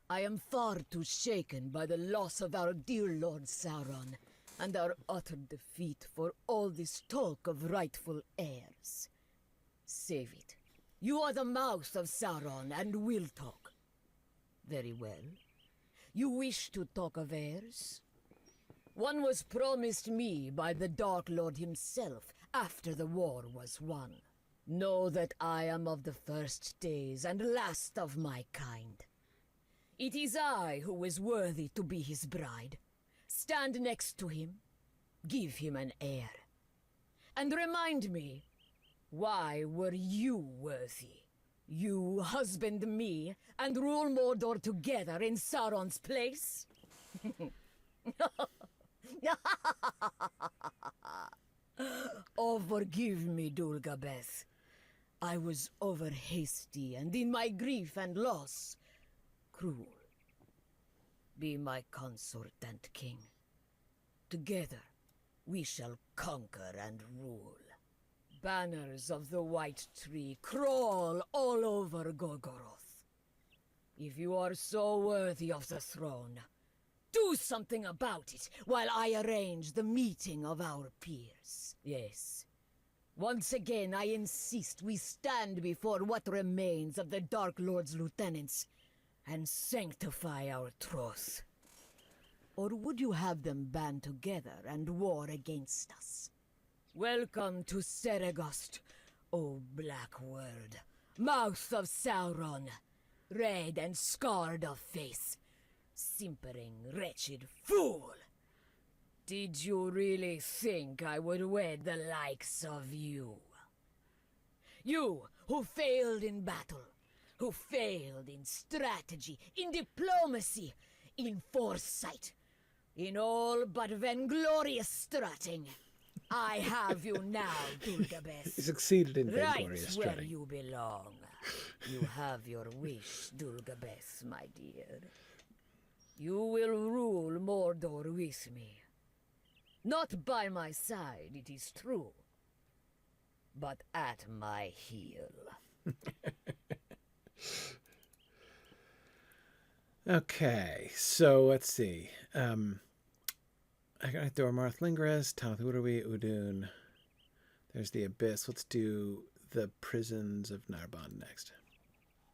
S3: I am far too shaken by the loss of our dear Lord Sauron and our utter defeat for all this talk of rightful heirs. Save it. You are the mouth of Sauron and will talk. Very well. You wish to talk of heirs? One was promised me by the Dark Lord himself after the war was won. Know that I am of the first days and last of my kind. It is I who is worthy to be his bride. Stand next to him, give him an heir. And remind me, why were you worthy? You husband me and rule Mordor together in Sauron's place? Oh, forgive me, Dulgabeth. I was over hasty and in my grief and loss, cruel. Be my consort and king. Together we shall conquer and rule. Banners of the White Tree crawl all over Gorgoroth. If you are so worthy of the throne, do something about it while I arrange the meeting of our peers. Yes. Once again, I insist we stand before what remains of the Dark Lord's lieutenants and sanctify our troth. Or would you have them band together and war against us? Welcome to Saragost, O Black World, mouth of Sauron, red and scarred of face, simpering, wretched fool! Did you really think I would wed the likes of you? You, who failed in battle, who failed in strategy, in diplomacy, in foresight, in all but vainglorious strutting. I have you now, Dulgabeth.
S1: He succeeded in
S3: Right
S1: vainglorious
S3: where
S1: strutting.
S3: you belong. You have your wish, Dulgabeth, my dear. You will rule Mordor with me. Not by my side, it is true, but at my heel.
S1: Okay, so let's see. I got Dormarth Lingras, Talath Uruwi, Udun. There's the Abyss. Let's do the Prisons of Narbonne next.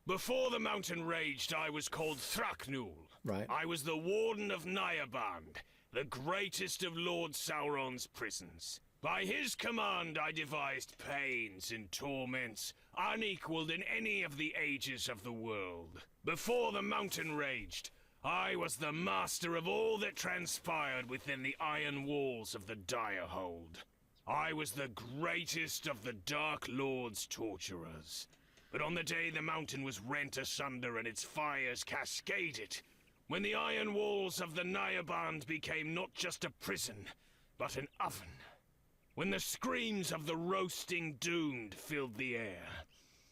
S2: Before the mountain raged, I was called Thraknul.
S1: Right.
S2: I was the warden of Nyaband, the greatest of Lord Sauron's prisons. By his command I devised pains and torments unequaled in any of the ages of the world. Before the mountain raged, I was the master of all that transpired within the iron walls of the Direhold. I was the greatest of the Dark Lord's torturers. But on the day the mountain was rent asunder and its fires cascaded, when the iron walls of the Nyaband became not just a prison, but an oven, when the screams of the roasting doomed filled the air,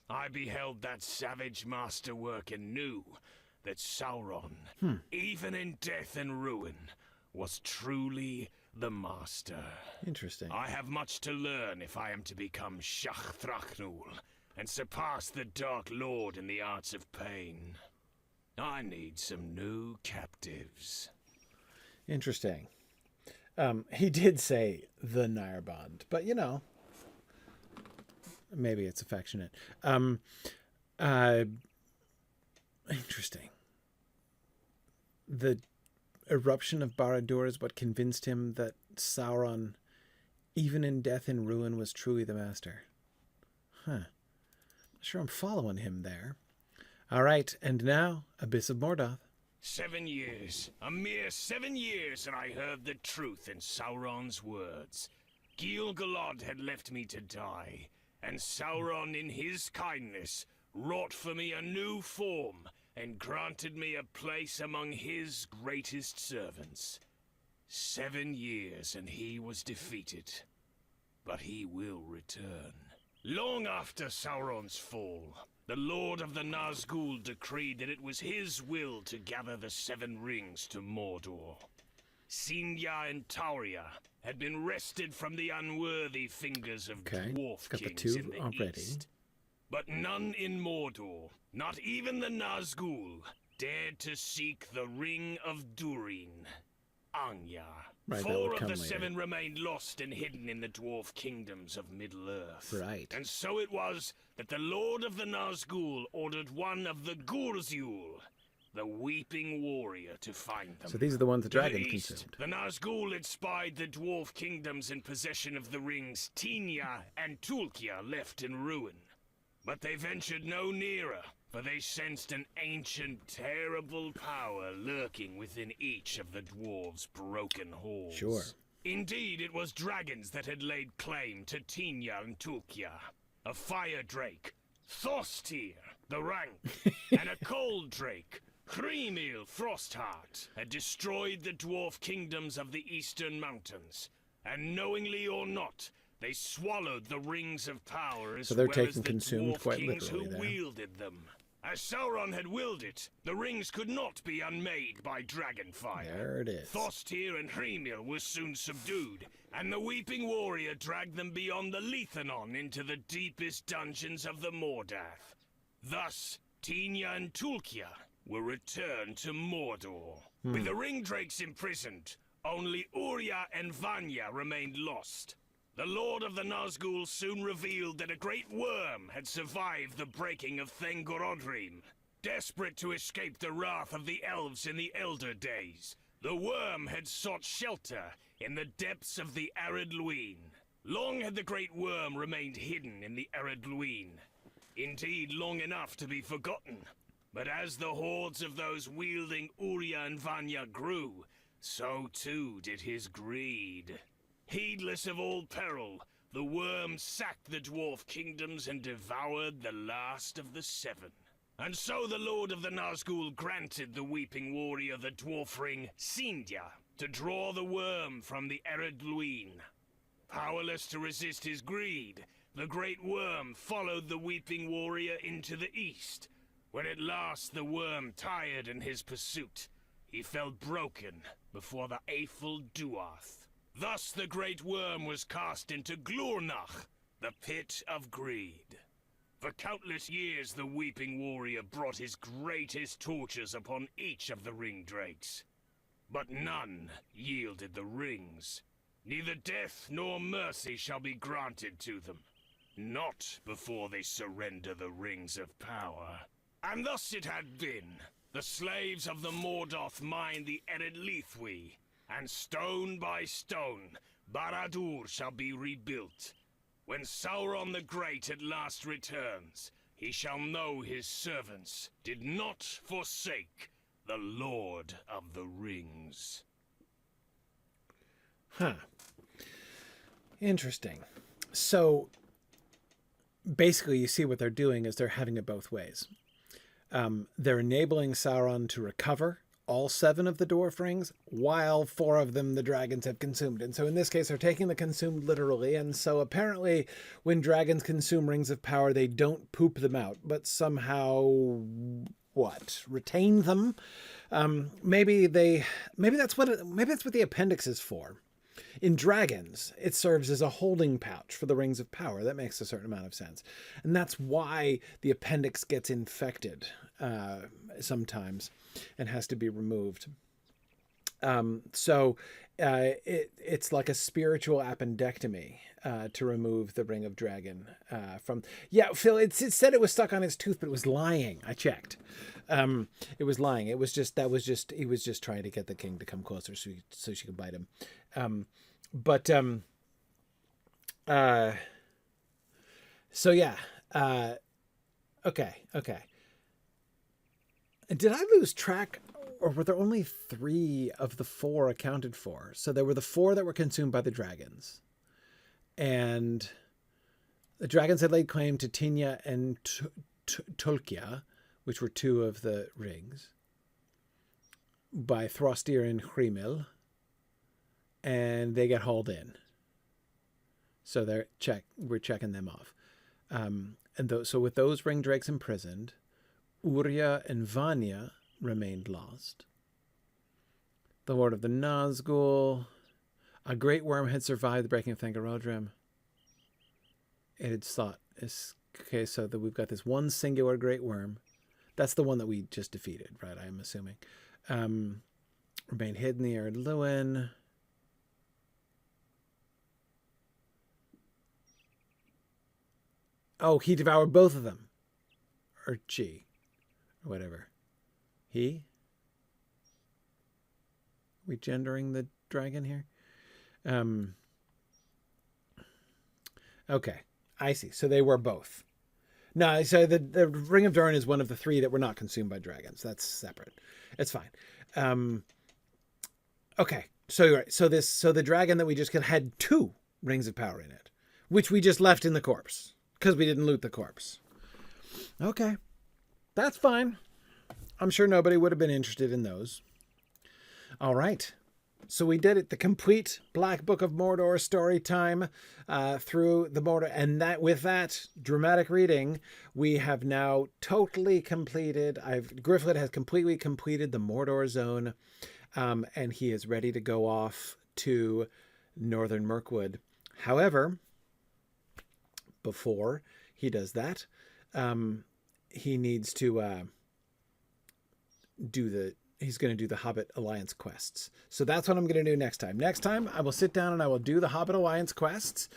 S2: I beheld that savage masterwork and knew that Sauron, even in death and ruin, was truly the master.
S1: Interesting.
S2: I have much to learn if I am to become Shach Thraknul and surpass the Dark Lord in the arts of pain. I need some new captives.
S1: Interesting. He did say the Nyrbond, but you know, maybe it's affectionate. Interesting. The eruption of Barad-dûr is what convinced him that Sauron, even in death and ruin, was truly the master. Huh. Sure, I'm following him there. All right, and now, Abyss of Mordath.
S2: 7 years, a mere 7 years, and I heard the truth in Sauron's words. Gil-galad had left me to die, and Sauron in his kindness wrought for me a new form and granted me a place among his greatest servants. 7 years, and he was defeated. but he will return. Long after Sauron's fall, the Lord of the Nazgul decreed that it was his will to gather the 7 rings to Mordor. Sinya and Tauria had been wrested from the unworthy fingers of dwarf
S1: got the
S2: kings
S1: 2
S2: in the
S1: already.
S2: east. But none in Mordor, not even the Nazgul, dared to seek the Ring of Durin, Anya.
S1: Right, that
S2: 4
S1: would
S2: of
S1: come
S2: the
S1: later.
S2: 7 remained lost and hidden in the dwarf kingdoms of Middle-earth.
S1: Right.
S2: And so it was that the Lord of the Nazgul ordered one of the Gurzul, the Weeping Warrior, to find them.
S1: So these are the ones the
S2: To
S1: dragon
S2: east,
S1: consumed.
S2: the Nazgul had spied the dwarf kingdoms in possession of the rings Tinia and Tulkia left in ruin. But they ventured no nearer, for they sensed an ancient, terrible power lurking within each of the dwarves' broken halls.
S1: Sure.
S2: Indeed, it was dragons that had laid claim to Tinia and Tulkia. A fire drake, Thostir, the rank, and a cold drake, Hrimil Frostheart, had destroyed the dwarf kingdoms of the eastern mountains, and knowingly or not, they swallowed the rings of power as
S1: So they're
S2: well
S1: taken
S2: as the
S1: consumed
S2: dwarf
S1: quite
S2: kings who
S1: literally there.
S2: wielded them. As Sauron had willed it, the rings could not be unmade by dragonfire.
S1: There it is.
S2: Thostir and Hrimil were soon subdued, and the Weeping Warrior dragged them beyond the Leithanon into the deepest dungeons of the Mordath. Thus, Tinia and Tulkia were returned to Mordor. With the ring drakes imprisoned, only Urya and Vanya remained lost. The Lord of the Nazgul soon revealed that a great worm had survived the breaking of Thengorodrim. Desperate to escape the wrath of the elves in the Elder Days, the worm had sought shelter in the depths of the Arid Luin. Long had the great worm remained hidden in the Arid Luin. Indeed, long enough to be forgotten. But as the hordes of those wielding Urya and Vanya grew, so too did his greed. Heedless of all peril, the worm sacked the dwarf kingdoms and devoured the last of the 7. And so the Lord of the Nazgul granted the Weeping Warrior the dwarf ring Sindya to draw the worm from the Arid Luin. Powerless to resist his greed, the great worm followed the Weeping Warrior into the east. When at last the worm tired in his pursuit, he fell broken before the Eiffel Duath. Thus the great worm was cast into Glurnach, the pit of greed. For countless years the Weeping Warrior brought his greatest tortures upon each of the ring drakes. But none yielded the rings. Neither death nor mercy shall be granted to them. Not before they surrender the rings of power. And thus it had been. The slaves of the Mordath mined the Ered Lithwi, and stone by stone, Barad-dûr shall be rebuilt. When Sauron the Great at last returns, he shall know his servants did not forsake the Lord of the Rings.
S1: Huh. Interesting. So, basically, you see what they're doing is they're having it both ways. They're enabling Sauron to recover all 7 of the dwarf rings, while 4 of them the dragons have consumed. And so in this case, they're taking the consumed literally. And so apparently when dragons consume rings of power, they don't poop them out, but somehow, retain them? Maybe that's what the appendix is for. In dragons, it serves as a holding pouch for the rings of power. That makes a certain amount of sense. And that's why the appendix gets infected sometimes and has to be removed. So it's like a spiritual appendectomy to remove the ring of dragon from. Yeah, Phil, it said it was stuck on his tooth, but it was lying. I checked. It was lying. He was just trying to get the king to come closer so she could bite him. So yeah. Okay. Did I lose track, or were there only 3 of the 4 accounted for? So there were the 4 that were consumed by the dragons. And the dragons had laid claim to Tinia and Tulkia, which were 2 of the rings, by Throstir and Hrimil, and they get hauled in. So we're checking them off. So with those ring drakes imprisoned, Uria and Vanya remained lost. The Lord of the Nazgul. A great worm had survived the breaking of Thangarodrim. It had sought. Okay, so that we've got this one singular great worm. That's the one that we just defeated, right? I'm assuming. Remained hidden in the Erd Lewin. Oh, he devoured both of them. Or she. Or whatever. He? We gendering the dragon here? Okay. I see. So they were both. No, so the Ring of Durin is one of the 3 that were not consumed by dragons. That's separate. It's fine. Okay. So you're right. So the dragon that we just killed had 2 rings of power in it, which we just left in the corpse because we didn't loot the corpse. Okay. That's fine. I'm sure nobody would have been interested in those. All right. So we did it, the complete Black Book of Mordor story time through the Mordor. And that with that dramatic reading, we have now totally completed. Gryfflet has completely completed the Mordor zone. And he is ready to go off to Northern Mirkwood. However, before he does that, he needs to he's going to do the Hobbit Alliance quests. So that's what I'm going to do next time. Next time, I will sit down and I will do the Hobbit Alliance quests,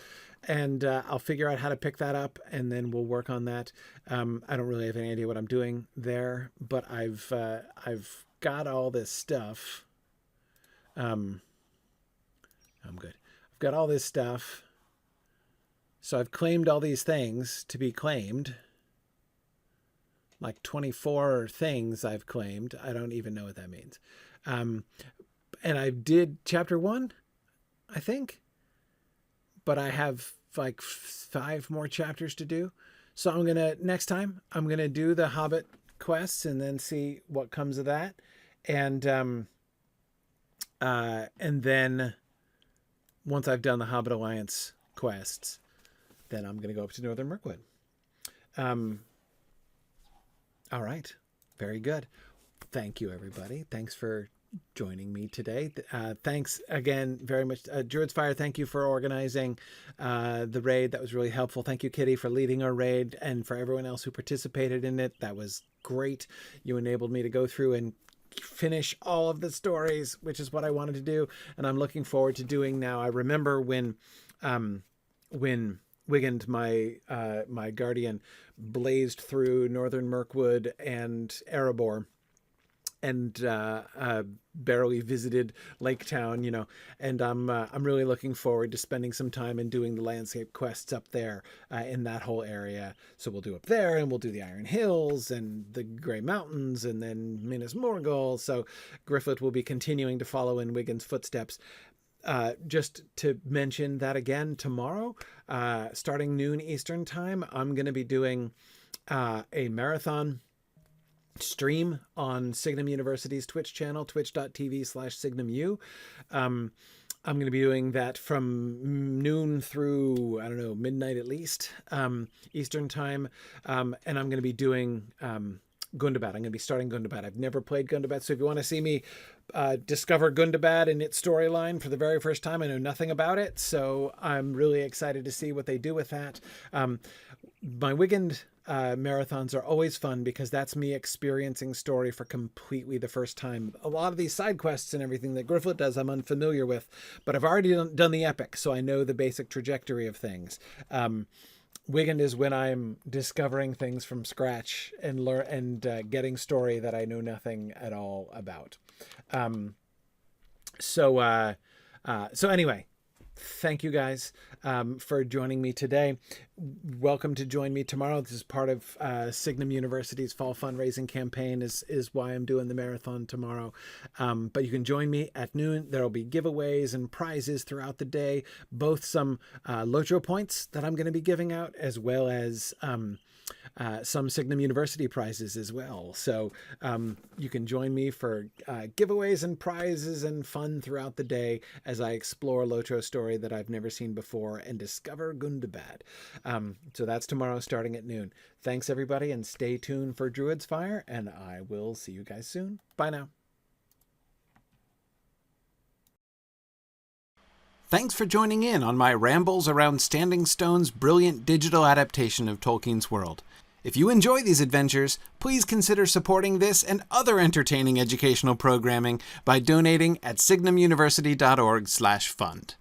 S1: and I'll figure out how to pick that up, and then we'll work on that. I don't really have any idea what I'm doing there, but I've got all this stuff. I'm good. I've got all this stuff. So I've claimed all these things to be claimed. Like 24 things I've claimed. I don't even know what that means. And I did chapter 1, I think. But I have like 5 more chapters to do. So next time, I'm going to do the Hobbit quests and then see what comes of that. And then once I've done the Hobbit Alliance quests, then I'm going to go up to Northern Mirkwood. All right. Very good. Thank you, everybody. Thanks for joining me today. Thanks again very much. Druid's Fire, thank you for organizing the raid. That was really helpful. Thank you, Kitty, for leading our raid, and for everyone else who participated in it. That was great. You enabled me to go through and finish all of the stories, which is what I wanted to do, and I'm looking forward to doing now. I remember when Wigand, my guardian, blazed through Northern Mirkwood and Erebor, and barely visited Lake Town, and I'm really looking forward to spending some time and doing the landscape quests up there in that whole area. So we'll do up there, and we'll do the Iron Hills and the Grey Mountains, and then Minas Morgul. So Gryfflet will be continuing to follow in Wigand's footsteps. Just to mention that again, tomorrow, starting noon Eastern time, I'm going to be doing a marathon stream on Signum University's Twitch channel, twitch.tv/SignumU. I'm going to be doing that from noon through, I don't know, midnight at least, Eastern time. And I'm going to be doing Gundabad. I'm going to be starting Gundabad. I've never played Gundabad, so if you want to see me discover Gundabad and its storyline for the very first time, I know nothing about it, so I'm really excited to see what they do with that. My Wigand marathons are always fun because that's me experiencing story for completely the first time. A lot of these side quests and everything that Gryfflet does, I'm unfamiliar with, but I've already done the epic, so I know the basic trajectory of things. Wigand is when I'm discovering things from scratch and getting story that I know nothing at all about. So anyway, thank you guys for joining me today. Welcome to join me tomorrow. This is part of Signum University's fall fundraising campaign is why I'm doing the marathon tomorrow. But you can join me at noon. There will be giveaways and prizes throughout the day, both some Lotro points that I'm going to be giving out, as well as some Signum University prizes as well. So you can join me for giveaways and prizes and fun throughout the day as I explore Lotro's story that I've never seen before and discover Gundabad. So that's tomorrow starting at noon. Thanks, everybody, and stay tuned for Druid's Fire, and I will see you guys soon. Bye now. Thanks for joining in on my rambles around Standing Stone's brilliant digital adaptation of Tolkien's world. If you enjoy these adventures, please consider supporting this and other entertaining educational programming by donating at signumuniversity.org/fund.